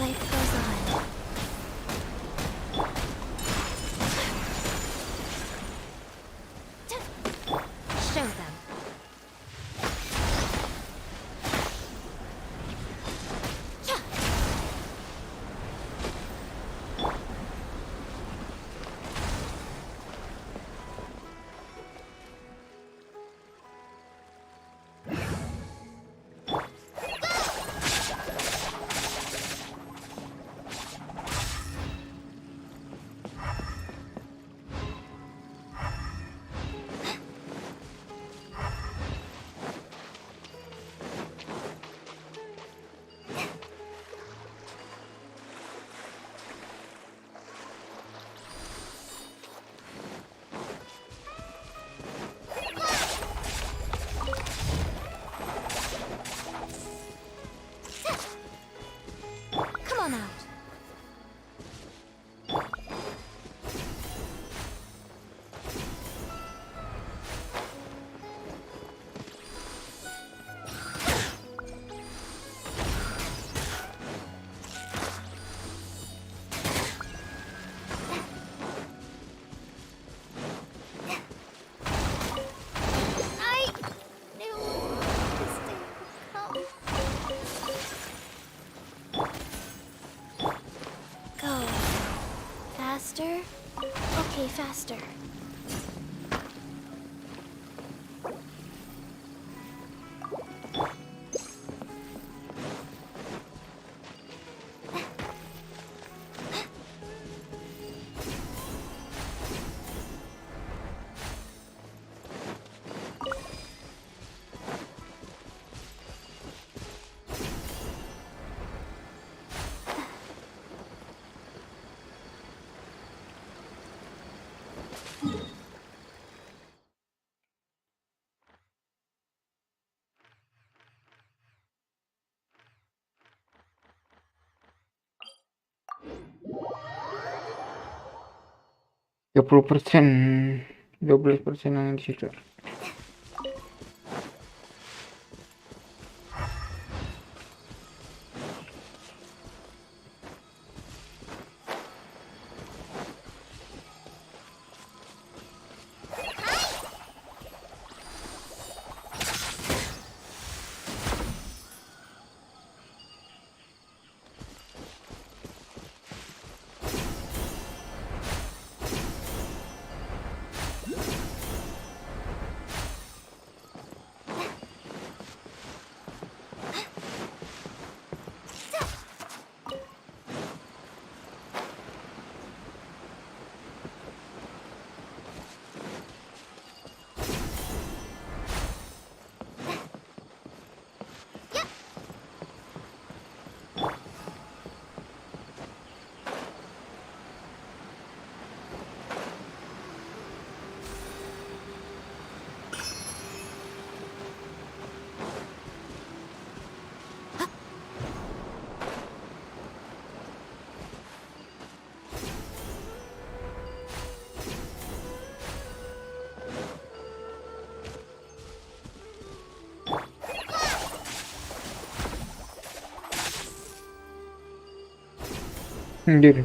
Life goes on. Show them. Come on out. I knew this day would come. Go. Faster? Okay, faster. Tiga 30%, 12% yang di situ. Anjir.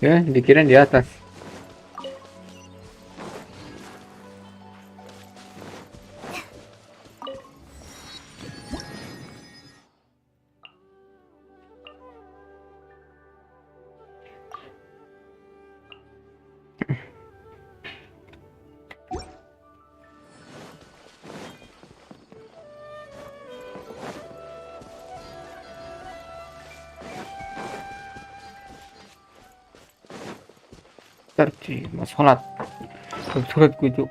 Ya, dikira di atas. Ntar cuy, mau sholat. Sholat gue tuh.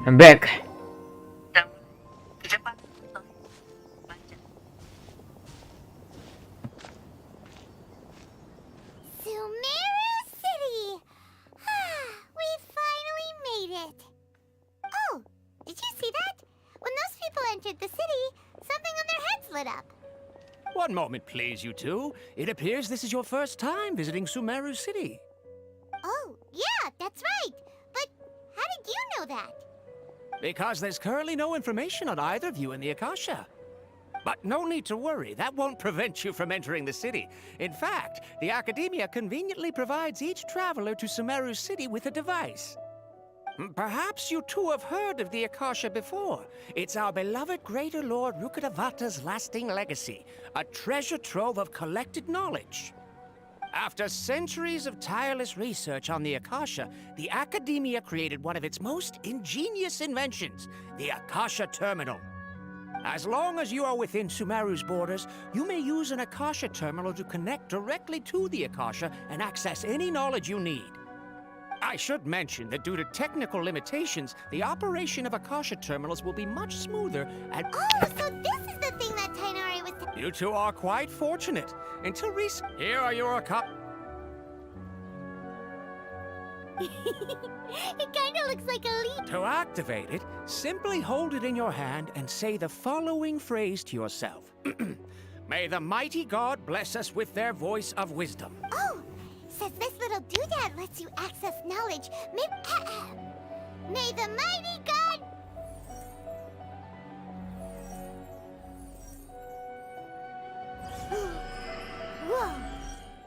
I'm back. Sumeru City! We finally made it! Oh, did you see that? When those people entered the city, something on their heads lit up. One moment, please, you two. It appears this is your first time visiting Sumeru City. Oh, yeah, that's right. But how did you know that? Because there's currently no information on either of you in the Akasha. But no need to worry, that won't prevent you from entering the city. In fact, the Academia conveniently provides each traveler to Sumeru City with a device. Perhaps you too have heard of the Akasha before. It's our beloved Greater Lord Rukkhadevata's lasting legacy, a treasure trove of collected knowledge. After centuries of tireless research on the Akasha, the Academia created one of its most ingenious inventions, the Akasha Terminal. As long as you are within Sumeru's borders, you may use an Akasha terminal to connect directly to the Akasha and access any knowledge you need. I should mention that due to technical limitations, the operation of Akasha terminals will be much smoother and— Oh, so this is the thing that Tainari was You two are quite fortunate. Until recent— Here are your Akasha— It kinda looks like a leaf. To activate it, simply hold it in your hand and say the following phrase to yourself. May the mighty God bless us with their voice of wisdom. Oh, says this little doodad lets you access knowledge. May the mighty God... Whoa.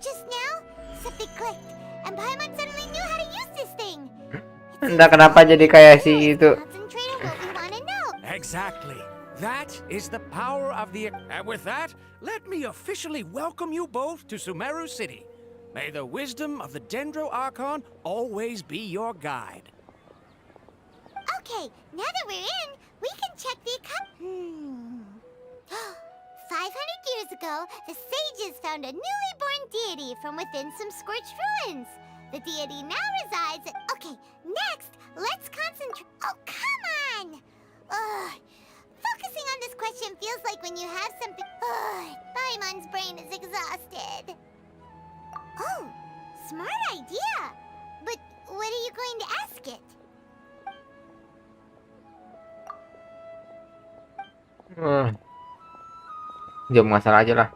Just now, something clicked, and Paimon suddenly knew how to use this thing. Entah kenapa jadi kayak si itu. Concentrate on what we want to know. Exactly. That is the power of the— And with that, let me officially welcome you both to Sumeru City. May the wisdom of the Dendro Archon always be your guide. Okay, now that we're in, we can check the account. 500 years ago, the sages found a newly born deity from within some scorched ruins. The deity now resides at... Okay, next, let's concentrate... Oh, come on! Ugh. Focusing on this question feels like when you have something... Paimon's brain is exhausted. Oh, smart idea. But what are you going to ask it? Jawab masalah aja lah.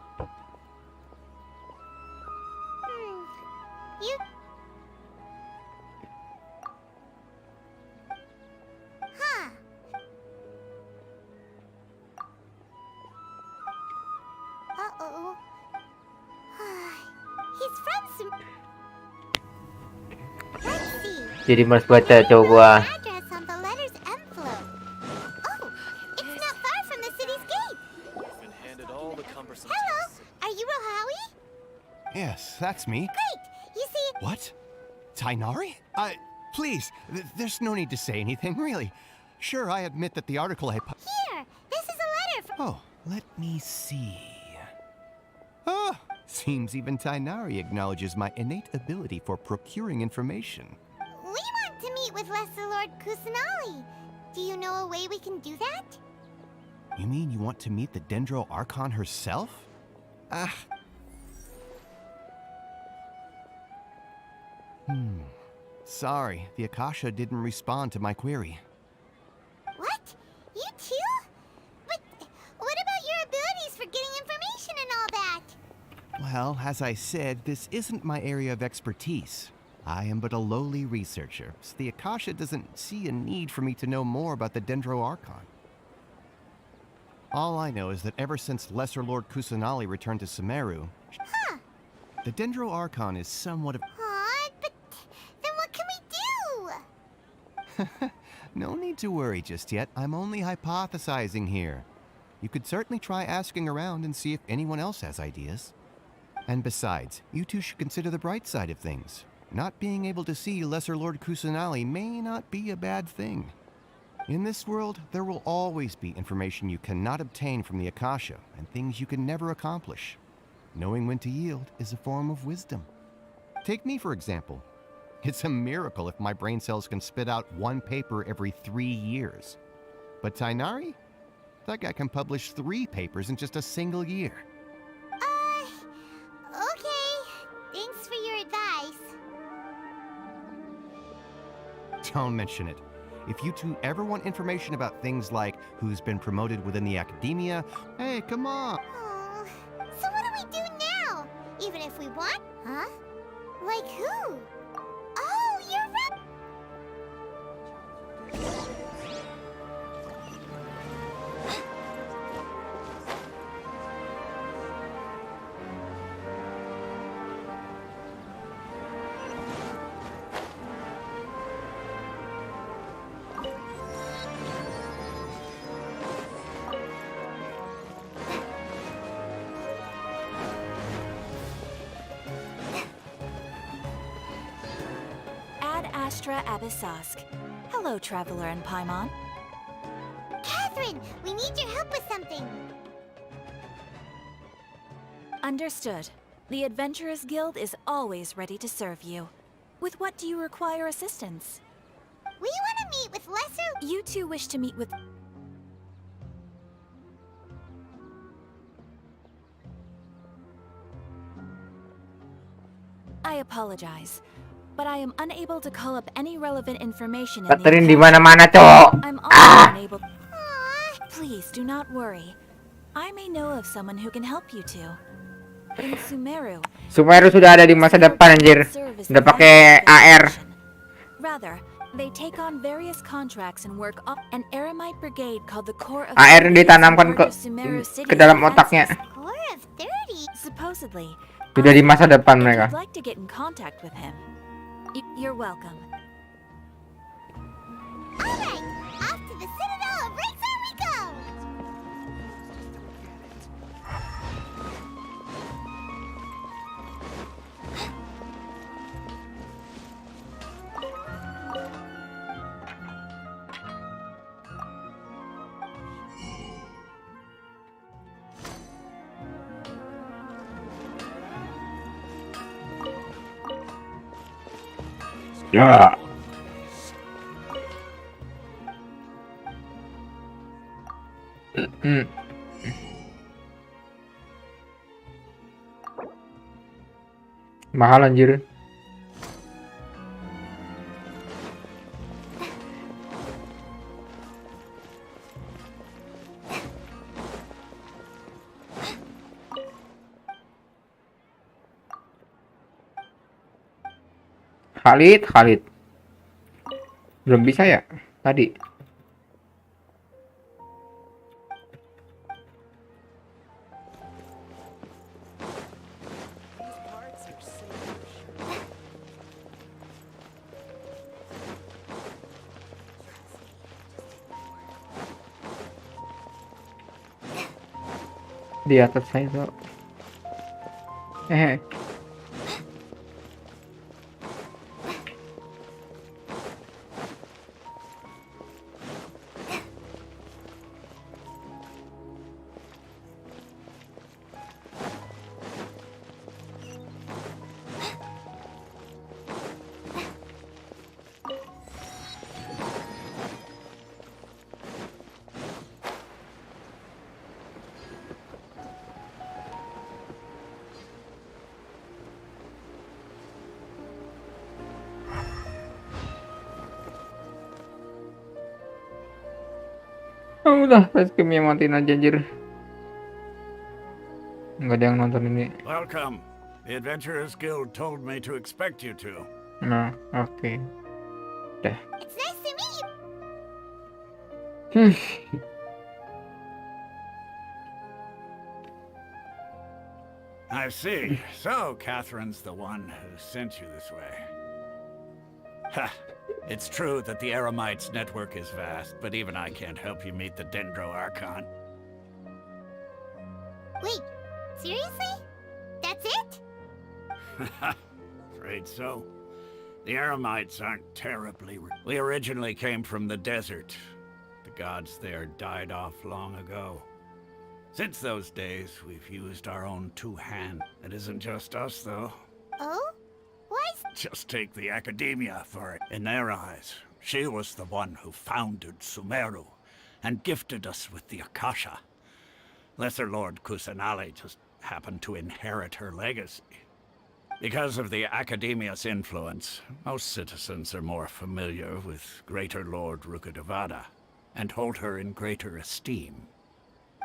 You... Huh. Uh-oh. He's from some... Let's see. Jadi males baca cowok gua. Address on the letter's envelope. Oh, it's not far from the city's gate. Hello, are you Rohawi? Yes, that's me. Great. You see... What? Tainari? Please, there's no need to say anything, really. Sure, I admit that the article I Here, this is a letter from... Oh, let me see. Oh, seems even Tainari acknowledges my innate ability for procuring information. We want to meet with Lesser Lord Kusanali. Do you know a way we can do that? You mean you want to meet the Dendro Archon herself? Sorry, the Akasha didn't respond to my query. What? You too? But what about your abilities for getting information and all that? Well, as I said, this isn't my area of expertise. I am but a lowly researcher, so the Akasha doesn't see a need for me to know more about the Dendro Archon. All I know is that ever since Lesser Lord Kusanali returned to Sumeru, the Dendro Archon is somewhat of... Aw, but then what can we do? No need to worry just yet. I'm only hypothesizing here. You could certainly try asking around and see if anyone else has ideas. And besides, you two should consider the bright side of things. Not being able to see Lesser Lord Kusanali may not be a bad thing. In this world, there will always be information you cannot obtain from the Akasha, and things you can never accomplish. Knowing when to yield is a form of wisdom. Take me, for example. It's a miracle if my brain cells can spit out one paper every 3 years. But Tainari? That guy can publish 3 papers in just a single year. Okay. Thanks for your advice. Don't mention it. If you two ever want information about things like who's been promoted within the Academia, hey, come on. Oh, so what do we do now? Even if we want? Huh? Like who? Oh, you're right. Astra Abyssosk. Hello, Traveler and Paimon. Catherine, we need your help with something. Understood. The Adventurers Guild is always ready to serve you. With what do you require assistance? We want to meet with Lesser... You two wish to meet with... I apologize, but I am unable to call up any relevant information in the Catherine di account. mana-mana, Cok. I'm also unable... Please do not worry. I may know of someone who can help you two. In Sumeru, Sumeru sudah ada di masa depan, anjir. Udah pakai AR. rather, they take on various contracts and work on an Eremite brigade called the Corps of AR 30 ditanamkan in charge of Sumeru City's ke dalam defenses. otaknya. Core of 30? Supposedly. Sudah di masa depan If mereka. you'd like to get in contact with him, you're welcome. Alright, off to the Citadel of Razor we go! Ya. Mahal anjir. Khalid. Belum bisa ya tadi. Di atas saya tuh. Oh, udah, Facecam matiin aja anjir. Nggak ada yang nonton ini. Welcome. The Adventurers Guild told me to expect you two. Nah, oke. Udah. It's nice to meet you! I see. So, Catherine's the one who sent you this way. Ha! It's true that the Eremites' network is vast, but even I can't help you meet the Dendro Archon. Wait, seriously? That's it? Afraid so. The Eremites aren't terribly... We originally came from the desert. The gods there died off long ago. Since those days, we've used our own two hands. It isn't just us, though. Oh? Why? Just take the Academia for it. In their eyes, she was the one who founded Sumeru and gifted us with the Akasha. Lesser Lord Kusanali just happened to inherit her legacy. Because of the Academia's influence, most citizens are more familiar with Greater Lord Rukkhadevada and hold her in greater esteem.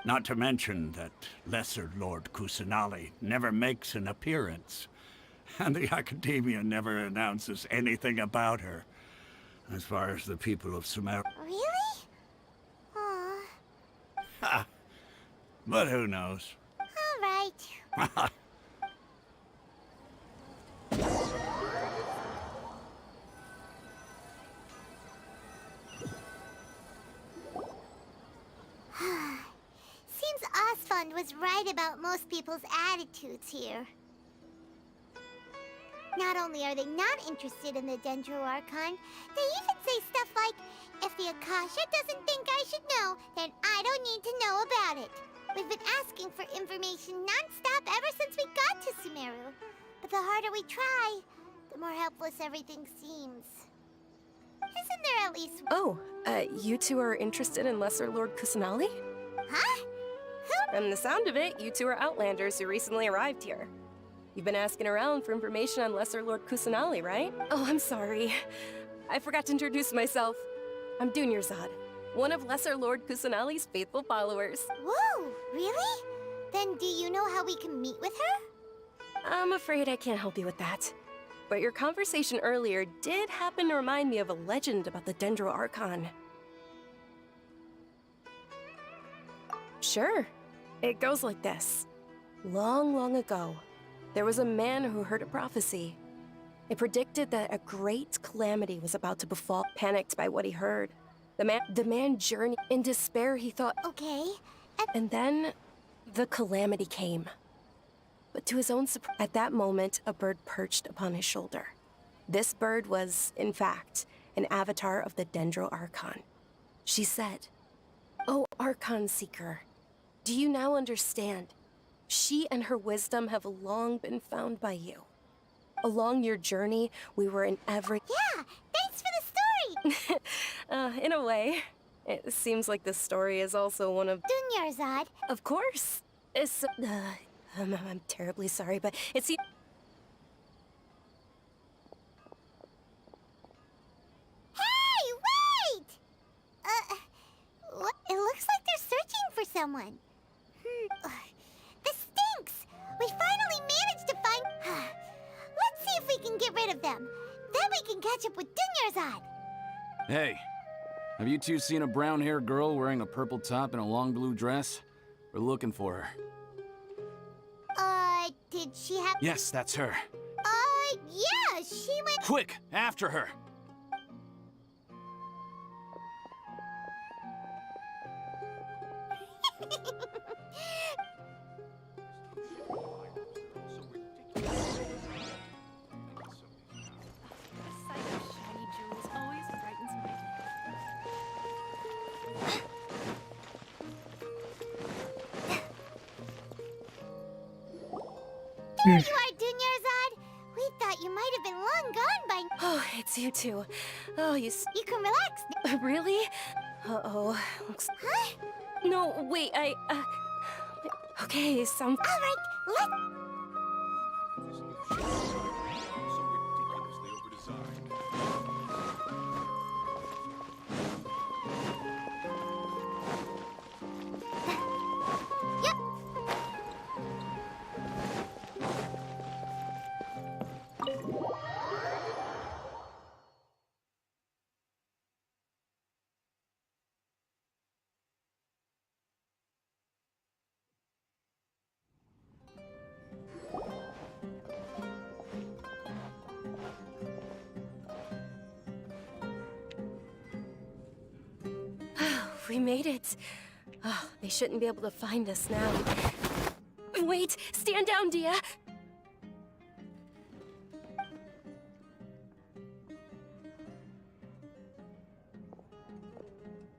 Not to mention that Lesser Lord Kusanali never makes an appearance, and the Academia never announces anything about her, as far as the people of Sumeru. Really? Aww. Ha! But who knows? Alright. Seems Osfund was right about most people's attitudes here. Not only are they not interested in the Dendro Archon, they even say stuff like, if the Akasha doesn't think I should know, then I don't need to know about it. We've been asking for information non-stop ever since we got to Sumeru. But the harder we try, the more helpless everything seems. Isn't there at least... Oh, you two are interested in Lesser Lord Kusanali? Huh? From the sound of it, you two are Outlanders who recently arrived here. You've been asking around for information on Lesser Lord Kusanali, right? Oh, I'm sorry. I forgot to introduce myself. I'm Dunyarzad, one of Lesser Lord Kusanali's faithful followers. Whoa, really? Then do you know how we can meet with her? I'm afraid I can't help you with that. But your conversation earlier did happen to remind me of a legend about the Dendro Archon. Sure. It goes like this. Long, long ago, there was a man who heard a prophecy. It predicted that a great calamity was about to befall. Panicked by what he heard, the man journeyed. In despair, he thought, okay. And then the calamity came. But to his own surprise, at that moment, a bird perched upon his shoulder. This bird was, in fact, an avatar of the Dendro Archon. She said, "Oh, Archon Seeker, do you now understand? She and her wisdom have long been found by you. Along your journey, we were in every..." Yeah, thanks for the story! In a way. It seems like this story is also one of... Dunyarzad. Of course. It's... I'm terribly sorry, but it seems... Hey, wait! What? It looks like they're searching for someone. This stinks! We finally managed to find... Let's see if we can get rid of them. Then we can catch up with Dunyarzad. Hey, have you two seen a brown-haired girl wearing a purple top and a long blue dress? We're looking for her. Did she have... Yes, that's her. Yeah, she went... Quick, after her! Here you are, Dunyarzad. We thought you might have been long gone by... Oh, it's you two. Oh, you can relax. Really? Uh-oh. Looks... Huh? No, wait, Okay, All right, let's... We made it. Oh, they shouldn't be able to find us now. Wait, stand down, Dia.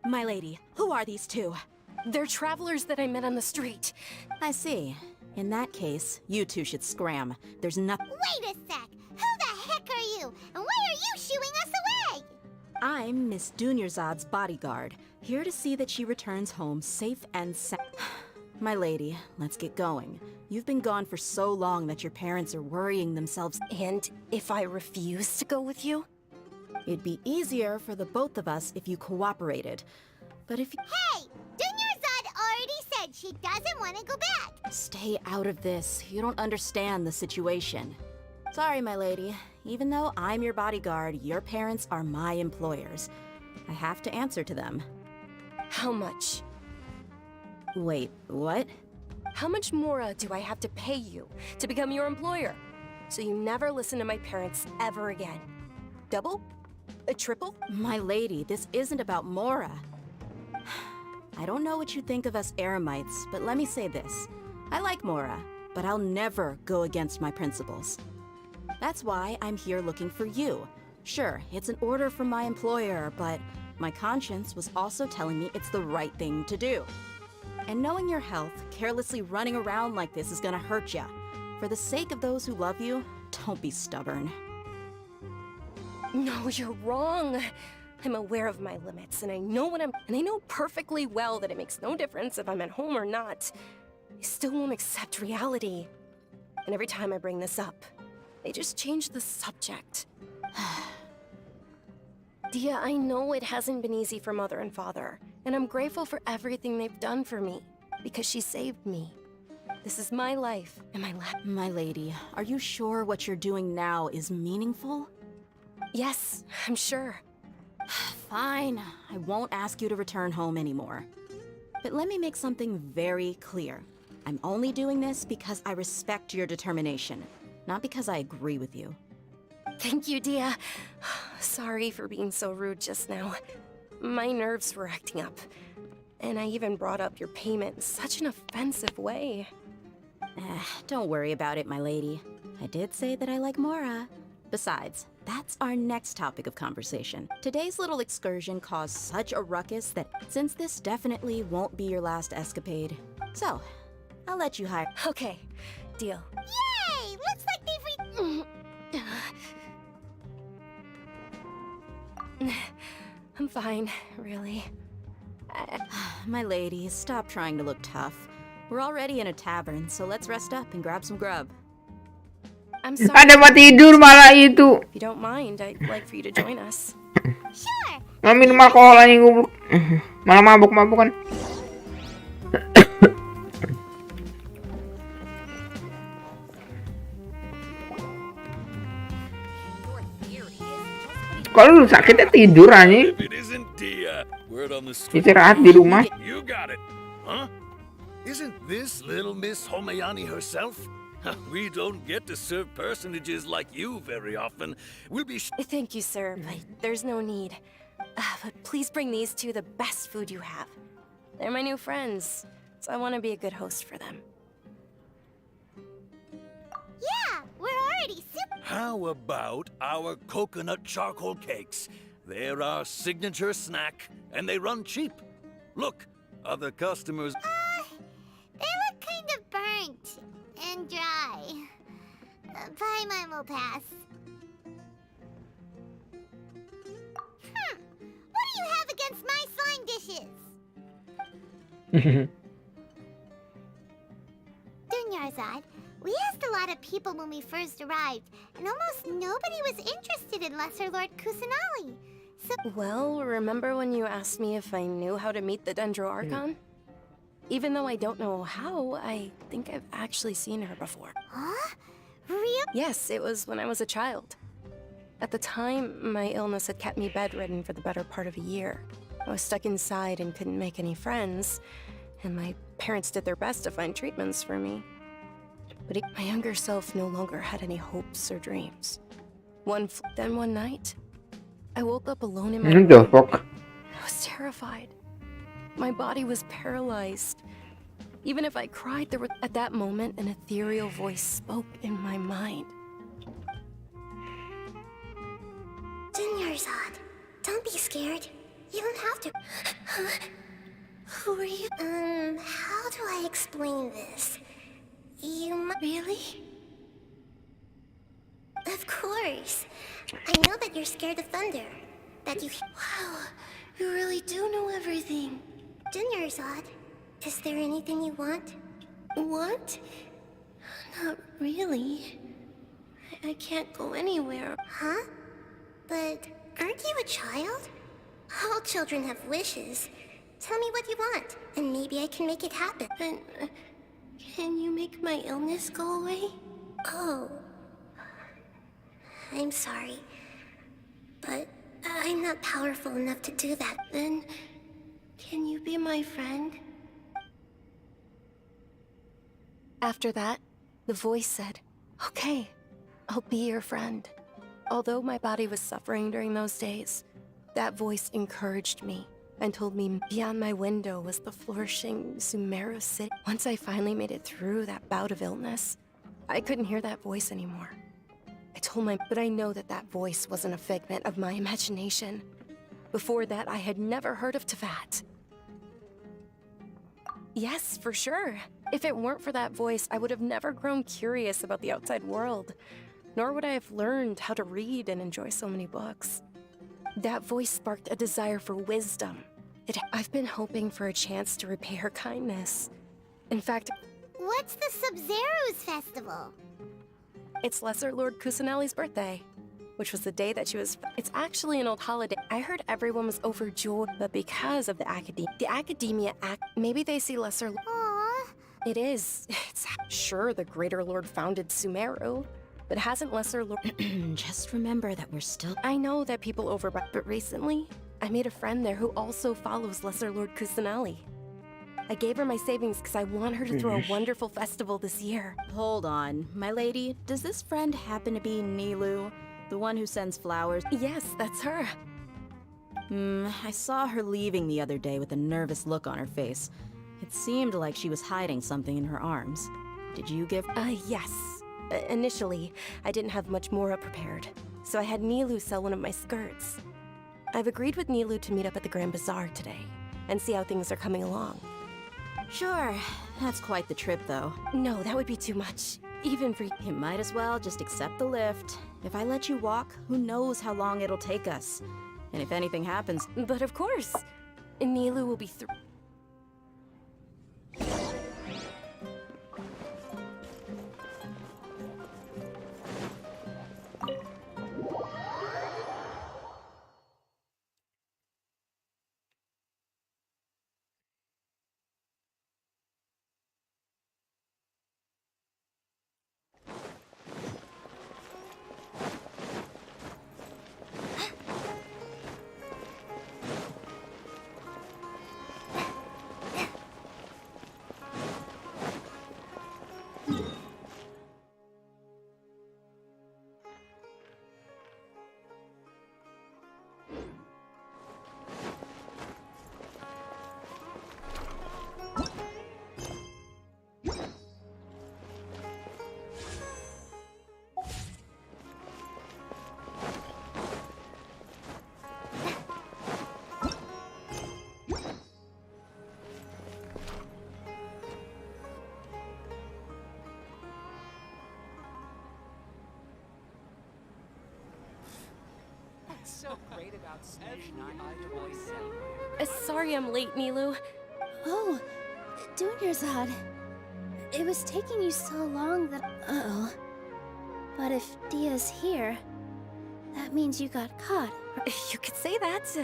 My lady, who are these two? They're travelers that I met on the street. I see. In that case, you two should scram. There's nothing... Wait a sec! Who the heck are you? And why are you shooing us away? I'm Miss Dunyarzad's bodyguard, here to see that she returns home safe and sound. My lady, let's get going. You've been gone for so long that your parents are worrying themselves. And if I refuse to go with you? It'd be easier for the both of us if you cooperated. But if you... Hey! Dunyarzad already said she doesn't want to go back! Stay out of this. You don't understand the situation. Sorry, my lady. Even though I'm your bodyguard, your parents are my employers. I have to answer to them. How much? Wait, what? How much more do I have to pay you to become your employer? So you never listen to my parents ever again. Double? A triple? My lady, this isn't about Mora. I don't know what you think of us Eremites, but let me say this. I like Mora, but I'll never go against my principles. That's why I'm here looking for you. Sure, it's an order from my employer, but my conscience was also telling me it's the right thing to do. And knowing your health, carelessly running around like this is gonna hurt ya. For the sake of those who love you, don't be stubborn. No, you're wrong. I'm aware of my limits, and I know I know perfectly well that it makes no difference if I'm at home or not. I still won't accept reality. And every time I bring this up, they just change the subject. Dia, I know it hasn't been easy for Mother and Father, and I'm grateful for everything they've done for me, because she saved me. This is my life, and My lady, are you sure what you're doing now is meaningful? Yes, I'm sure. Fine, I won't ask you to return home anymore. But let me make something very clear. I'm only doing this because I respect your determination, not because I agree with you. Thank you, Dia. Sorry for being so rude just now. My nerves were acting up, and I even brought up your payment in such an offensive way. Don't worry about it, my lady. I did say that I like Mora. Besides, that's our next topic of conversation. Today's little excursion caused such a ruckus that since this definitely won't be your last escapade, so I'll let you hire. Okay, deal. Yay! Looks like they've I'm fine, really. My lady, stop trying to look tough. We're already in a tavern, so let's rest up and grab some grub. I'm sorry. Ada mah tidur malah itu. If you don't mind, I'd like for you to join us. Sure. Nggak minum alkohol anjing goblok. Malah mabuk-mabukan. Kalau lu sakitnya tidur anjing. If it isn't Dia, word on the street. Istirahat di rumah. You got it, huh? Isn't this little Miss Homayani herself? We don't get to serve personages like you very often. We'll be. Thank you, sir, but there's no need. But please bring these two the best food you have. They're my new friends, so I want to be a good host for them. Yeah, we're already super. How about our coconut charcoal cakes? They're our signature snack, and they run cheap. Look, other customers. They look kind of burnt and dry. Paimon will pass. What do you have against my slime dishes? Dunyarzad, we asked a lot of people when we first arrived, and almost nobody was interested in Lesser Lord Kusanali. So Well, remember when you asked me if I knew how to meet the Dendro Archon? Even though I don't know how, I think I've actually seen her before. Huh? Real? Yes, it was when I was a child. At the time, my illness had kept me bedridden for the better part of a year. I was stuck inside and couldn't make any friends, and my parents did their best to find treatments for me. But my younger self no longer had any hopes or dreams. Then one night, I woke up alone in my room. The fuck? I was terrified. My body was paralyzed. Even if I cried, at that moment, an ethereal voice spoke in my mind. Dunyarzad, don't be scared. You don't have to. Who are you? How do I explain this? Really? Of course. I know that you're scared of thunder. That you. Wow, you really do know everything. Dunyarzad, is there anything you want? Want? Not really. I can't go anywhere. Huh? But aren't you a child? All children have wishes. Tell me what you want, and maybe I can make it happen. But, can you make my illness go away? Oh. I'm sorry. But I'm not powerful enough to do that. Then, can you be my friend? After that, the voice said, "Okay, I'll be your friend." Although my body was suffering during those days, that voice encouraged me and told me beyond my window was the flourishing Sumeru city. Once I finally made it through that bout of illness, I couldn't hear that voice anymore. I told but I know that that voice wasn't a figment of my imagination. Before that, I had never heard of Teyvat. Yes, for sure. If it weren't for that voice, I would have never grown curious about the outside world, nor would I have learned how to read and enjoy so many books. That voice sparked a desire for wisdom. I've been hoping for a chance to repay her kindness. In fact, What's the Sub-Zero's festival? it's Lesser Lord Kusanali's birthday, which was the day that she was. It's actually an old holiday. I heard everyone was overjoyed, but because of the Academia Act, maybe they see Lesser. Aww. It is. It's sure the Greater Lord founded Sumeru, but hasn't Lesser Lord. Just remember that we're still. I know that people but recently, I made a friend there who also follows Lesser Lord Kusanali. I gave her my savings because I want her to throw a wonderful festival this year. Hold on, my lady. Does this friend happen to be Nilu? The one who sends flowers? Yes, that's her. I saw her leaving the other day with a nervous look on her face. It seemed like she was hiding something in her arms. Did you give? Yes. Initially, I didn't have much more prepared, so I had Nilu sell one of my skirts. I've agreed with Nilu to meet up at the Grand Bazaar today and see how things are coming along. Sure. That's quite the trip, though. No, that would be too much. Even for you might as well just accept the lift. If I let you walk, who knows how long it'll take us. And if anything happens... But of course, Nilu will be through. So great about Sorry I'm late, Nilu. Oh, Dunyarzad. It was taking you so long that... Uh-oh. But if Dia's here, that means you got caught. You could say that,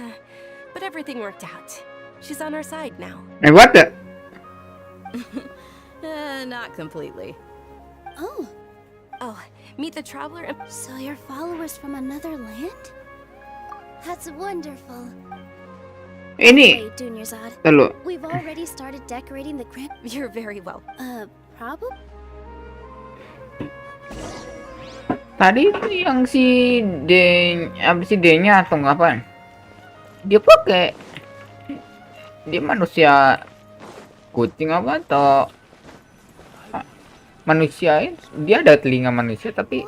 but everything worked out. She's on our side now. And what the? Not completely. Oh. Oh, meet the traveler and... So you're followers from another land? That's wonderful. Ini. Wait, Dunyarzad. Lalu. We've already started decorating the grand... You're very well. Problem? Tadi itu yang si apa si D-nya atau apa? Dia pakai dia manusia kucing apa atau manusia? Dia ada telinga manusia tapi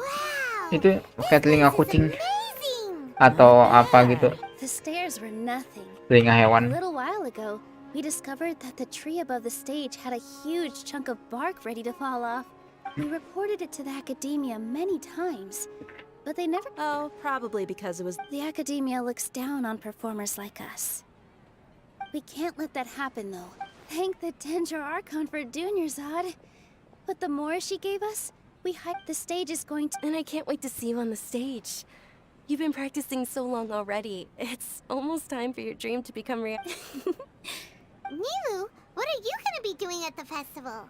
itu pakai telinga kucing atau apa gitu. The stairs were nothing. Telinga hewan. A little while ago, we discovered that the tree above the stage had a huge chunk of bark ready to fall off. We reported it to the Academia many times, but they never... Oh, probably because it was... The Academia looks down on performers like us. We can't let that happen, though. Thank the Dendro Archon for Dunyarzad. But the more she gave us, we hyped the stage is going to... And I can't wait to see you on the stage. You've been practicing so long already. It's almost time for your dream to become real. Nilu, what are you gonna be doing at the festival?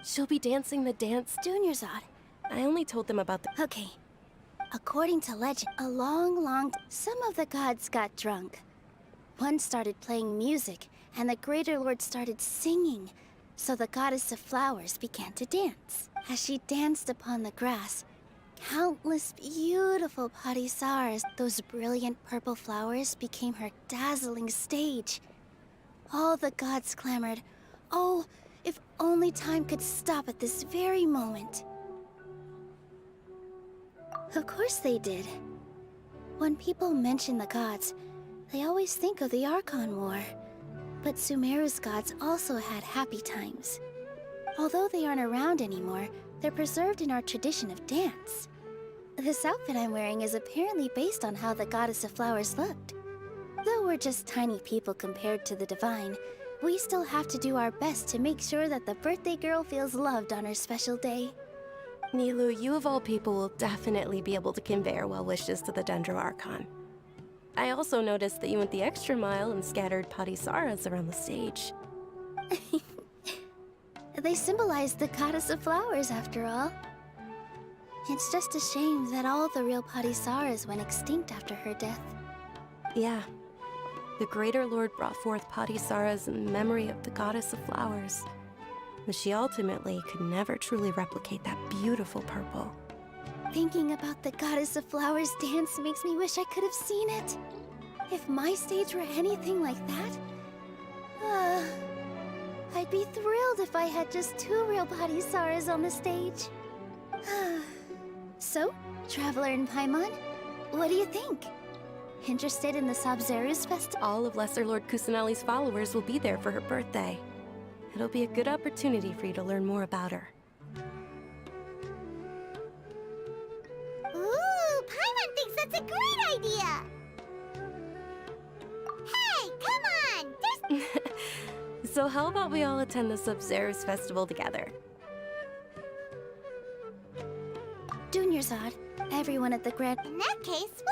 She'll be dancing the dance. Dunyarzad. I only told them about the... Okay. According to legend, some of the gods got drunk. One started playing music, and the Greater Lord started singing. So the goddess of flowers began to dance. As she danced upon the grass, countless beautiful parisars, those brilliant purple flowers, became her dazzling stage. All the gods clamored, "Oh, if only time could stop at this very moment." Of course they did. When people mention the gods, they always think of the Archon War. But Sumeru's gods also had happy times. Although they aren't around anymore, they're preserved in our tradition of dance. This outfit I'm wearing is apparently based on how the Goddess of Flowers looked. Though we're just tiny people compared to the Divine, we still have to do our best to make sure that the birthday girl feels loved on her special day. Nilu, you of all people will definitely be able to convey our well wishes to the Dendro Archon. I also noticed that you went the extra mile and scattered Patisaras around the stage. They symbolize the Goddess of Flowers, after all. It's just a shame that all the real Patisaras went extinct after her death. Yeah. The Greater Lord brought forth Patisaras in memory of the Goddess of Flowers. But she ultimately could never truly replicate that beautiful purple. Thinking about the Goddess of Flowers dance makes me wish I could have seen it. If my stage were anything like that, I'd be thrilled if I had just 2 real Patisaras on the stage. So, Traveler and Paimon, what do you think? Interested in the Sabzeruz Festival? All of Lesser Lord Kusanali's followers will be there for her birthday. It'll be a good opportunity for you to learn more about her. Ooh, Paimon thinks that's a great idea! Hey, come on! There's... So how about we all attend the Sabzeruz Festival together? Dunyarzad, everyone at the Grand... In that case,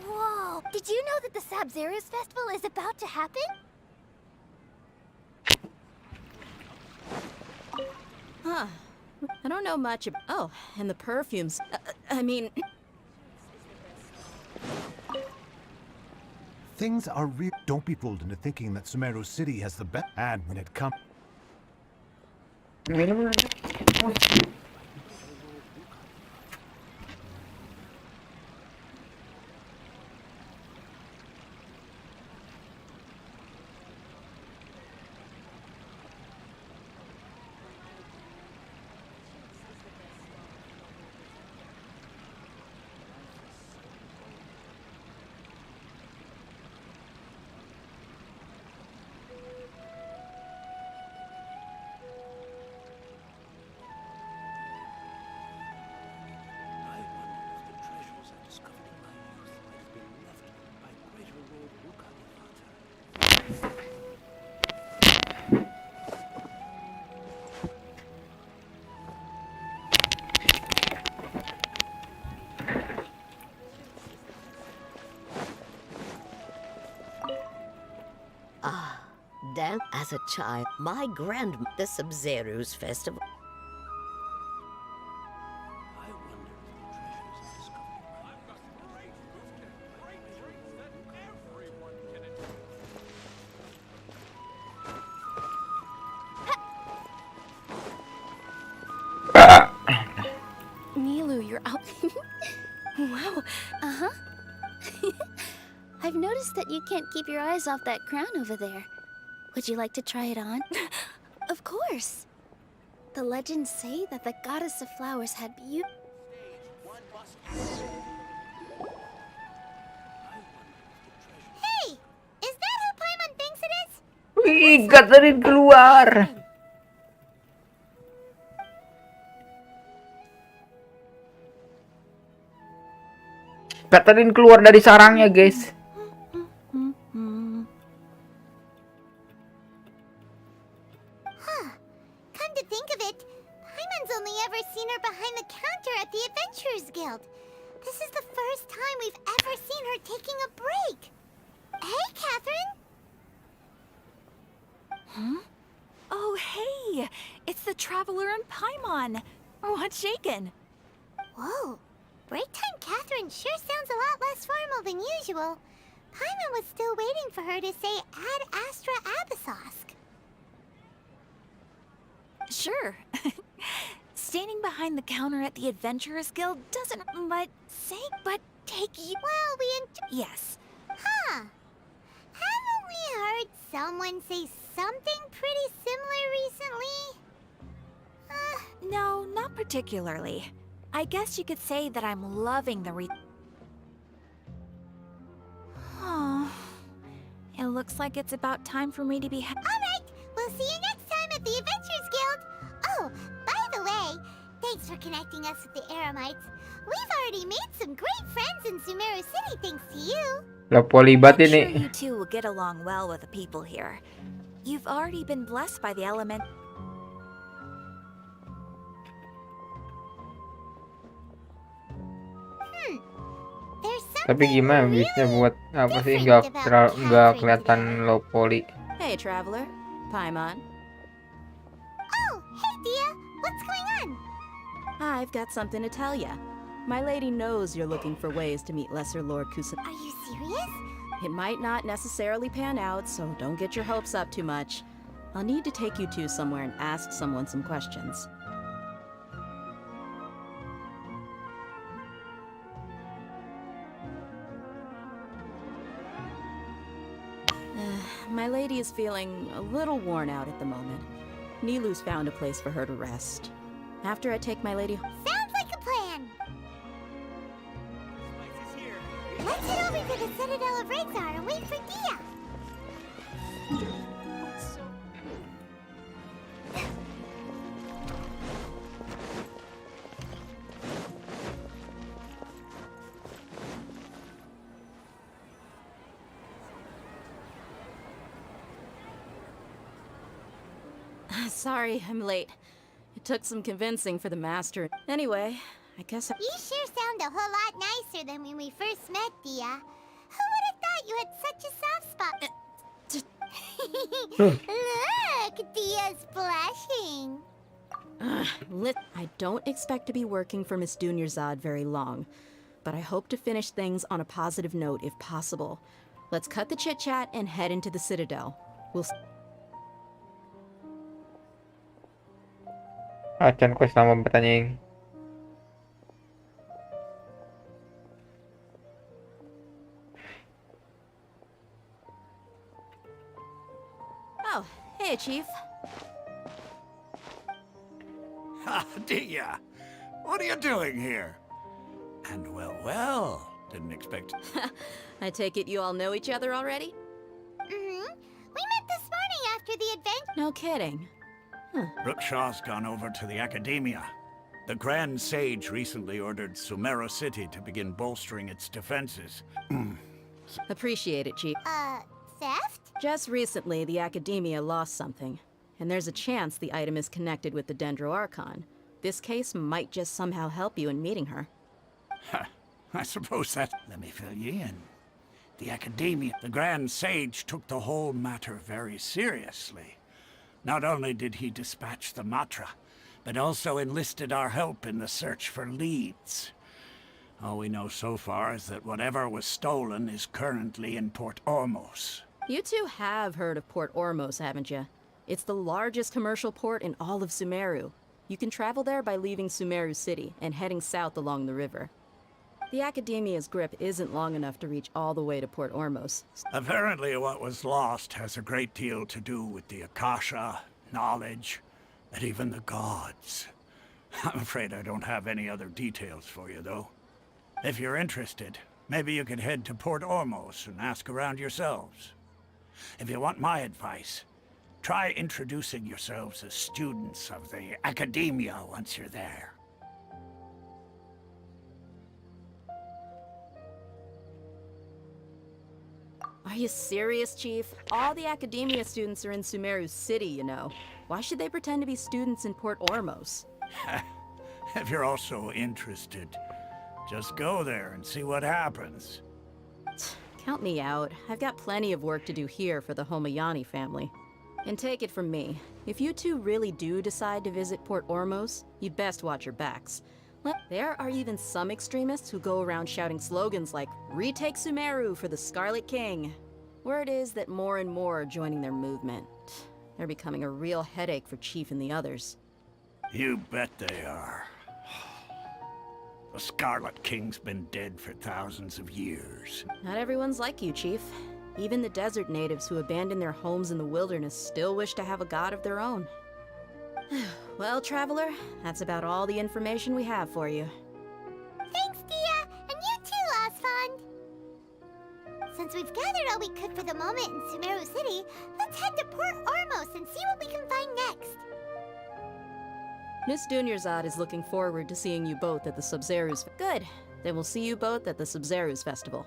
Whoa! Did you know that the Sabzeruz Festival is about to happen? Huh. I don't know much about... Oh, and the perfumes. I mean... Things are real. Don't be fooled into thinking that Sumeru City has the best. And when it comes... Then, as a child, my grandmother, the Sabzeruz Festival. Nilu, you're out. Wow. Uh-huh. I've noticed that you can't keep your eyes off that crown over there. Would you like to try it on? Of course. The legends say that the Goddess of Flowers had beauty. Hey! Is that who Paimon thinks it is? Wih, Catherine keluar. Catherine keluar dari sarangnya, guys. Come to think of it, Paimon's only ever seen her behind the counter at the Adventurers Guild. This is the first time we've ever seen her taking a break. Hey, Catherine! Huh? Oh, hey! It's the Traveler and Paimon! What's shaken? Whoa, break time Catherine sure sounds a lot less formal than usual. Paimon was still waiting for her to say Ad Astra Abyssosk. Sure. Standing behind the counter at the Adventurers Guild doesn't... But take you... Well, Yes. Huh. Haven't we heard someone say something pretty similar recently? No, not particularly. I guess you could say that I'm loving the Oh, it looks like it's about time for me to be Alright, we'll see you next time at the Adventurers Guild. Oh, by the way, thanks for connecting us with the Eremites. We've already made some great friends in Sumeru City thanks to you. Lopolibat I'm sure ini. you two will get along well with the people here. You've already been blessed by the element. Tapi gimana bisnya buat apa sih nggak kelihatan low poly? Hey, traveler. Paimon. Oh, hey, Dia. What's going on? I've got something to tell ya. My lady knows you're looking for ways to meet Lesser Lord Kusan. Are you serious? It might not necessarily pan out, so don't get your hopes up too much. I'll need to take you two somewhere and ask someone some questions. My lady is feeling a little worn out at the moment. Nilu's found a place for her to rest. After I take my lady... Sounds like a plan! Let's head over to the Citadel of Rexar and wait for Dia! Sorry, I'm late. It took some convincing for the master. Anyway, I guess You sure sound a whole lot nicer than when we first met, Dia. Who would have thought you had such a soft spot? Look, Dia's blushing. I don't expect to be working for Miss Dunyarzad very long, but I hope to finish things on a positive note if possible. Let's cut the chit-chat and head into the Citadel. Acan ko selama bertanya. Oh, hey, Chief. Ah, Dia, what are you doing here? And well, didn't expect... I take it you all know each other already? Mm-hmm. We met this morning after the adventure. No kidding. Rookshaw's gone over to the Academia. The Grand Sage recently ordered Sumeru City to begin bolstering its defenses. Appreciate it, Chief. Theft? Just recently, the Academia lost something, and there's a chance the item is connected with the Dendro Archon. This case might just somehow help you in meeting her. I suppose that... Let me fill you in. The Academia, the Grand Sage took the whole matter very seriously. Not only did he dispatch the Matra, but also enlisted our help in the search for leads. All we know so far is that whatever was stolen is currently in Port Ormos. You two have heard of Port Ormos, haven't you? It's the largest commercial port in all of Sumeru. You can travel there by leaving Sumeru City and heading south along the river. The Academia's grip isn't long enough to reach all the way to Port Ormos. Apparently what was lost has a great deal to do with the Akasha, knowledge, and even the gods. I'm afraid I don't have any other details for you, though. If you're interested, maybe you could head to Port Ormos and ask around yourselves. If you want my advice, try introducing yourselves as students of the Academia once you're there. Are you serious, Chief? All the Academia students are in Sumeru City, you know. Why should they pretend to be students in Port Ormos? If you're also interested, just go there and see what happens. Count me out. I've got plenty of work to do here for the Homayani family. And take it from me, if you two really do decide to visit Port Ormos, you'd best watch your backs. There are even some extremists who go around shouting slogans like, "Retake Sumeru for the Scarlet King." Word is that more and more are joining their movement. They're becoming a real headache for Chief and the others. You bet they are. The Scarlet King's been dead for thousands of years. Not everyone's like you, Chief. Even the desert natives who abandoned their homes in the wilderness still wish to have a god of their own. Well, traveler, that's about all the information we have for you. Thanks, Dia! And you too, Osfond! Since we've gathered all we could for the moment in Sumeru City, let's head to Port Ormos and see what we can find next. Miss Dunyarzad is looking forward to seeing you both at the Sub-Zeru's. Good. Then we'll see you both at the Sub-Zeru's festival.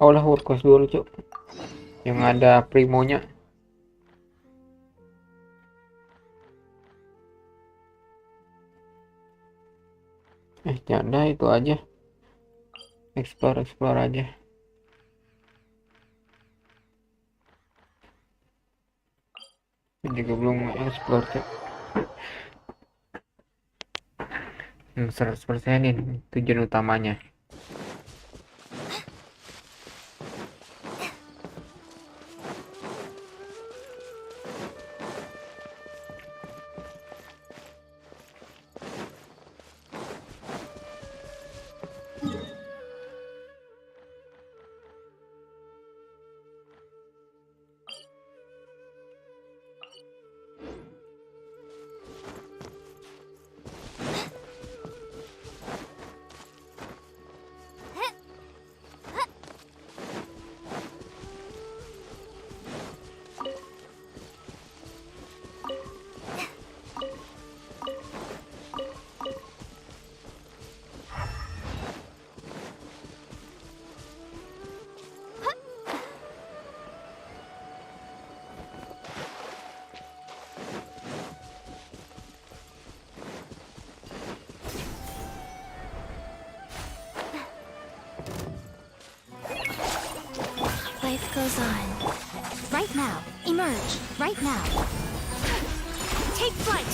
Oh lah, world quest dulu cuk, yang ada primonya. Jangan, itu aja. Explore aja. Ini juga belum explore cuk. 100% ini tujuan utamanya. Life goes on. Right now. Emerge. Right now. Take flight!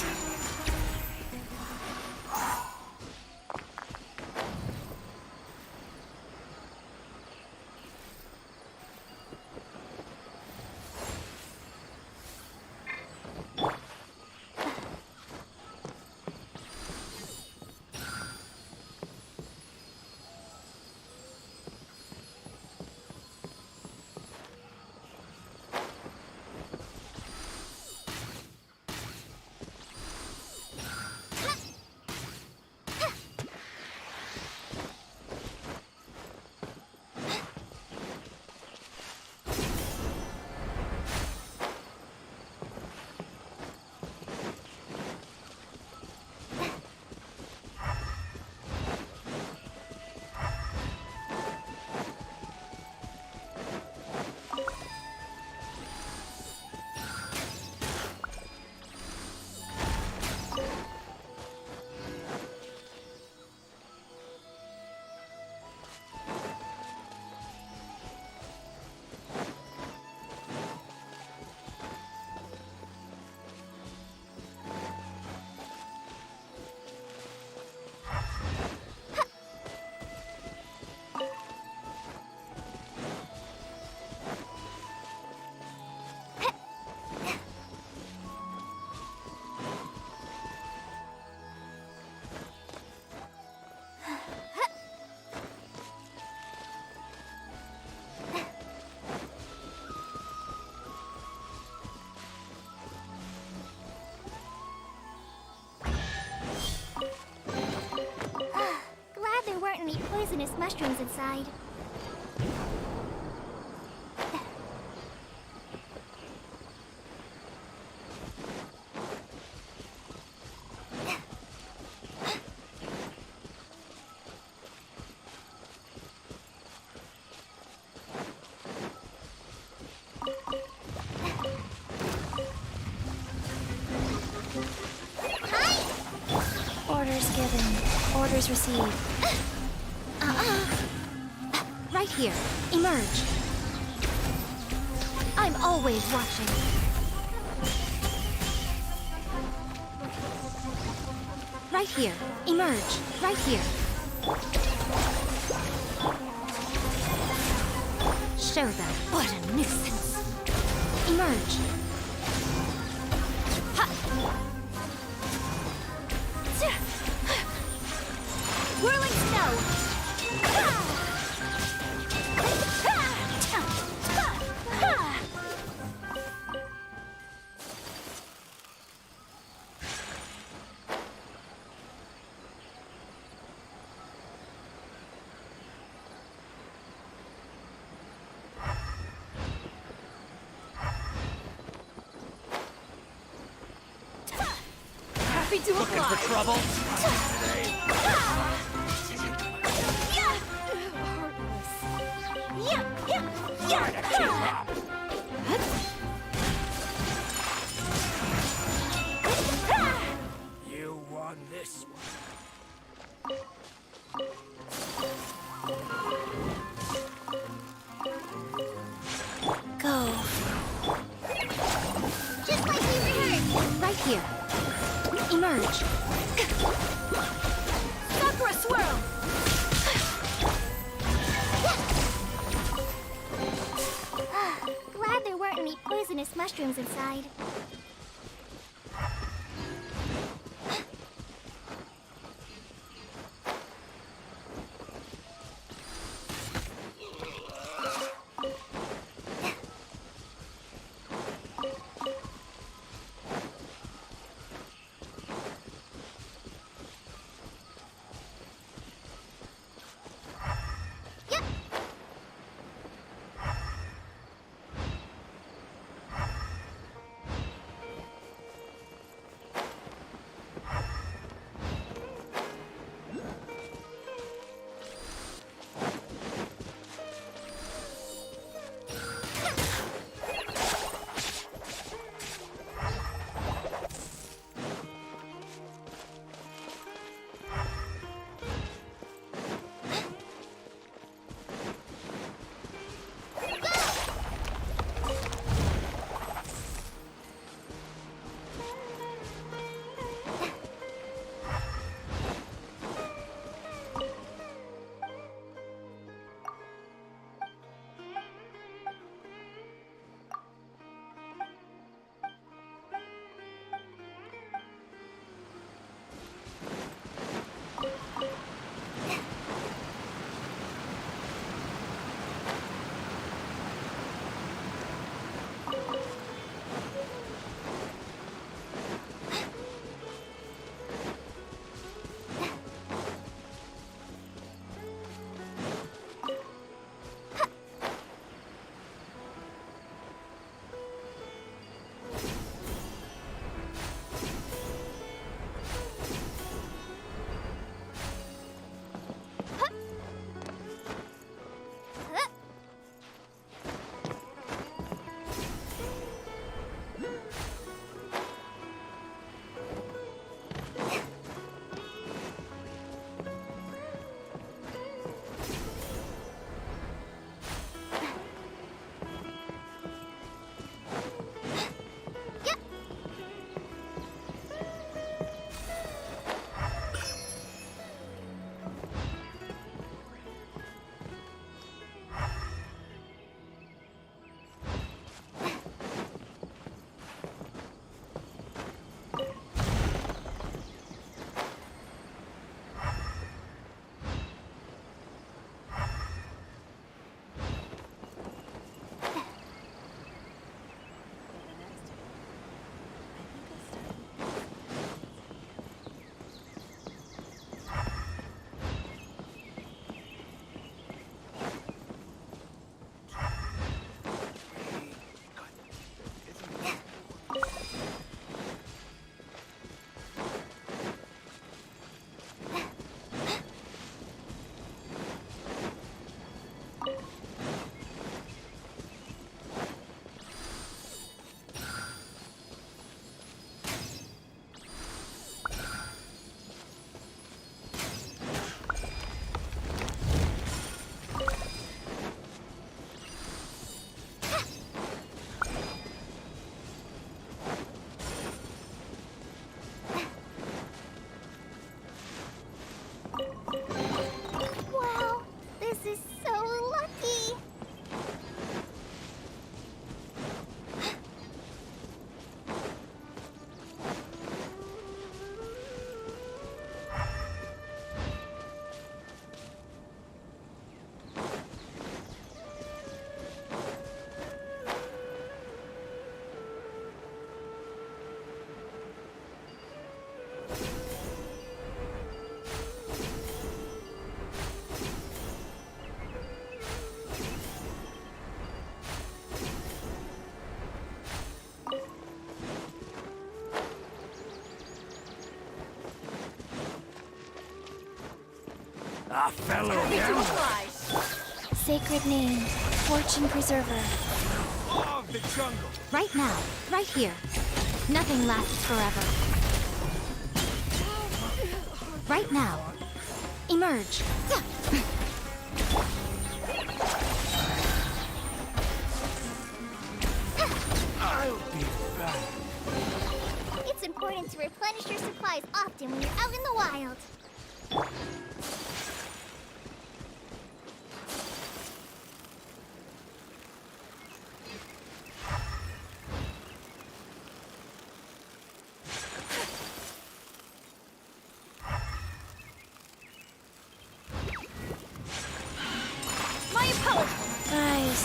Any poisonous mushrooms inside. Orders given. Orders received. Right here. Emerge. I'm always watching. Right here. Emerge. Right here. show them. What a nuisance. Emerge. Ha! Whirling snow. Happy to Looking apply. for trouble? You won this Go. Just like we rehearsed. Right here. Emerge. Sakura swirl. Glad there weren't any poisonous mushrooms inside. A fellow Happy to gambler. oblige. Sacred name, fortune preserver. Of the jungle. Right now, right here. Nothing lasts forever. Right now. Emerge. I'll be back. It's important to replenish your supplies often when you're out in the wild. My apologies. Guys.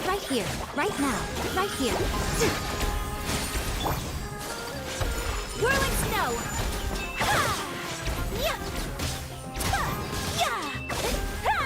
Right here. Right now. Right here. Whirling snow. Ha! Yeah. Ha! Yeah. Ha!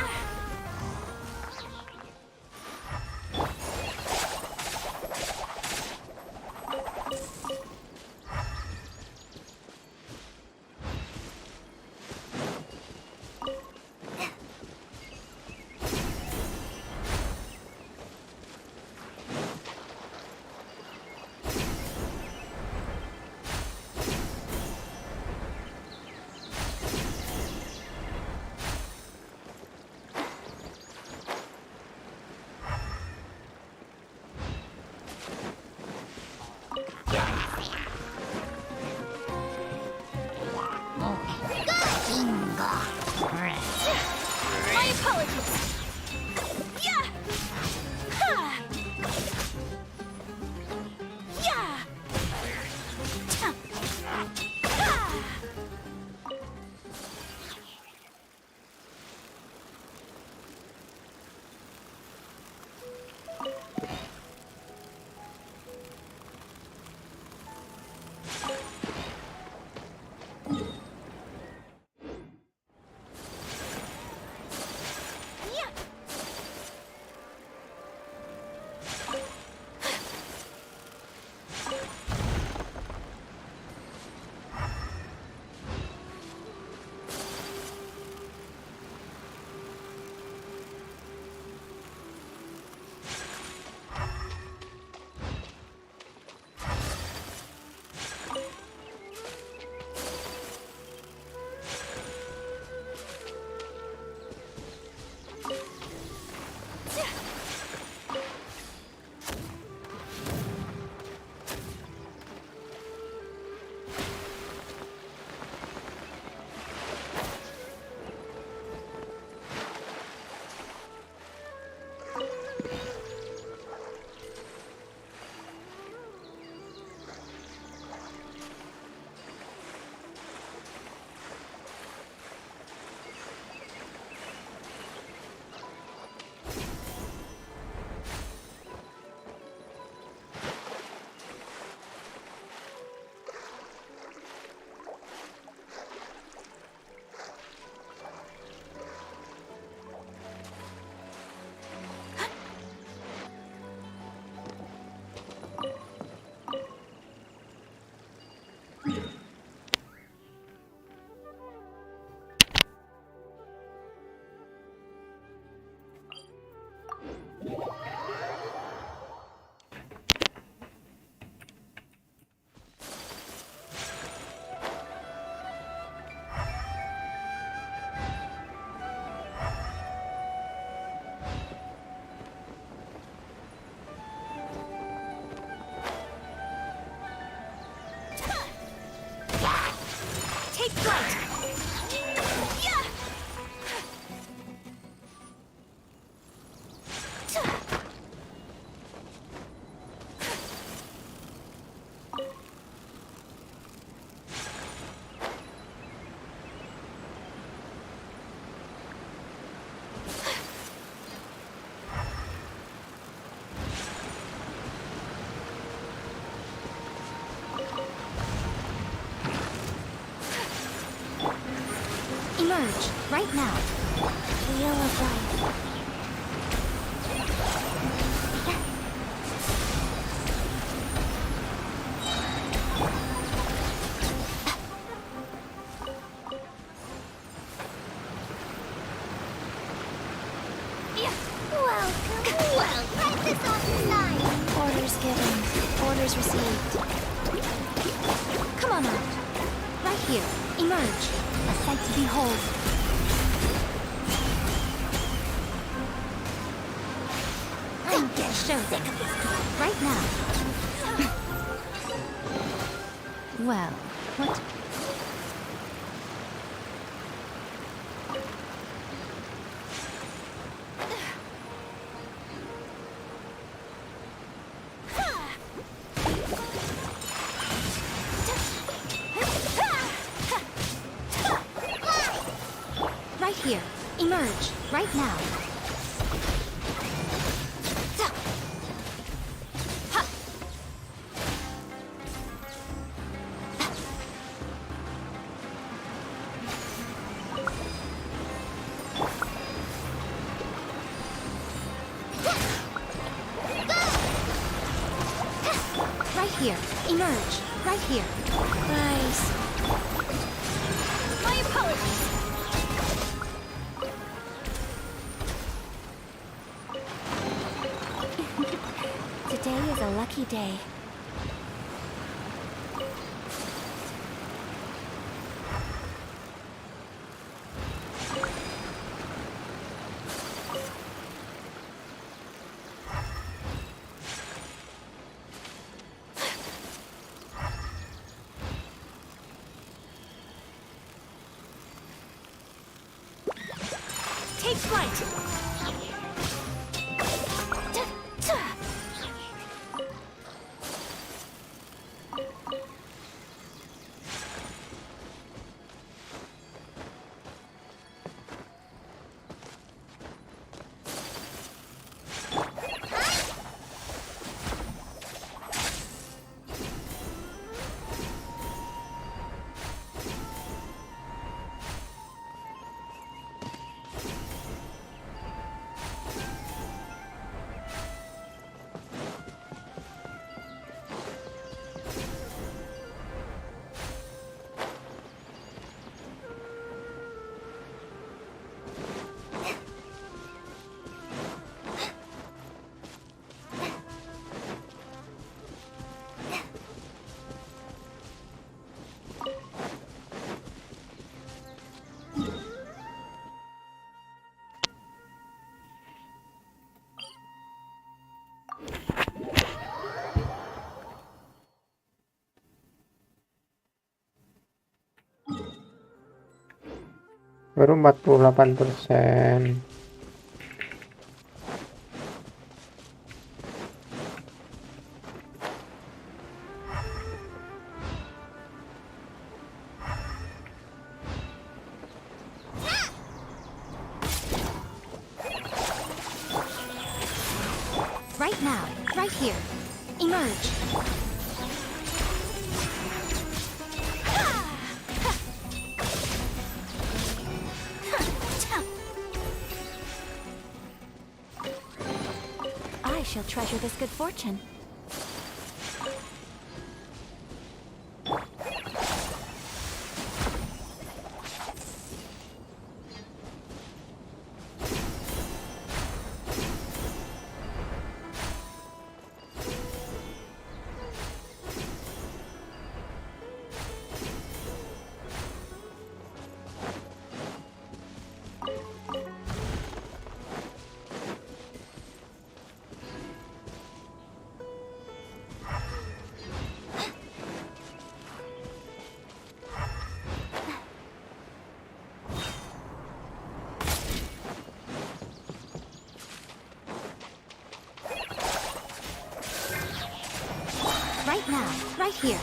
My apologies. Yeah. Ha! Yeah. Ha! Take flight! Yeah! Emerge, right now. Wheel of Life. orders received. Come on out. Right here. Emerge. A sight to behold. I'm getting sick of this. Right now. Well, what? Right here. Emerge. Right now. Right here. Emerge. Right here. Nice. My apologies. Today is a lucky day. Take flight! Baru 48%. Right now. Right here. Emerge. I shall treasure this good fortune. Right now, right here.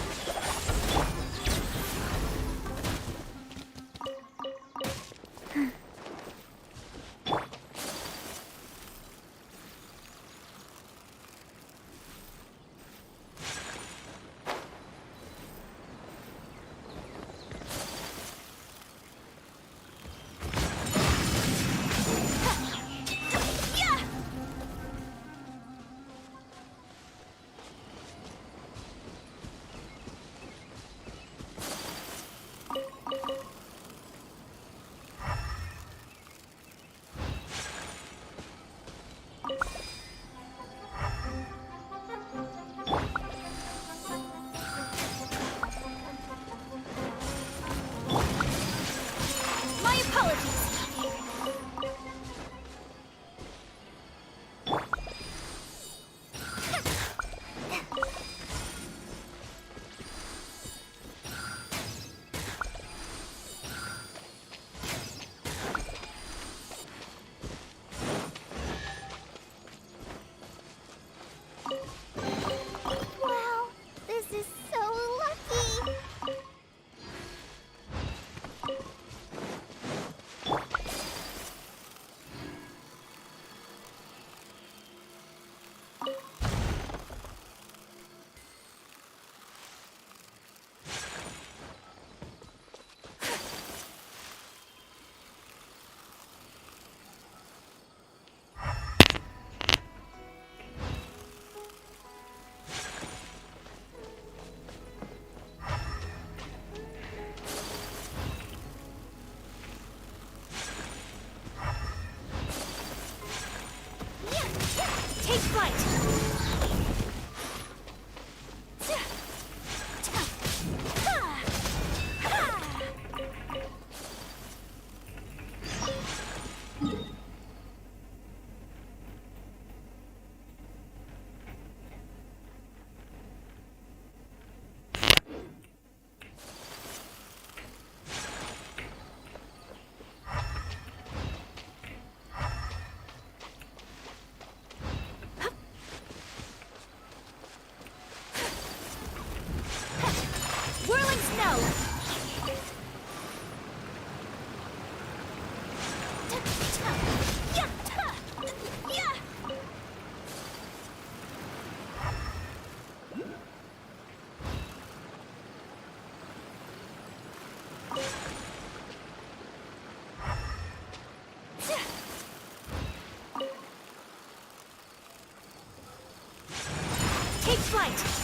Take flight!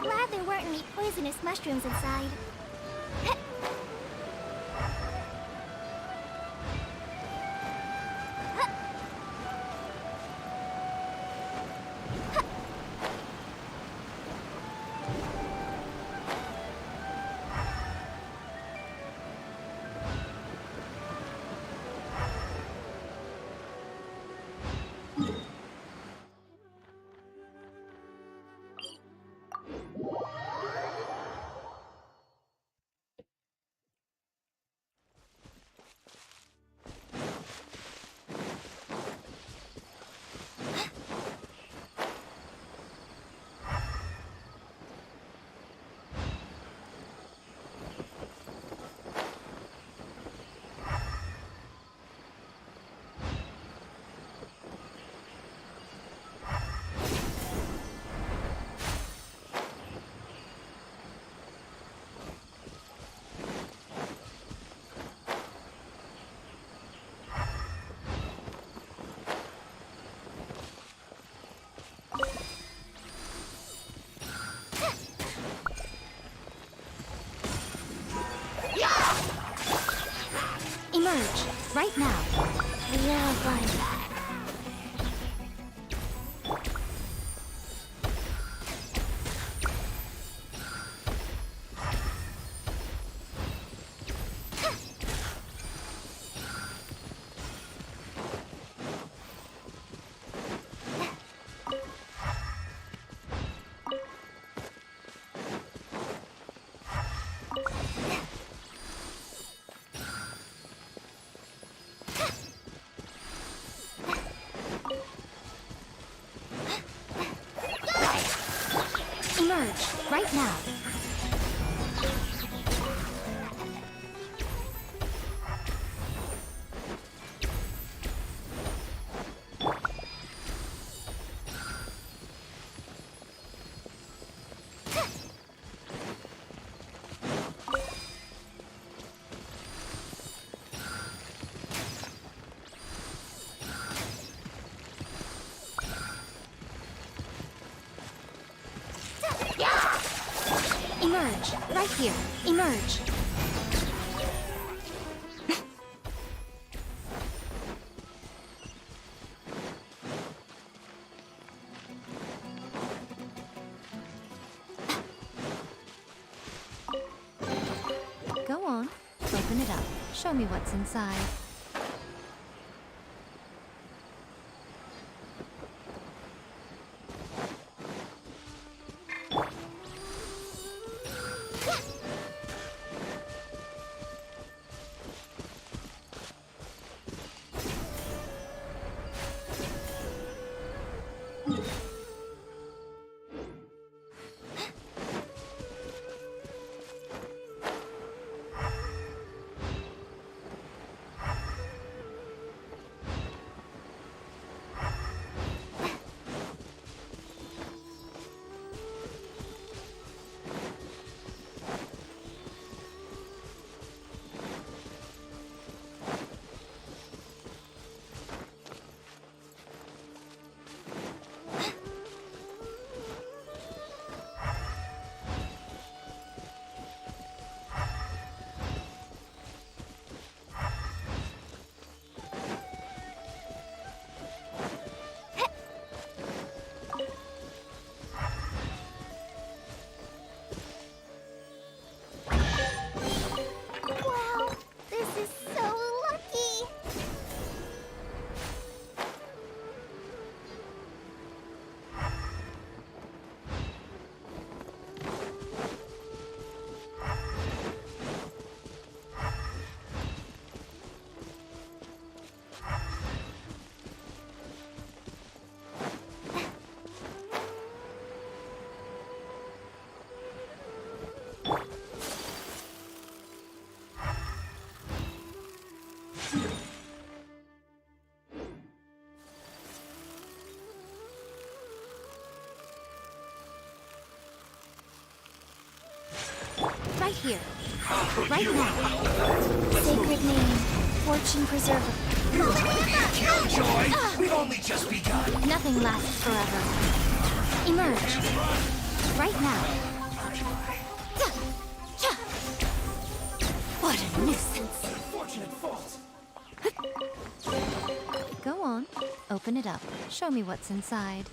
Glad there weren't any poisonous mushrooms inside. Emerge, right now. Yeah, fine. Emerge, right now. Emerge, right here. Emerge. Show me what's inside. Wow, this is so lucky. Right here. Right now. Sacred name. Fortune preserver. Killjoy! We've only just begun. Nothing lasts forever. Emerge. Right now. What a nuisance. Unfortunate fault. Go on. Open it up. Show me what's inside.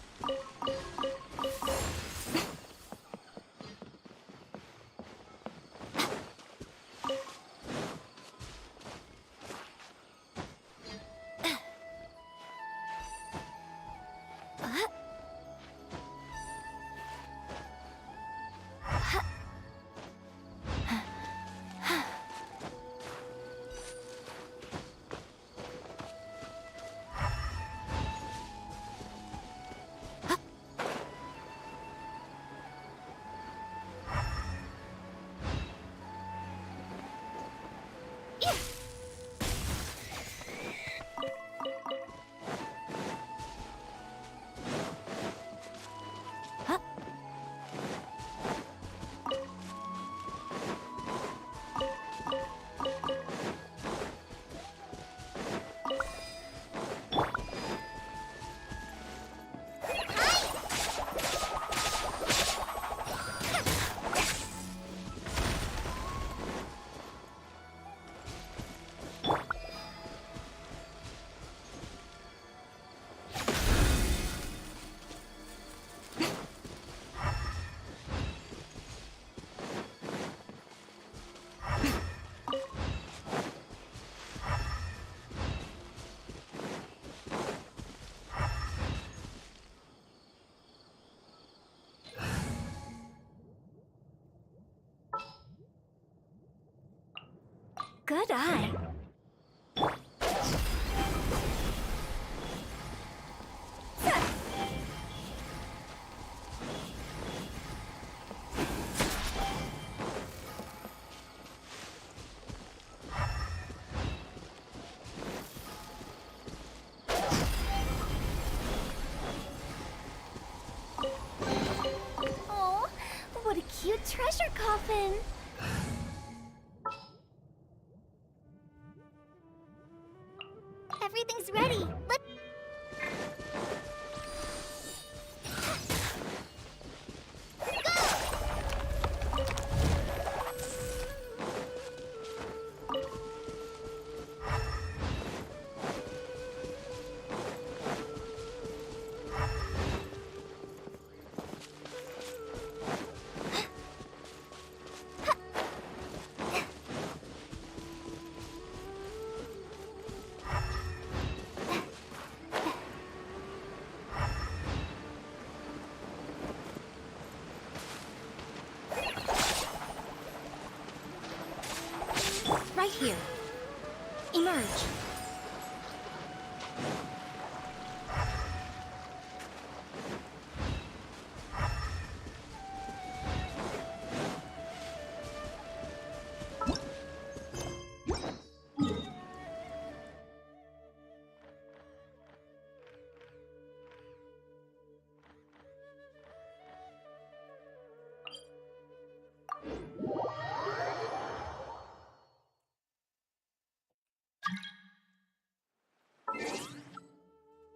Good eye. Oh, what a cute treasure coffin. Everything's ready. Let's...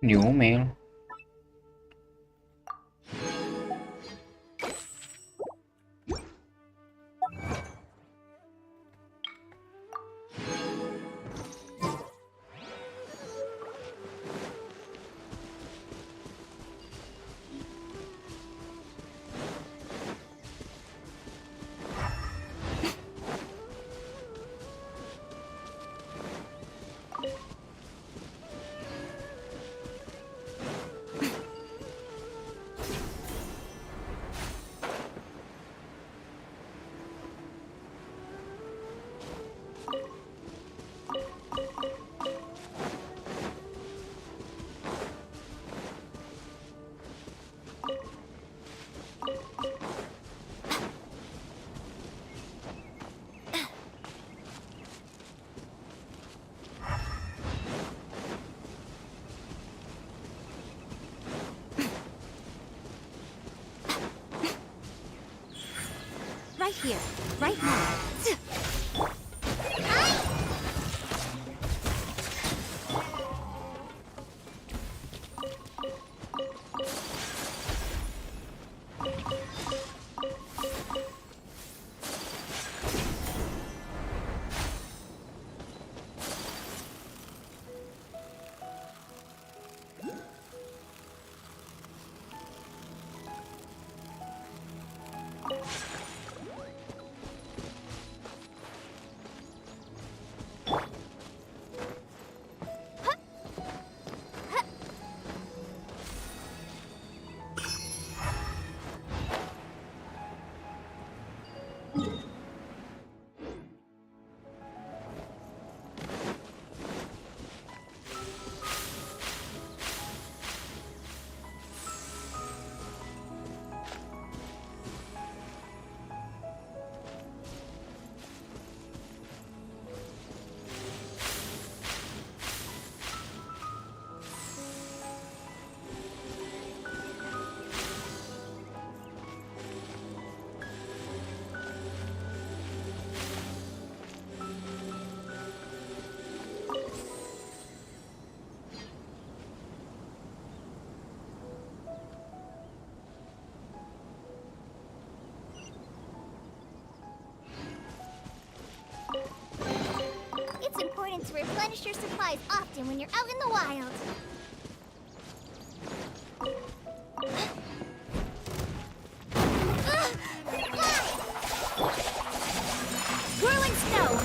New mail. Right here, right now. It's important to replenish your supplies often when you're out in the wild. Whirling snow!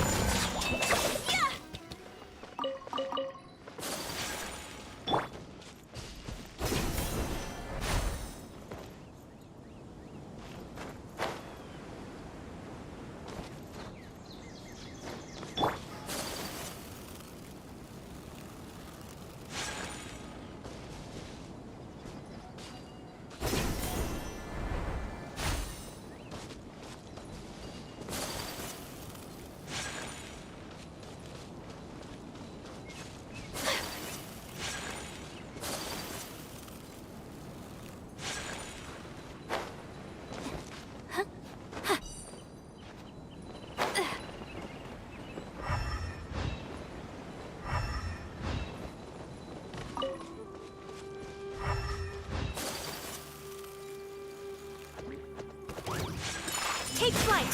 Take flight!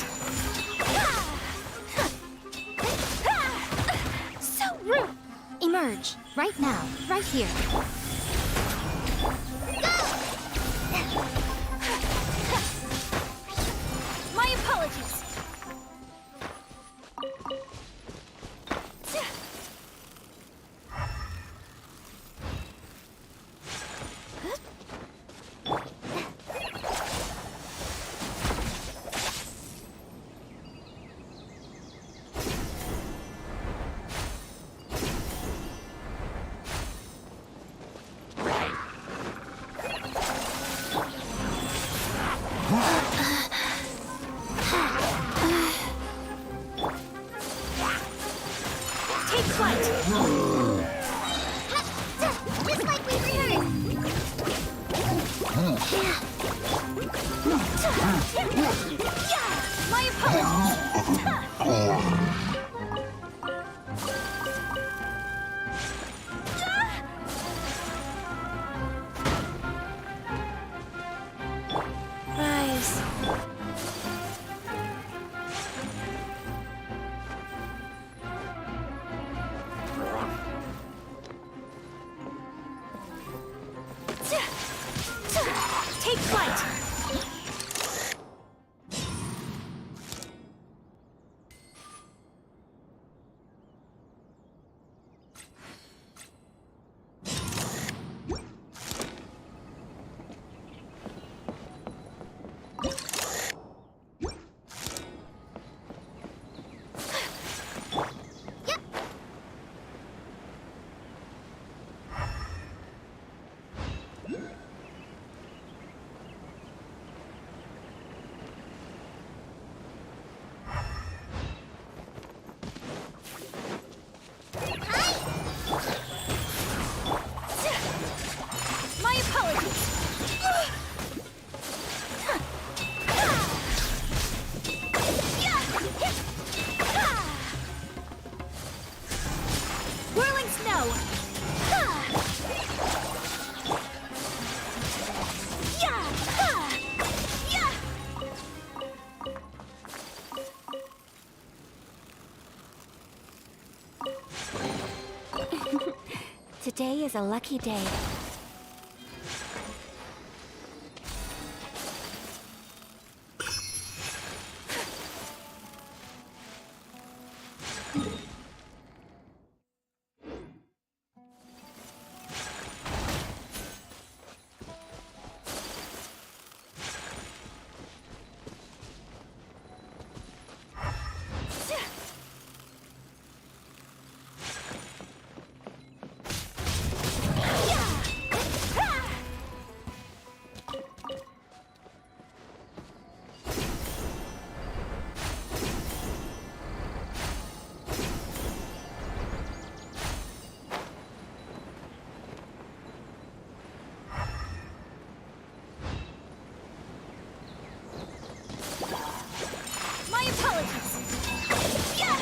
So rude! Emerge, right now, right here. My apologies! Take flight! Just like we heard! My apologies! is a lucky day. My apologies. Yeah.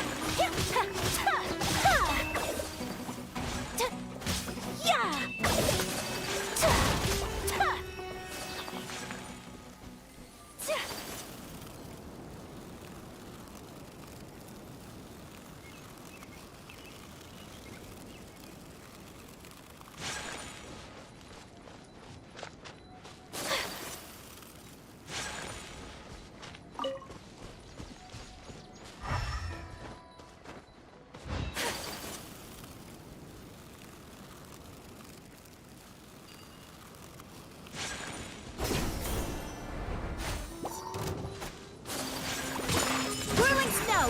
Whirling snow.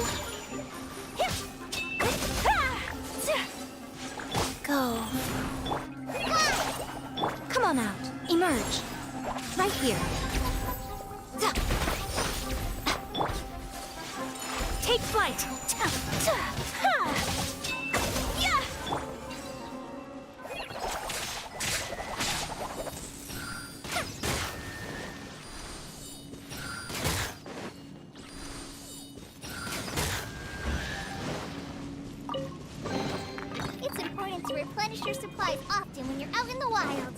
Go. Come on out. Emerge. Right here. Take flight. Yeah. It's important to replenish your supplies often when you're out in the wild.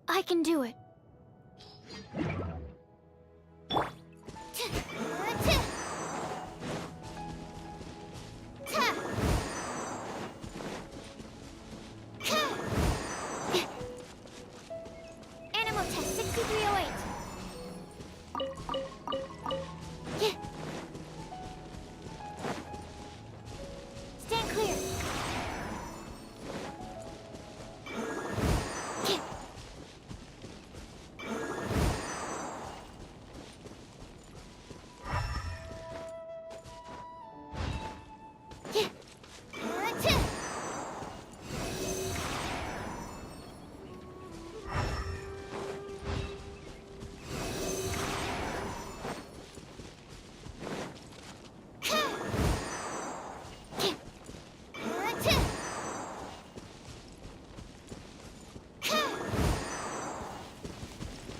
I can do it. Animal test 6308. Stand clear.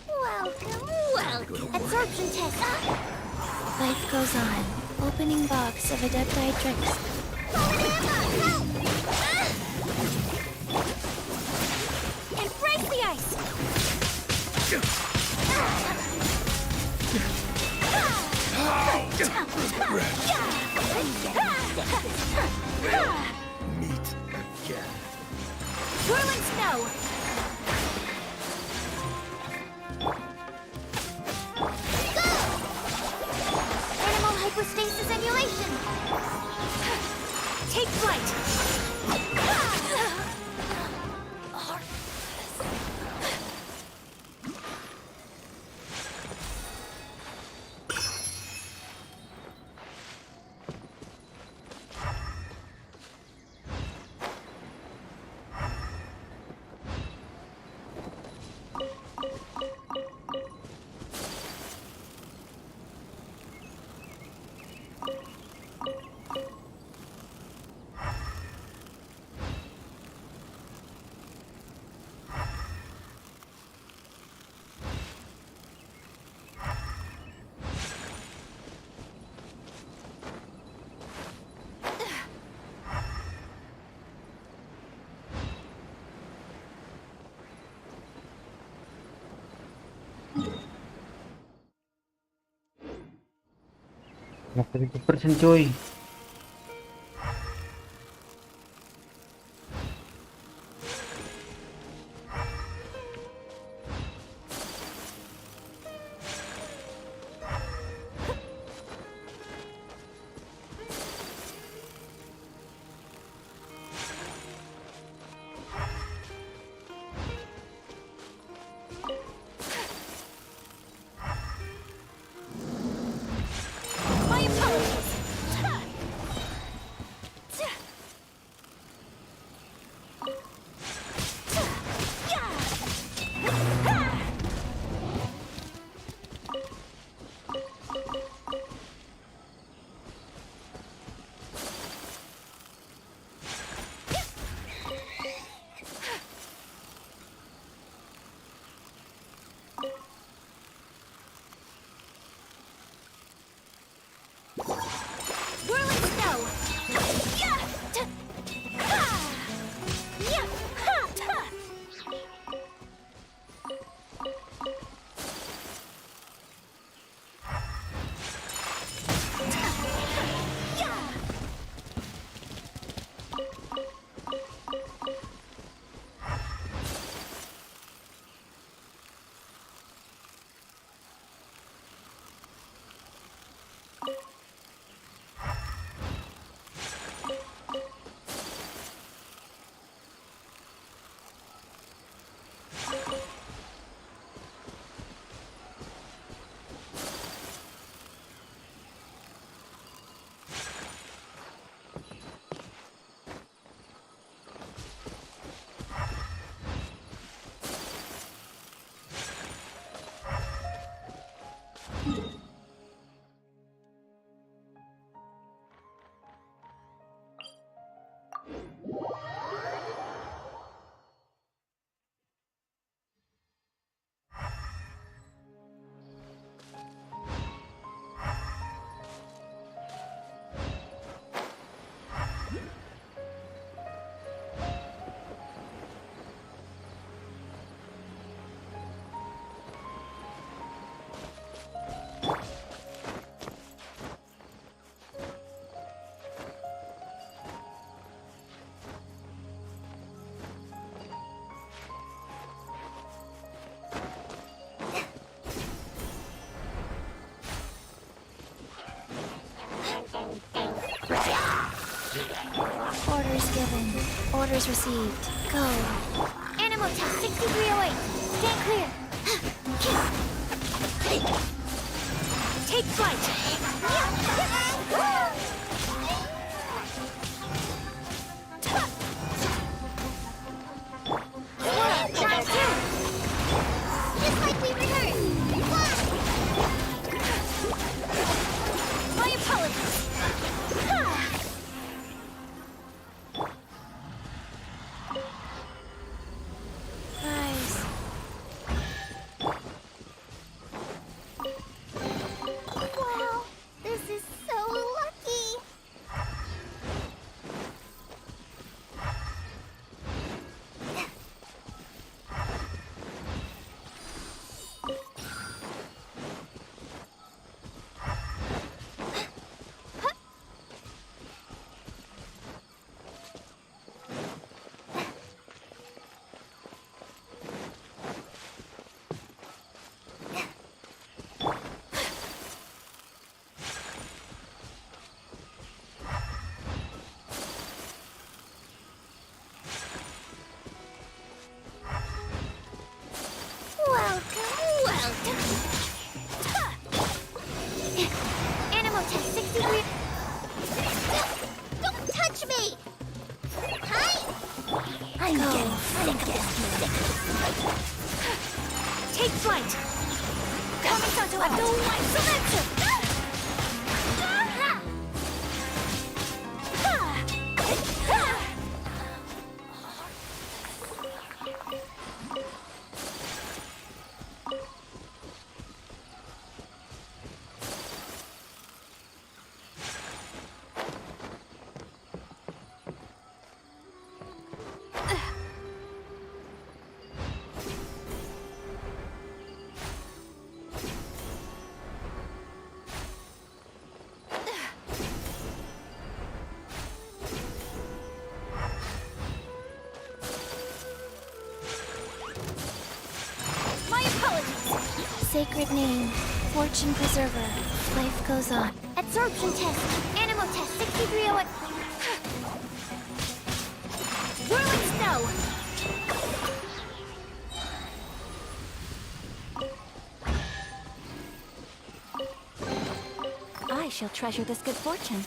Welcome. Absorption test. Life goes on. Opening box of adepti drinks. Embrace the ice. Meet again. Whirling snow. Animal hypostasis emulation. Take flight. 30% coy. My apologies. Whirling snow. Yeah. Ha. Yeah. Ha. Orders given. Orders received. Go. Animal test 6308. Stand clear. Take flight. Round two. Just like we rehearsed. My apologies. Nice. Wow, this is so lucky. Welcome. Animal test 63. Don't touch me. Hi. I'm getting Take flight. Coming onto Let the lights answer. sacred name, Fortune Preserver. Life goes on. Absorption test. Animal test 6301. Whirling snow. I shall treasure this good fortune.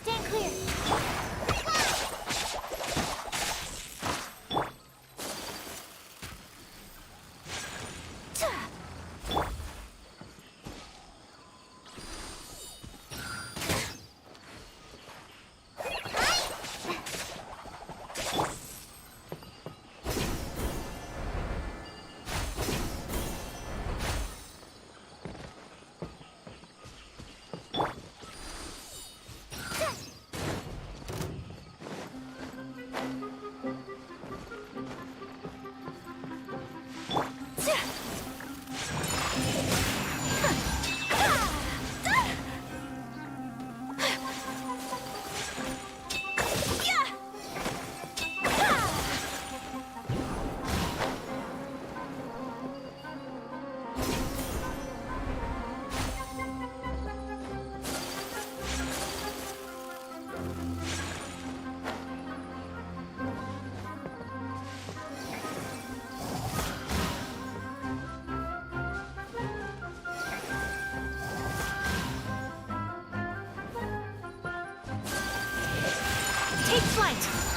Stand clear. Take flight!